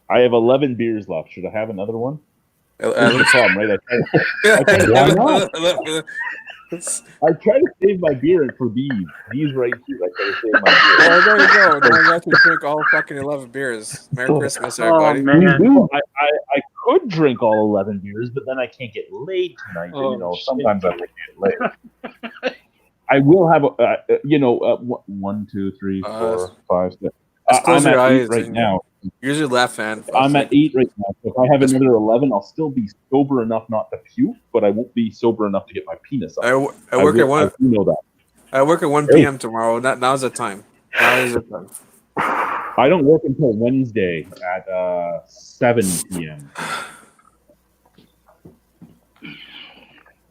I have 11 beers left. Should I have another one? At That's the least- problem, right? I try to save my beer for these. These right here. I try to save my beer. Oh, there you go. Now you have to drink all fucking 11 beers. Merry Christmas, everybody. man. I could drink all 11 beers, but then I can't get laid tonight. Oh, and, shit. sometimes I might get laid. I will have, 1, 2, 3, 4, 5, 6. Just close I'm your at 8 eyes right and- now. Use your left hand. I'm at 8 right now. So if I have another 11, I'll still be sober enough not to puke, but I won't be sober enough to get my penis up. I work at 1. I do know that. I work at 1 p.m. tomorrow. Now's the time. Now is the time. I don't work until Wednesday at 7 p.m.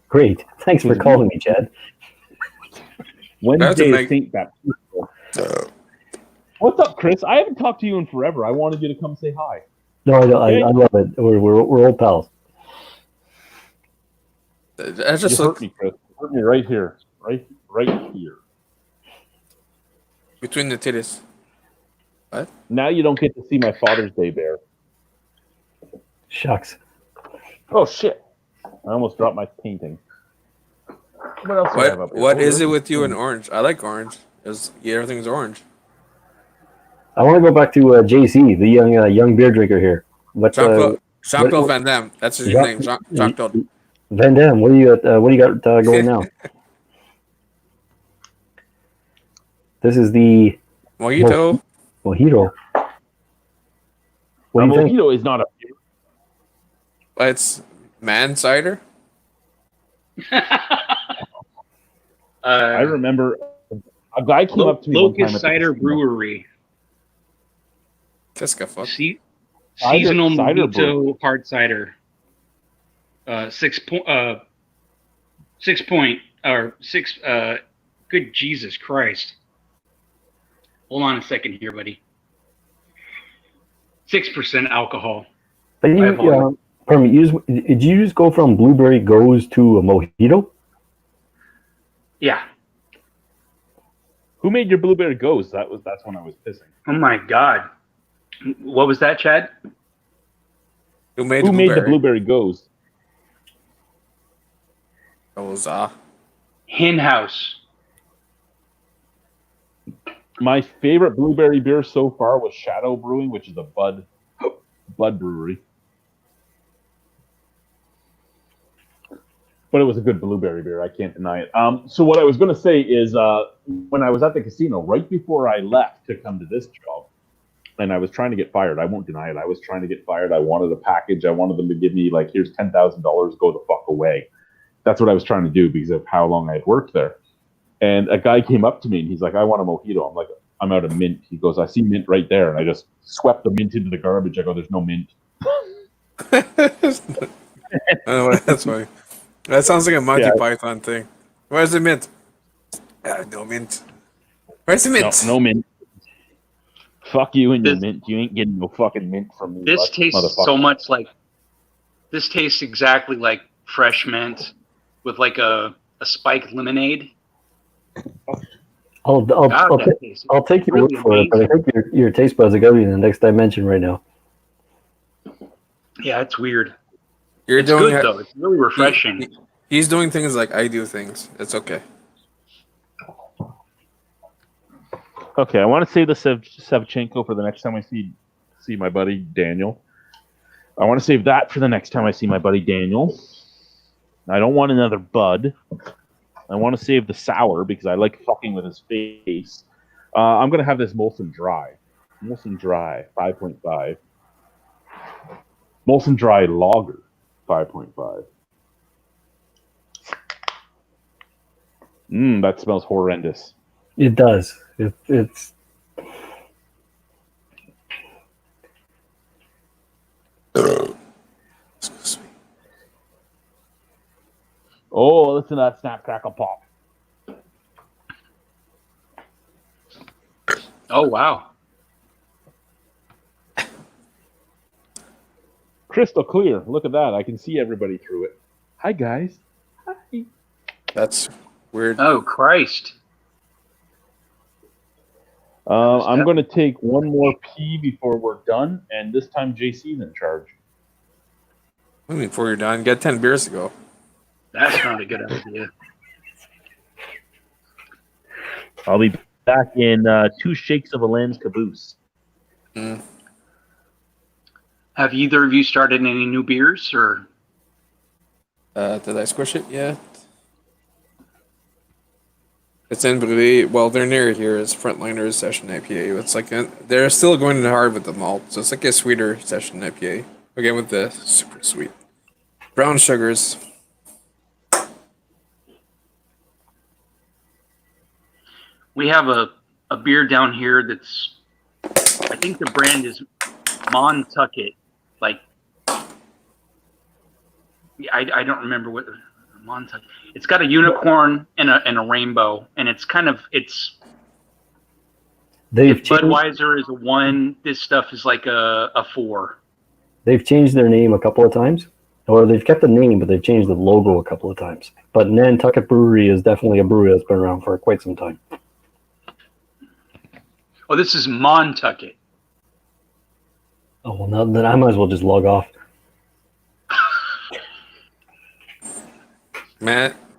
Great. Thanks for calling me, Chad. Wednesday make- is St. Baptist. What's up, Chris? I haven't talked to you in forever. I wanted you to come say hi. No, I love it. We're old pals. I just You look hurt me, Chris. You hurt me right here. Right here. between the titties. Now you don't get to see my Father's Day bear. Shucks. Oh, shit. I almost dropped my painting. What else do I have up here? What Oh, is it there's- with you and orange? I like orange. Everything's orange. I want to go back to JC, the young beer drinker here. What's Jean-Claude what- Van Damme. That's his Jean- name. Jean-Claude. Van Damme? What do you got going now? This is the Mojito. mojito. What A do you think? mojito is not a beer. It's man cider. I remember a guy came up to me one time Locust at the Cider casino. Brewery. Kiska fuck. Seasonal cider mojito brew. hard cider. 6 point. 6 point or 6. Good Jesus Christ! Hold on a second here, buddy. 6% alcohol. But pardon me, did you just go from blueberry goes to a mojito? Yeah. Who made your blueberry ghost? That's when I was pissing. Oh my God. What was that, Chad? Who made Who the made the blueberry? blueberry ghost? That was Hen House. My favorite blueberry beer so far was Shadow Brewing, which is a Bud brewery. But it was a good blueberry beer. I can't deny it. So what I was going to say is when I was at the casino, right before I left to come to this job, and I was trying to get fired. I won't deny it. I was trying to get fired. I wanted a package. I wanted them to give me, like, here's $10,000. Go the fuck away. That's what I was trying to do because of how long I had worked there. And a guy came up to me, and he's like, I want a mojito. I'm like, I'm out of mint. He goes, I see mint right there. And I just swept the mint into the garbage. I go, there's no mint. Oh, that's funny. That sounds like a Monty Yeah. Python thing. Where's the mint? No mint. Where's the mint? No mint. Fuck you and your This- mint. You ain't getting no fucking mint from me. This tastes motherfucker. so much like. This tastes exactly like fresh mint with like a spiked lemonade. I'll God, I'll, that tastes I'll take your really word for it, but I think your taste buds are going in the next dimension right now. Yeah, it's weird. You're It's doing good though. It's really refreshing. He's doing things like I do things. It's okay. Okay, I want to save the Sevchenko for the next time I see my buddy Daniel. I want to save that for the next time I see my buddy Daniel. I don't want another Bud. I want to save the sour because I like fucking with his face. I'm going to have this Molson Dry. Molson Dry, 5.5. Molson Dry Lager, 5.5. That smells horrendous. It does. It's Excuse me. Oh, listen to that snap, crackle, pop. Oh wow. Crystal clear. Look at that. I can see everybody through it. Hi, guys. Hi. That's weird. Oh Christ. I'm going to take one more pee before we're done, and this time JC's in charge. I mean, before you're done, get 10 beers to go. That's not a good idea. I'll be back in 2 shakes of a lamb's caboose. Have either of you started any new beers or? Did I squish it yet? It's in Bdu. Well, they're near here. It's Frontliners Session IPA. It's like they're still going hard with the malt, so it's like a sweeter Session IPA. Again, with the super sweet brown sugars. We have a beer down here that's, I think the brand is Montucket. Like, I don't remember what Montucket. It's got a unicorn and a rainbow, and it's kind of they've if changed, Budweiser is a 1, this stuff is like a 4. they've changed their name a couple of times, or they've kept the name, but they've changed the logo a couple of times. But Nantucket Brewery is definitely a brewery that's been around for quite some time. Oh, this is Montucket. Oh well, now then I might as well just log off.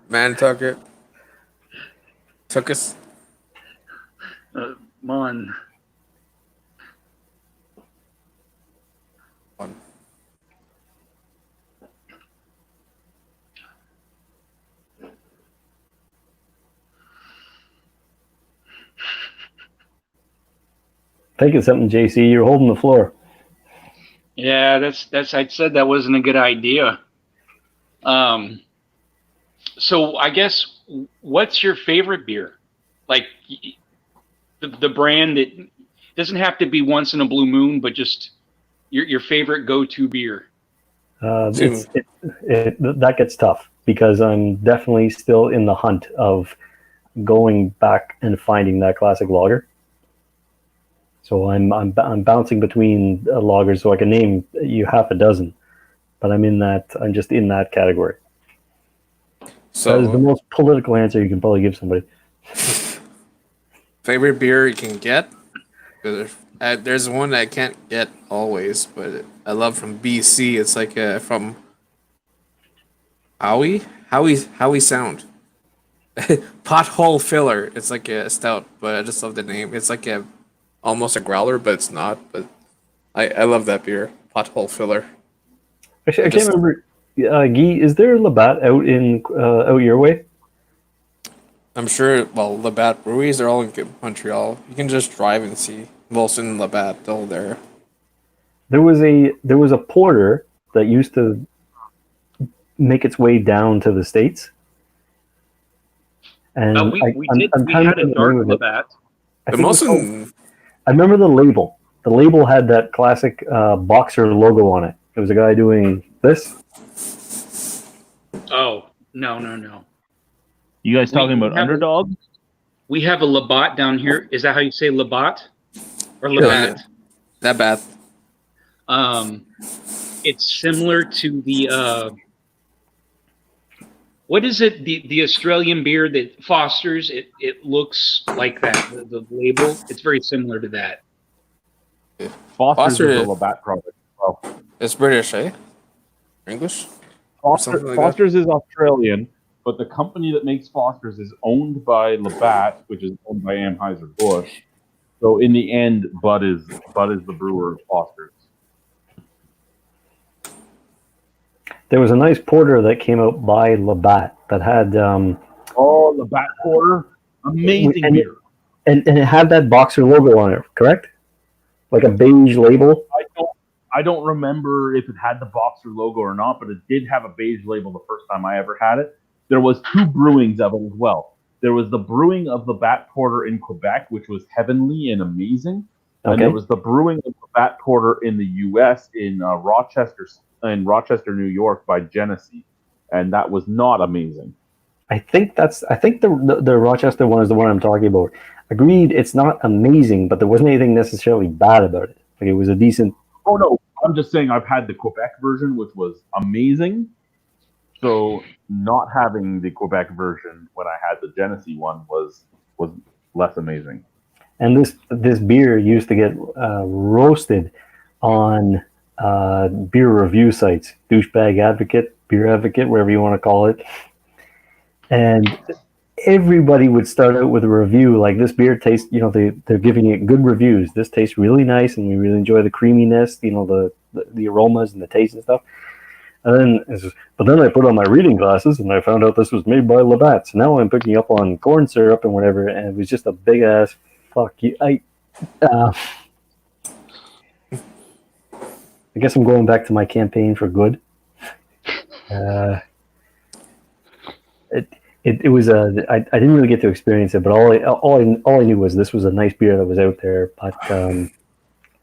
Nantucket. Took us. Mon. One. Think of something, JC. You're holding the floor. Yeah, that's. I said that wasn't a good idea. So I guess what's your favorite beer? Like the brand that doesn't have to be once in a blue moon, but just your favorite go-to beer. That gets tough because I'm definitely still in the hunt of going back and finding that classic lager. So I'm bouncing between lagers, so I can name you half a dozen, but I'm just in that category. So that is the most political answer you can probably give somebody. Favorite beer you can get? There's one that I can't get always, but I love from BC. It's like from Howie Sound. Pothole Filler. It's like a stout, but I just love the name. It's like almost a growler, but it's not. But I love that beer. Pothole Filler. Actually, I can't remember. Guy, is there Labatt out your way? I'm sure. Well, Labatt breweries are all in Montreal. You can just drive and see Molson and Labatt all there. There was a porter that used to make its way down to the States. And we had a dark Labatt. The Molson. I remember the label. The label had that classic boxer logo on it. It was a guy doing this. Oh, no. You guys talking about Underdog? We have a Labatt down here. Is that how you say Labatt? Or Labatt? Labatt. It's similar to the what is it? The Australian beer that Foster's. It looks like that. The label. It's very similar to that. Foster's is a Labatt product. Well, it's British, eh? English? Foster's is Australian, but the company that makes Foster's is owned by Labatt, which is owned by Anheuser-Busch. So in the end, Bud is the brewer of Foster's. There was a nice porter that came out by Labatt that had Oh, the Bat Porter, amazing And beer. And it had that Boxer logo on it, correct? Like a beige label. I don't remember if it had the Boxer logo or not, but it did have a beige label the first time I ever had it. There was 2 brewings of it as well. There was the brewing of the Bat Porter in Quebec, which was heavenly and amazing, and there was the brewing of the Bat Porter in the U.S. in Rochester, New York, by Genesee, and that was not amazing. I think the Rochester one is the one I'm talking about. Agreed, it's not amazing, but there wasn't anything necessarily bad about it. Like, it was a decent. Oh no, I'm just saying I've had the Quebec version, which was amazing. So not having the Quebec version when I had the Genesee one was less amazing. And this beer used to get roasted on beer review sites, Douchebag Advocate, Beer Advocate, wherever you want to call it. And everybody would start out with a review like, this beer tastes, they're giving it good reviews. This tastes really nice, and we really enjoy the creaminess, the aromas and the taste and stuff. And then I put on my reading glasses and I found out this was made by Labatt's. Now I'm picking up on corn syrup and whatever, and it was just a big ass fuck you. I guess I'm going back to my campaign for good. It was I didn't really get to experience it, but all I knew was this was a nice beer that was out there. But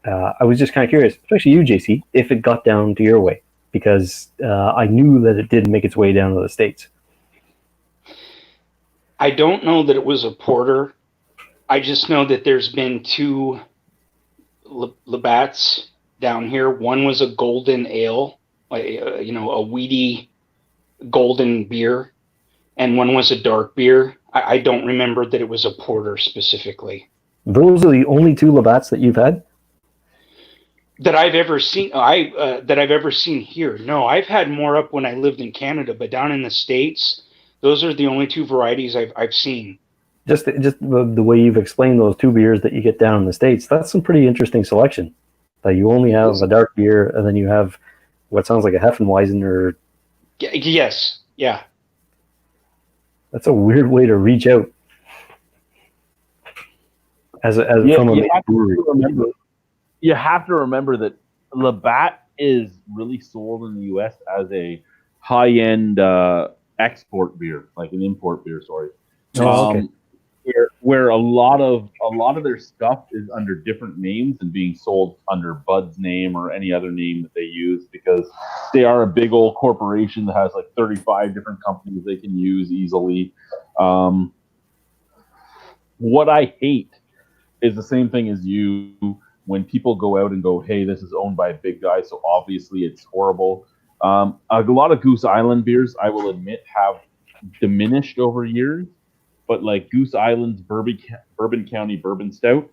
I was just kind of curious, especially you, JC, if it got down to your way, because I knew that it did make its way down to the States. I don't know that it was a porter. I just know that there's been 2 Labatt's down here. One was a golden ale, a weedy golden beer, and one was a dark beer. I don't remember that it was a porter specifically. Those are the only 2 Labatt's that you've had? That I've ever seen. That I've ever seen here. No, I've had more up when I lived in Canada, but down in the States, those are the only 2 varieties I've seen. Just the way you've explained those 2 beers that you get down in the States, that's some pretty interesting selection. That you only have a dark beer, and then you have what sounds like a Heffenweizen or. Yes. Yeah. That's a weird way to reach out. From a brewery. You have to remember that Labatt is really sold in the U.S. as a high-end export beer, like an import beer. Sorry, okay. Where a lot of their stuff is under different names and being sold under Bud's name or any other name that they use, because they are a big old corporation that has like 35 different companies they can use easily. What I hate is the same thing as you. When people go out and go, hey, this is owned by a big guy, so obviously it's horrible. A lot of Goose Island beers, I will admit, have diminished over years. But like Goose Island's Bourbon County Bourbon Stout,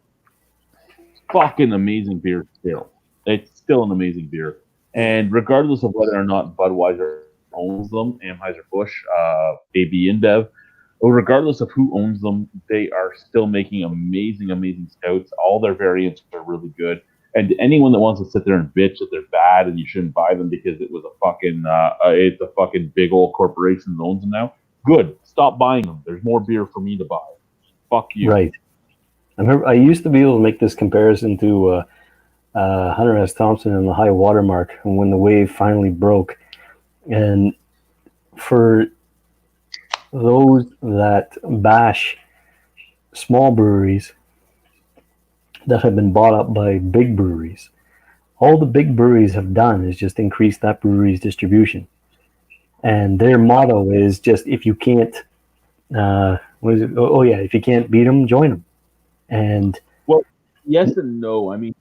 fucking amazing beer still. It's still an amazing beer. And regardless of whether or not Budweiser owns them, Anheuser-Busch, AB InBev, or regardless of who owns them, they are still making amazing, amazing stouts. All their variants are really good. And anyone that wants to sit there and bitch that they're bad and you shouldn't buy them because it was it's a fucking big old corporation that owns them now, good. Stop buying them. There's more beer for me to buy. Fuck you. Right. I used to be able to make this comparison to Hunter S. Thompson and the high watermark, and when the wave finally broke. And for those that bash small breweries that have been bought up by big breweries, all the big breweries have done is just increase that brewery's distribution. And their motto is just, if you can't, if you can't beat them, join them. And well, yes and no. I mean,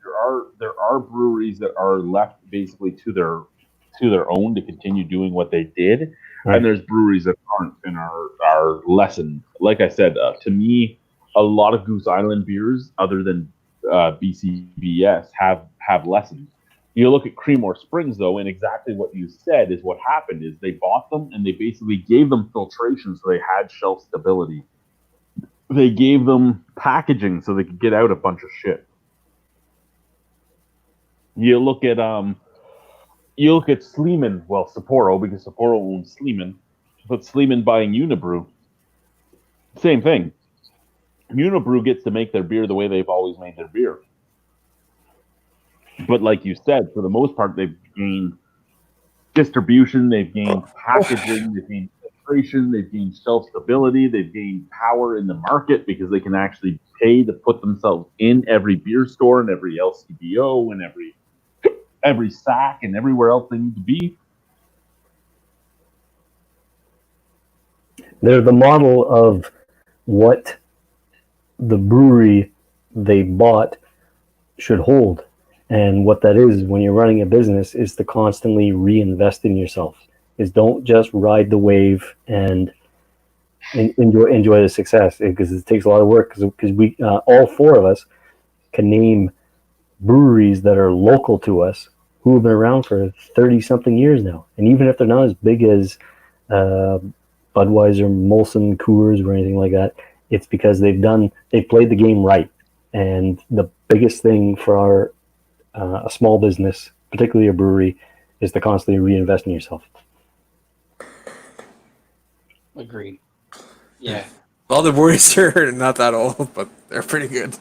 there are breweries that are left basically to their own to continue doing what they did, right. And there's breweries that aren't and are lessened. Like I said, to me, a lot of Goose Island beers, other than BCBS, have lessened. You look at Creemore Springs, though, and exactly what you said is what happened is they bought them and they basically gave them filtration so they had shelf stability. They gave them packaging so they could get out a bunch of shit. You look at Sleeman, well, Sapporo, because Sapporo owns Sleeman, but Sleeman buying Unibrew. Same thing. Unibrew gets to make their beer the way they've always made their beer. But like you said, for the most part, they've gained distribution, they've gained packaging, they've gained filtration, they've gained shelf stability, they've gained power in the market because they can actually pay to put themselves in every beer store and every LCBO and every SAC and everywhere else they need to be. They're the model of what the brewery they bought should hold. And what that is when you're running a business is to constantly reinvest in yourself. Is don't just ride the wave and enjoy the success, because it takes a lot of work. Because we all four of us can name breweries that are local to us who have been around for 30 something years now. And even if they're not as big as Budweiser, Molson, Coors, or anything like that, it's because they've played the game right. And the biggest thing for a small business, particularly a brewery, is to constantly reinvest in yourself. Agreed. Yeah. Well, the breweries are not that old, but they're pretty good.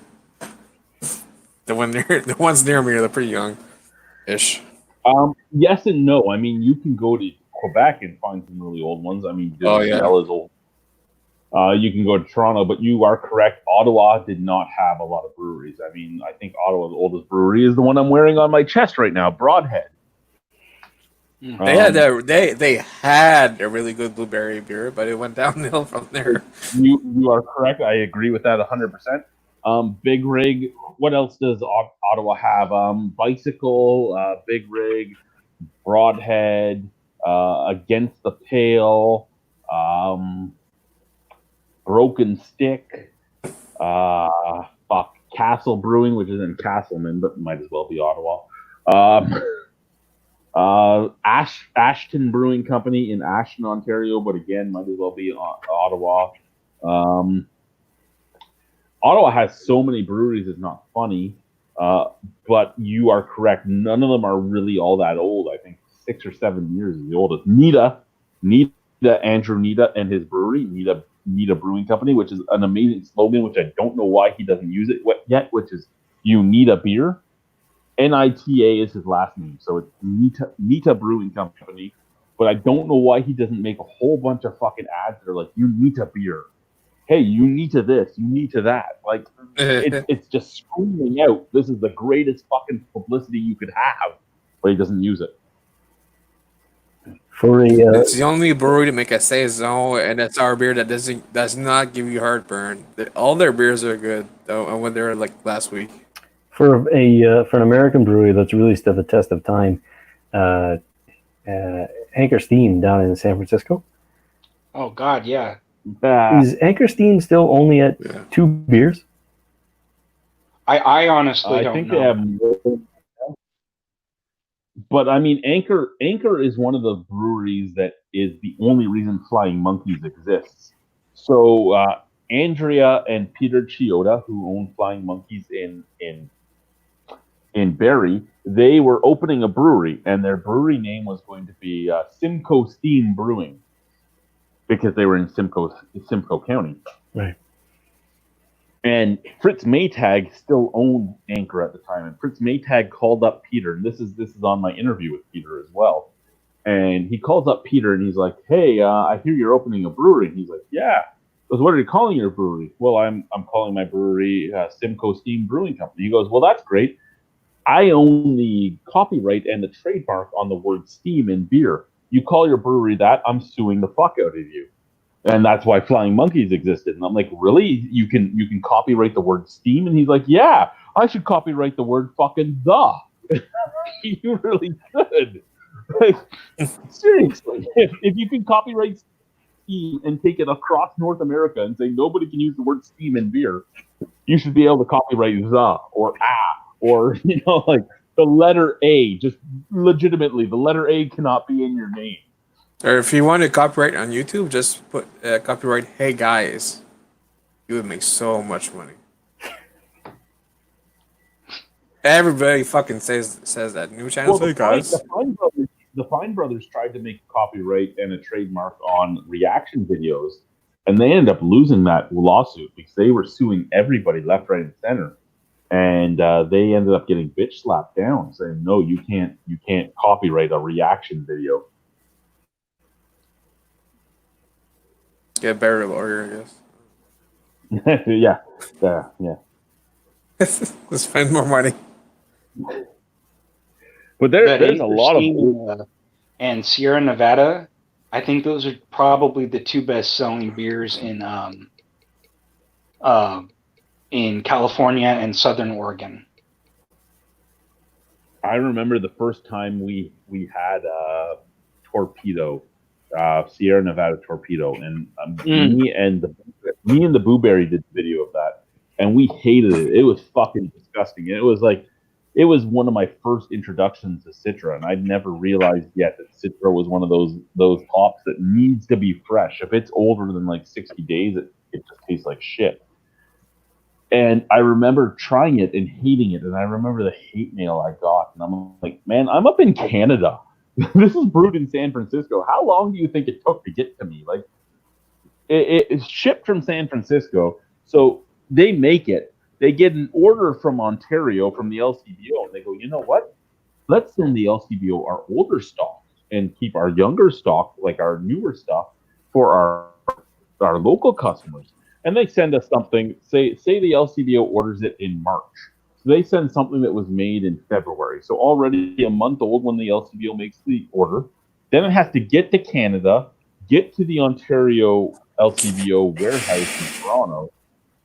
The ones near me are pretty young-ish. Yes and no. I mean, you can go to Quebec and find some really old ones. I mean, Dill is old. You can go to Toronto, but you are correct. Ottawa did not have a lot of breweries. I mean, I think Ottawa's oldest brewery is the one I'm wearing on my chest right now, Broadhead. They had a really good blueberry beer, but it went downhill from there. You are correct. I agree with that 100%. Big Rig. What else does Ottawa have? Bicycle, Big Rig, Broadhead, Against the Pale, Broken Stick, Castle Brewing, which is in Castleman, but might as well be Ottawa. Ashton Brewing Company in Ashton, Ontario, but again, might as well be Ottawa. Ottawa has so many breweries, it's not funny. But you are correct. None of them are really all that old. I think 6 or 7 years is the oldest. Andrew Nita and his brewery, Nita Brewing Company, which is an amazing slogan, which I don't know why he doesn't use it yet, which is "You Need a Beer." NITA is his last name, so it's Nita Brewing Company. But I don't know why he doesn't make a whole bunch of fucking ads that are like, "You need a beer." Hey, you need to this, you need to that. Like, it's just screaming out, this is the greatest fucking publicity you could have, but he doesn't use it. It's the only brewery to make a saison, and it's our beer that does not give you heartburn. All their beers are good, though, and when they're like last week. For an American brewery that's really stood the test of time, Anchor Steam down in San Francisco. Oh God, yeah. Is Anchor Steam still only at 2 beers? I honestly don't think know. they have more. But I mean, Anchor is one of the breweries that is the only reason Flying Monkeys exists. So Andrea and Peter Chioda, who own Flying Monkeys in Barrie, they were opening a brewery, and their brewery name was going to be Simcoe Steam Brewing, because they were in Simcoe County. Right. And Fritz Maytag still owned Anchor at the time, and Fritz Maytag called up Peter, and this is on my interview with Peter as well. And he calls up Peter, and he's like, "Hey, I hear you're opening a brewery." And he's like, "Yeah." He goes, "What are you calling your brewery?" "Well, I'm calling my brewery Simcoe Steam Brewing Company." He goes, "Well, that's great. I own the copyright and the trademark on the word steam in beer. You call your brewery that, I'm suing the fuck out of you." And that's why Flying Monkeys existed. And I'm like, "Really? You can copyright the word steam?" And he's like, "Yeah, I should copyright the word fucking the." You really should. Like, seriously, if you can copyright steam and take it across North America and say nobody can use the word steam in beer, you should be able to copyright the or or like the letter A. Just legitimately, the letter A cannot be in your name. Or if you want to copyright on YouTube, just put copyright "Hey Guys." You would make so much money. Everybody fucking says that. New channels, "Hey Guys." The Fine Brothers tried to make copyright and a trademark on reaction videos, And they ended up losing that lawsuit because they were suing everybody left, right, and center. And they ended up getting bitch slapped down, saying, "No, you can't copyright a reaction video." Get better lawyer, yeah. I guess. Let's spend more money. But there's a lot of and Sierra Nevada. I think those are probably the two best-selling beers in California and Southern Oregon. I remember the first time we had Torpedo, Sierra Nevada Torpedo, and me and the Blueberry did the video of that, and we hated it. It was fucking disgusting. It was one of my first introductions to Citra, and I'd never realized yet that Citra was one of those hops that needs to be fresh. If it's older than like 60 days, it just tastes like shit. And I remember trying it and hating it, and I remember the hate mail I got, and I'm like, man, I'm up in Canada. This is brewed in San Francisco. How long do you think it took to get to me? Like, it's shipped from San Francisco, so they make it. They get an order from Ontario, from the LCBO, and they go, you know what? Let's send the LCBO our older stock and keep our younger stock, like our newer stuff, for our local customers. And they send us something, say the LCBO orders it in March. So they send something that was made in February. So already a month old when the LCBO makes the order. Then it has to get to Canada, get to the Ontario LCBO warehouse in Toronto.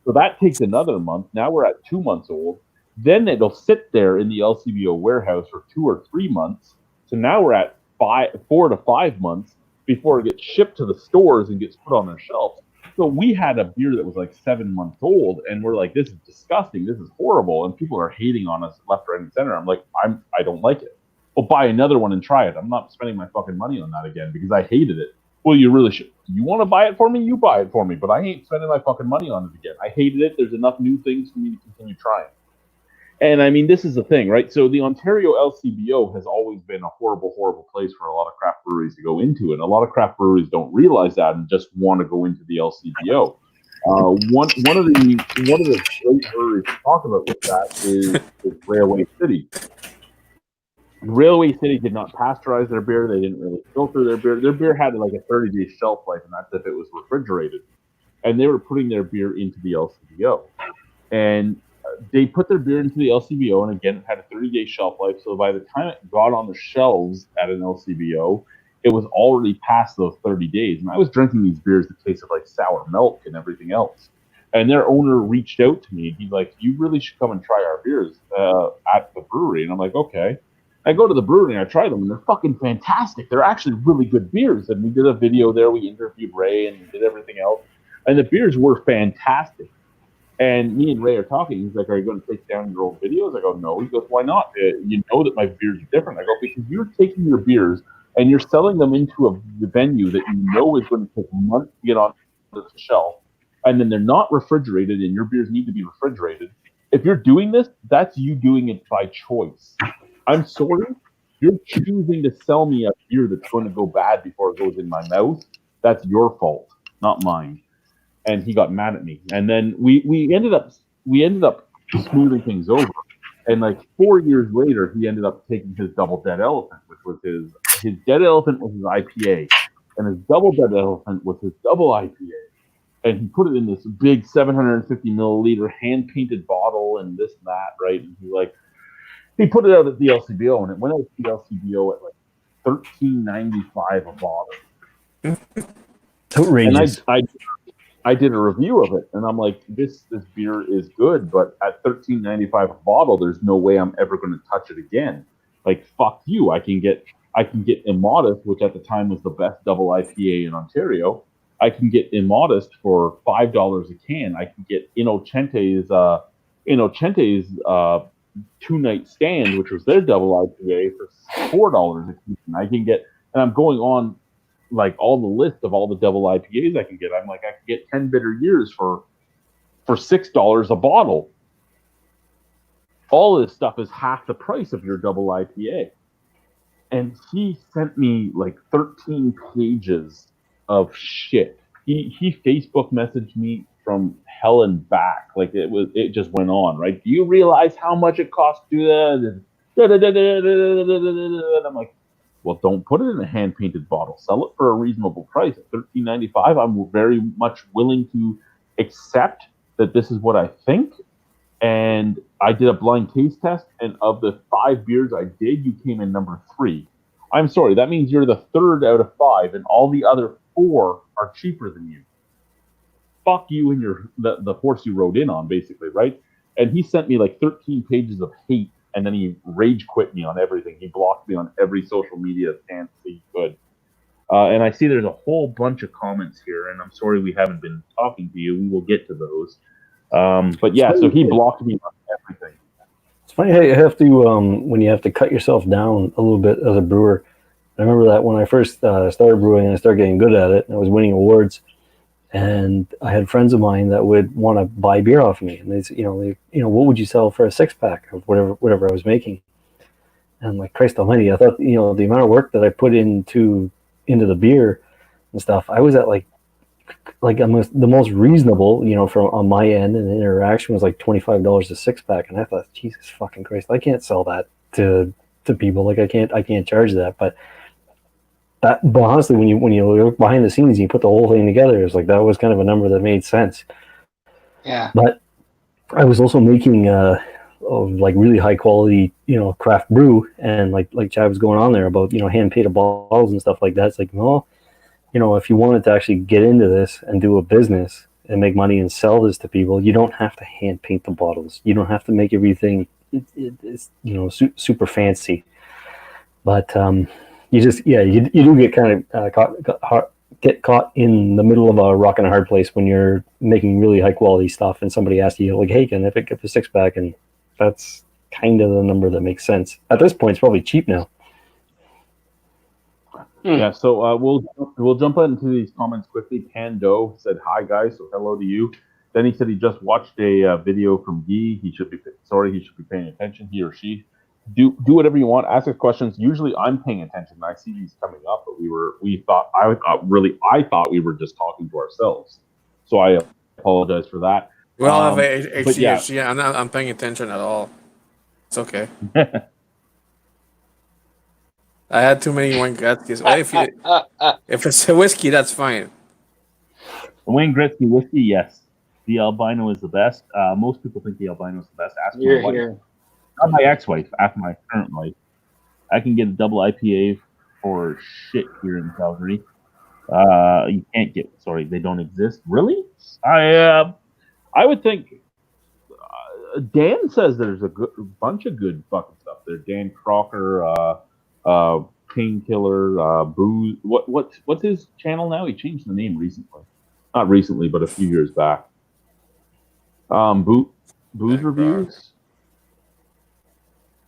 So that takes another month. Now we're at 2 months old. Then it'll sit there in the LCBO warehouse for 2 or 3 months. So now we're at 4 to 5 months before it gets shipped to the stores and gets put on their shelves. So we had a beer that was like 7 months old, and we're like, this is disgusting, this is horrible, and people are hating on us left, right, and center. I'm like, I don't like it. Well, buy another one and try it. I'm not spending my fucking money on that again because I hated it. Well, you really should. You want to buy it for me? You buy it for me, but I ain't spending my fucking money on it again. I hated it. There's enough new things for me to continue trying. And I mean, this is the thing, right? So the Ontario LCBO has always been a horrible, horrible place for a lot of craft breweries to go into, and a lot of craft breweries don't realize that and just want to go into the LCBO. One of the great breweries to talk about with that is Railway City. Railway City did not pasteurize their beer. They didn't really filter their beer. Their beer had like a 30-day shelf life, and that's if it was refrigerated. And they were putting their beer into the LCBO. And they put their beer into the LCBO, and again, it had a 30-day shelf life. So by the time it got on the shelves at an LCBO, it was already past those 30 days. And I was drinking these beers that tasted like sour milk and everything else. And their owner reached out to me. He's like, you really should come and try our beers at the brewery. And I'm like, okay. I go to the brewery and I try them, and they're fucking fantastic. They're actually really good beers. And we did a video there. We interviewed Ray and did everything else. And the beers were fantastic. And me and Ray are talking. He's like, are you going to take down your old videos? I go, no. He goes, why not? You know that my beers are different. I go, because you're taking your beers and you're selling them into a venue that you know is going to take months to get on the shelf. And then they're not refrigerated, and your beers need to be refrigerated. If you're doing this, that's you doing it by choice. I'm sorry. You're choosing to sell me a beer that's going to go bad before it goes in my mouth. That's your fault, not mine. And he got mad at me. And then we ended up smoothing things over. And like 4 years later, he ended up taking his Double Dead Elephant, which was his Dead Elephant was his IPA, and his Double Dead Elephant was his double IPA. And he put it in this big 750 milliliter hand painted bottle and this and that, right? And he put it out at the LCBO, and it went out to the LCBO at like $13.95 a bottle. Outrageous. And I did a review of it, and I'm like, this beer is good, but at $13.95 a bottle, there's no way I'm ever going to touch it again. Like, fuck you. I can get Immodest, which at the time was the best double IPA in Ontario. I can get Immodest for $5 a can. I can get Innocenti's 2-night stand, which was their double IPA, for $4 a can. I can get, and I'm going on like all the list of all the double IPAs I can get. I'm like, I can get 10 bitter years for $6 a bottle. All of this stuff is half the price of your double IPA. And he sent me like 13 pages of shit he Facebook messaged me from hell and back. Like it just went on, right? Do you realize how much it costs to do that? And I'm like, well, don't put it in a hand painted bottle. Sell it for a reasonable price at $13.95. I'm very much willing to accept that this is what I think. And I did a blind taste test, and of the 5 beers I did, you came in number 3. I'm sorry, that means you're the 3rd out of 5, and all the other 4 are cheaper than you. Fuck you and the horse you rode in on, basically, right? And he sent me like 13 pages of hate, and then he rage quit me on everything. He blocked me on every social media chance he could. And I see there's a whole bunch of comments here, and I'm sorry we haven't been talking to you. We will get to those. But yeah, so he blocked me on everything. It's funny how you have to, when you have to cut yourself down a little bit as a brewer. I remember that when I first started brewing and I started getting good at it, and I was winning awards, and I had friends of mine that would want to buy beer off of me, and they'd, what would you sell for a 6-pack of whatever I was making? And I'm like, Christ Almighty! I thought, the amount of work that I put into the beer and stuff, I was at like the most reasonable, from on my end, and the interaction was like $25 a 6-pack, and I thought, Jesus fucking Christ, I can't sell that to people. Like I can't charge that, but honestly, when you look behind the scenes and you put the whole thing together, it's like that was kind of a number that made sense. Yeah. But I was also making like really high quality, craft brew, and like Chad was going on there about hand painted bottles and stuff like that. It's like, well, if you wanted to actually get into this and do a business and make money and sell this to people, you don't have to hand paint the bottles. You don't have to make everything, it's super fancy. But you do get kind of get caught in the middle of a rock and a hard place when you're making really high quality stuff, and somebody asks you like, "Hey, can I pick up a 6-pack?" And that's kind of the number that makes sense. At this point, it's probably cheap now. Yeah, so we'll jump into these comments quickly. Pando said hi guys, so hello to you. Then he said he just watched a video from Guy. He should be paying attention. He or she. Do whatever you want. Ask us questions. Usually I'm paying attention. I see these coming up, but I thought we were just talking to ourselves. So I apologize for that. Well, I have ADHD. Yeah, I'm paying attention at all. It's okay. I had too many Wayne Gretzky's. If it's a whiskey, that's fine. Wayne Gretzky whiskey, yes. The albino is the best. Most people think the albino is the best. Ask my wife. Here. Not my ex-wife, ask my current wife. I can get a double IPA for shit here in Calgary. You can't get. Sorry, they don't exist. Really? I would think. Dan says there's a bunch of good fucking stuff there. Dan Crocker, Painkiller, Booze. What's his channel now? He changed the name recently. Not recently, but a few years back. Booze Reviews.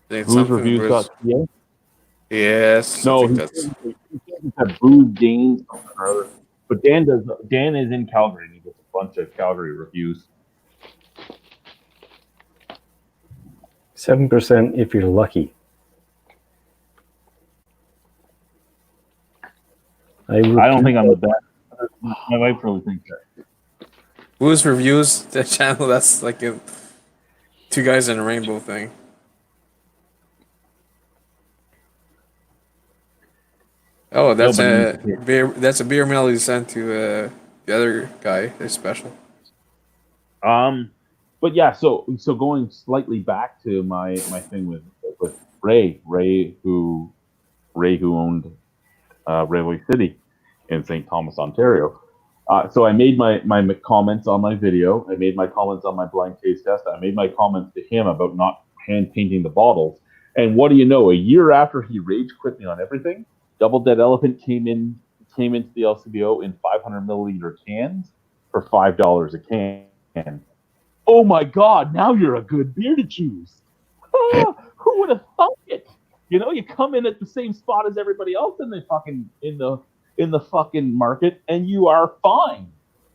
Booze Reviews.ca? Yes. No, he had Booze Games, but Dan is in Calgary and he gets a bunch of Calgary reviews. 7% if you're lucky. I don't think I'm the best. My wife really thinks that. Booze Reviews, the channel, that's like a 2 guys in a rainbow thing. Oh, that's a beer. That's a beer mail you sent to the other guy. It's special. But yeah, so going slightly back to my thing with Ray who owned Railway City in St. Thomas, Ontario. So I made my comments on my video. I made my comments on my blind taste test. I made my comments to him about not hand painting the bottles. And what do you know? A year after he rage quit me on everything, Double Dead Elephant came into the LCBO in 500 milliliter cans for $5 a can. Oh my God! Now you're a good beer to choose. Who would have thought it? You come in at the same spot as everybody else in the fucking market, and you are fine.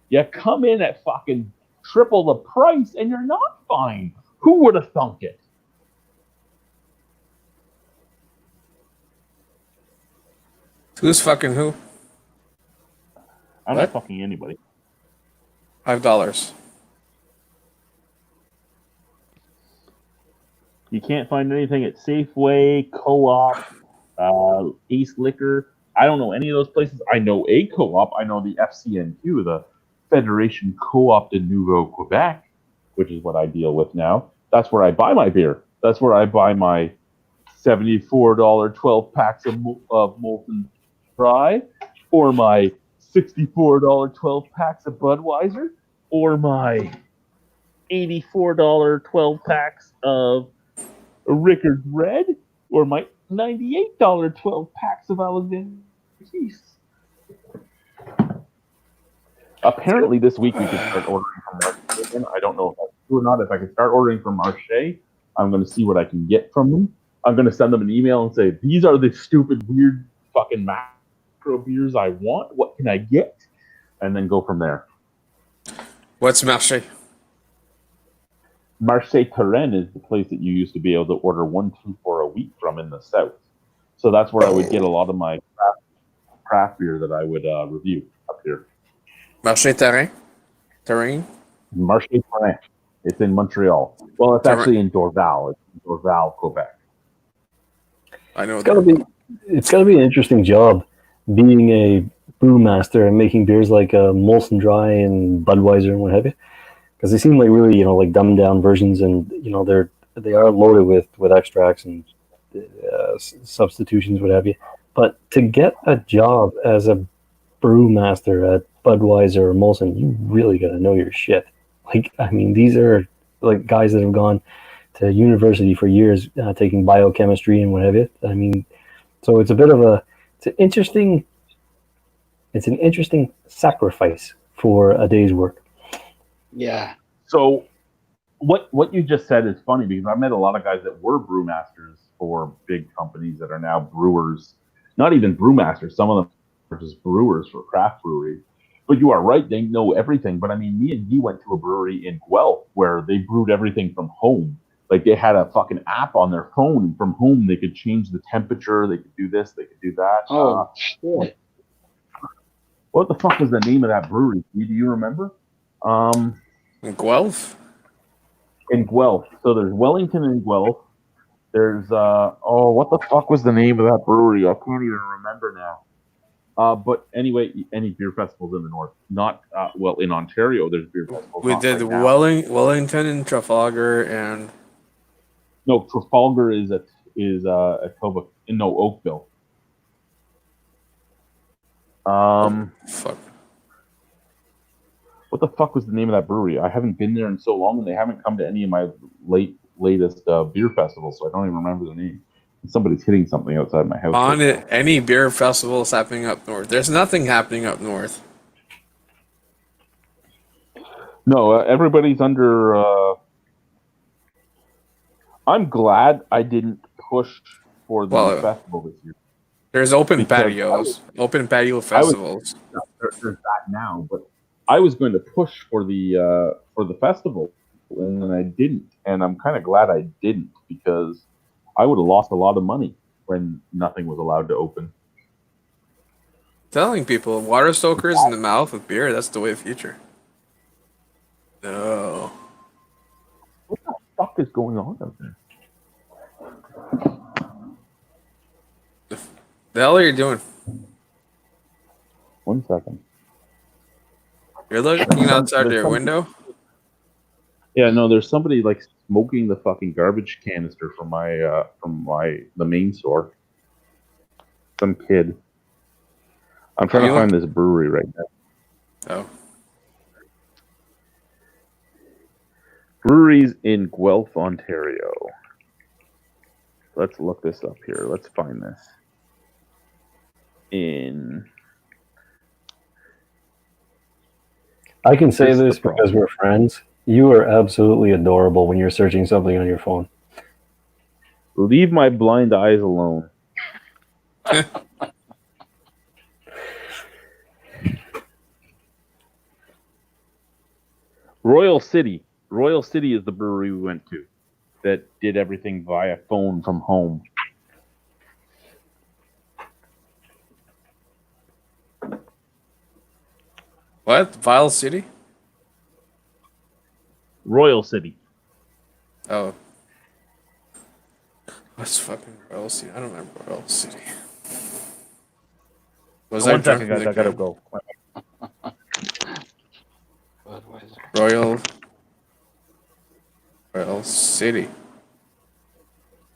You come in at fucking triple the price, and you're not fine. Who would have thunk it? Who's fucking who? I'm What? not fucking anybody. $5. You can't find anything at Safeway, Co-op, Ace Liquor. I don't know any of those places. I know a Co-op. I know the FCNQ, the Federation Co-op de Nouveau Quebec, which is what I deal with now. That's where I buy my beer. That's where I buy my $74 12 packs of Molten Dry, or my $64 12 packs of Budweiser, or my $84 12 packs of Rickard Red, or my $98 12 packs of Alexander Keith's. Apparently, this week we could start ordering from Marche again. I don't know if that's true or not. If I can start ordering from Marche, I'm going to see what I can get from them. I'm going to send them an email and say, these are the stupid, weird, fucking macro beers I want. What can I get? And then go from there. What's Marche? Marche Terrain is the place that you used to be able to order 1-2 for a week from in the south. So that's where I would get a lot of my craft beer that I would review up here. Marche Terrain? Terrain? Marche Terrain. It's in Montreal. Well, it's actually in Dorval. It's in Dorval, Quebec. I know. It's gotta be an interesting job being a brewmaster and making beers like Molson Dry and Budweiser and what have you, because they seem like really like dumbed down versions, and they are loaded with extracts and substitutions, what have you. But to get a job as a brewmaster at Budweiser or Molson, you really gotta know your shit. Like, I mean, these are like guys that have gone to university for years, taking biochemistry and what have you. I mean, so it's an interesting sacrifice for a day's work. Yeah. So what you just said is funny, because I met a lot of guys that were brewmasters for big companies that are now brewers. Not even brewmasters. Some of them are just brewers for craft breweries. But you are right, they know everything. But I mean, me and Guy went to a brewery in Guelph where they brewed everything from home. Like, they had a fucking app on their phone, and from home they could change the temperature, they could do this, they could do that. Oh, shit. What the fuck was the name of that brewery? Do you remember? In Guelph? In Guelph. So there's Wellington and Guelph. There's what the fuck was the name of that brewery? I can't even remember now. But anyway, any beer festivals in the north? Not in Ontario. There's beer festivals. We did right Wellington and Trafalgar and no, Trafalgar is at Toba. No, Oakville. fuck. What the fuck was the name of that brewery? I haven't been there in so long, and they haven't come to any of my latest beer festivals, so I don't even remember the name. Somebody's hitting something outside my house. On it, any beer festivals happening up north. There's nothing happening up north. No, everybody's under. I'm glad I didn't push for the festival this year. There's open patios, open patio festivals. There's that now, but I was going to push for the festival, and then I didn't, and I'm kind of glad I didn't, because I would have lost a lot of money when nothing was allowed to open. Telling people, water soakers in the mouth with beer, that's the way of the future. No. What the fuck is going on out there? The hell are you doing? 1 second. You're looking outside your window? Yeah, no, there's somebody like smoking the fucking garbage canister from the main store. Some kid. I'm trying to find this brewery right now. Oh. Breweries in Guelph, Ontario. Let's look this up here. Let's find this. I can say this because we're friends. You are absolutely adorable when you're searching something on your phone. Leave my blind eyes alone. Royal City. Royal City is the brewery we went to that did everything via phone from home. What? Vile City? Royal City. Oh. What's fucking Royal City? I don't remember Royal City. Was I One drunk second, as guys. a I gotta kid? go. Royal City.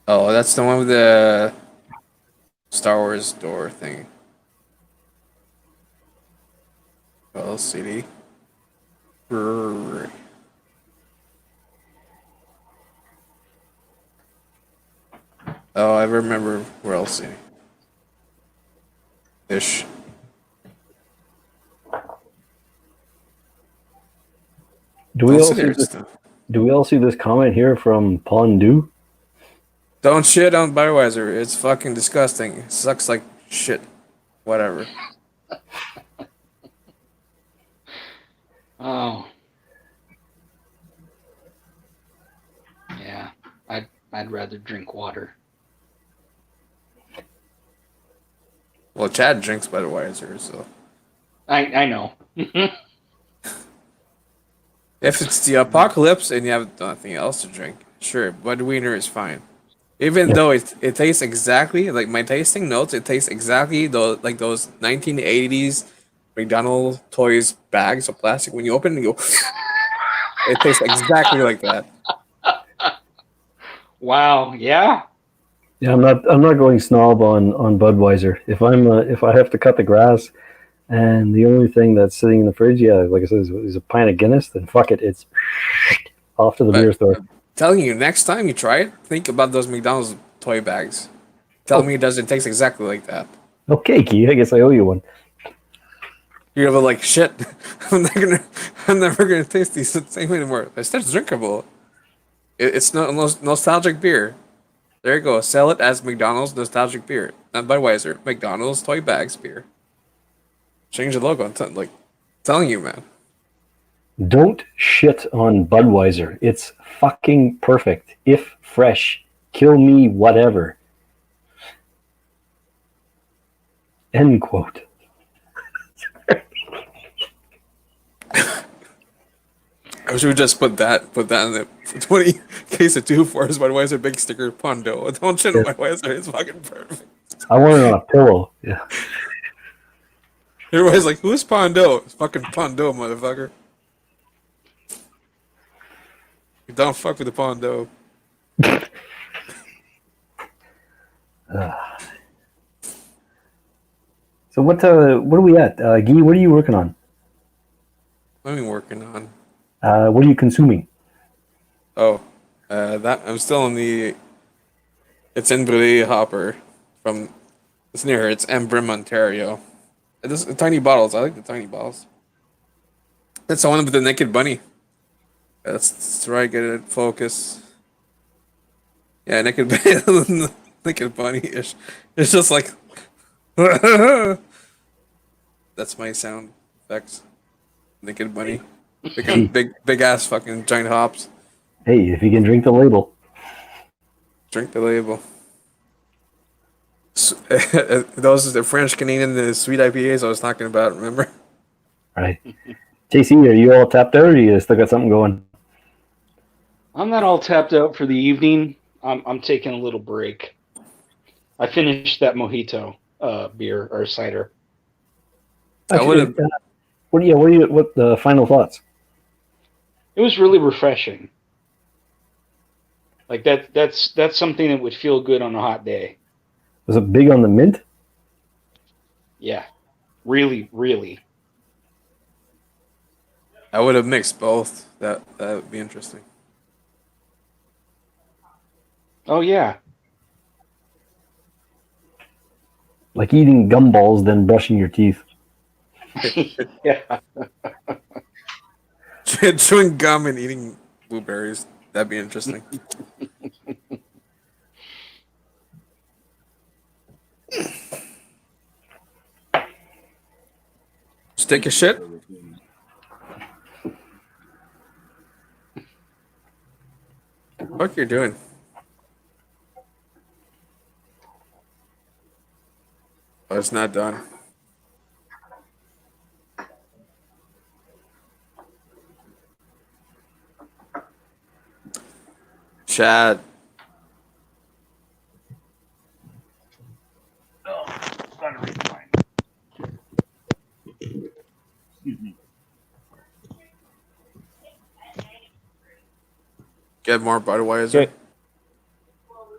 Oh, that's the one with the Star Wars door thing. Royal City Brewery. Oh, I remember Royal City. Ish. Do we Royal all City see or this? stuff. Do we all see this comment here from Bdu? Don't shit on Budweiser. It's fucking disgusting. It sucks like shit. Whatever. Oh. Yeah. I'd rather drink water. Well, Chad drinks Budweiser, so. I know. If it's the apocalypse and you have nothing else to drink, sure, Budweiser is fine. Even though it tastes exactly like my tasting notes, it tastes exactly those 1980s McDonald's toys bags of plastic. When you open it, you go, it tastes exactly like that. Wow. Yeah. Yeah, I'm not going snob on Budweiser. If I have to cut the grass, and the only thing that's sitting in the fridge, yeah, like I said, is a pint of Guinness, then fuck it, it's off to the beer store. I'm telling you, next time you try it, think about those McDonald's toy bags. Tell me it doesn't taste exactly like that. Okay, Key, I guess I owe you one. You're gonna be like, shit, I'm never gonna taste these the same anymore. It's still drinkable. It's no nostalgic beer. There you go. Sell it as McDonald's nostalgic beer, not Budweiser. McDonald's toy bags beer. Change the logo. I'm telling you, man. Don't shit on Budweiser. It's fucking perfect. If fresh, kill me, whatever. End quote. I should just put that in the 20 case of 2 for us. Budweiser big sticker Pondo. Don't shit on Budweiser. It's fucking perfect. I want it on a pillow. Yeah. Everybody's like, who's Pondo? It's fucking Pondo, motherfucker. You don't fuck with the Pondo. So what are we at? Guy, what are you working on? What am I working on? What are you consuming? Oh, that I'm still in the. It's in Brewdog hopper from. It's near here. It's Brim, Ontario. It's tiny bottles. I like the tiny bottles. That's the one with the naked bunny. That's right. Get it. Focus. Yeah, naked bunny. Naked bunny ish. It's just like. That's my sound effects. Naked bunny. Big ass fucking giant hops. Hey, if you can drink the label. Drink the label. Those are the French Canadian, the sweet IPAs I was talking about, remember? Right. JC, are you all tapped out or you still got something going? I'm not all tapped out for the evening. I'm taking a little break. I finished that mojito beer or cider. Actually, what the final thoughts? It was really refreshing. Like that's something that would feel good on a hot day. Was it big on the mint? Yeah. Really, really. I would have mixed both. That would be interesting. Oh yeah. Like eating gumballs, then brushing your teeth. Yeah. Chewing gum and eating blueberries. That'd be interesting. Just take a shit. What you're doing? Oh, it's not done. Chad. Oh, gotta read mine. Excuse me. Get more Budweiser. Okay.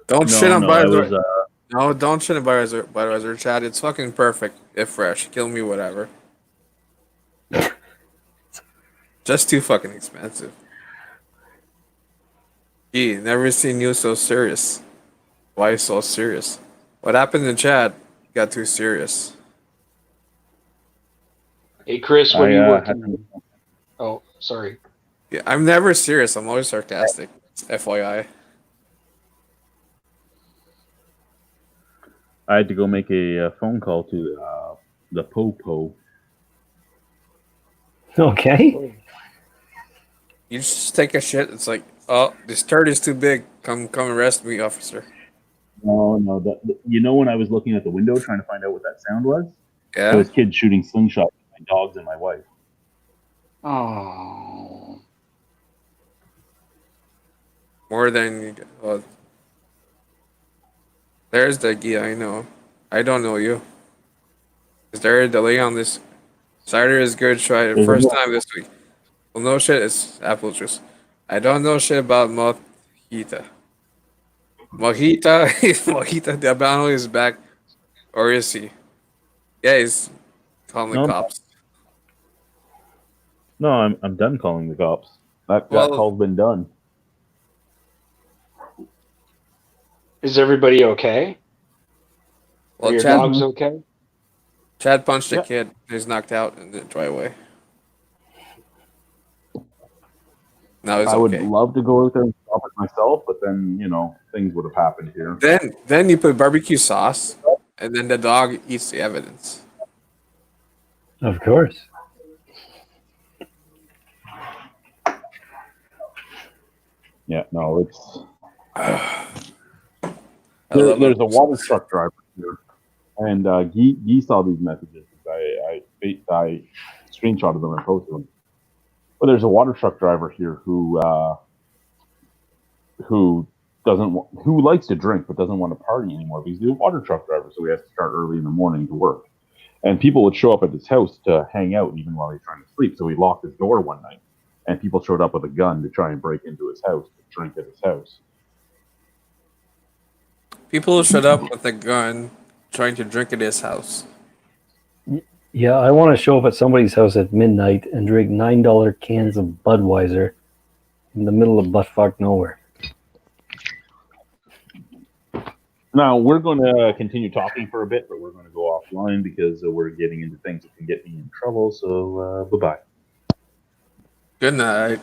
Don't shit on I Budweiser. was No, don't shit on Budweiser, Chad. It's fucking perfect. If fresh. Kill me, whatever. Just too fucking expensive. Gee, never seen you so serious. Why you so serious? What happened to Chad? Got too serious. Hey, Chris, what are you working had- on? Oh, sorry. Yeah, I'm never serious. I'm always sarcastic. FYI. I had to go make a phone call to the Popo. Okay. You just take a shit. It's like, oh, this turd is too big. Come arrest me, officer. No, you know when I was looking at the window trying to find out what that sound was? Yeah. It was kids shooting slingshots at my dogs and my wife. Oh. More than you. Well, there's the guy I know. I don't know you. Is there a delay on this? Cider is good. Try it first time this week. Well, no shit. It's apple juice. I don't know shit about mojito. Mojito the Albano is back, or is he? Yeah, he's calling the No. cops. No, I'm done calling the cops. That Well- call's been done. Is everybody okay? Well, Are your Chad, dogs okay? Chad punched a Yeah. kid. He's knocked out in the driveway. Now he's I would okay. love to go out there and stop it myself, but then things would have happened here. Then you put barbecue sauce, and then the dog eats the evidence. Of course. Yeah, no, it's I love there's a barbecue water sauce. truck driver here, and Guy saw these messages. I screenshotted them and posted them. But there's a water truck driver here who who likes to drink but doesn't want to party anymore because he's a water truck driver, so he has to start early in the morning to work. And people would show up at his house to hang out even while he's trying to sleep. So he locked his door one night, and people showed up with a gun to try and break into his house to drink at his house. People shut up with a gun trying to drink at his house. Yeah, I want to show up at somebody's house at midnight and drink $9 cans of Budweiser in the middle of buttfuck nowhere. Now, we're going to continue talking for a bit, but we're going to go offline because we're getting into things that can get me in trouble. So, bye-bye. Good night.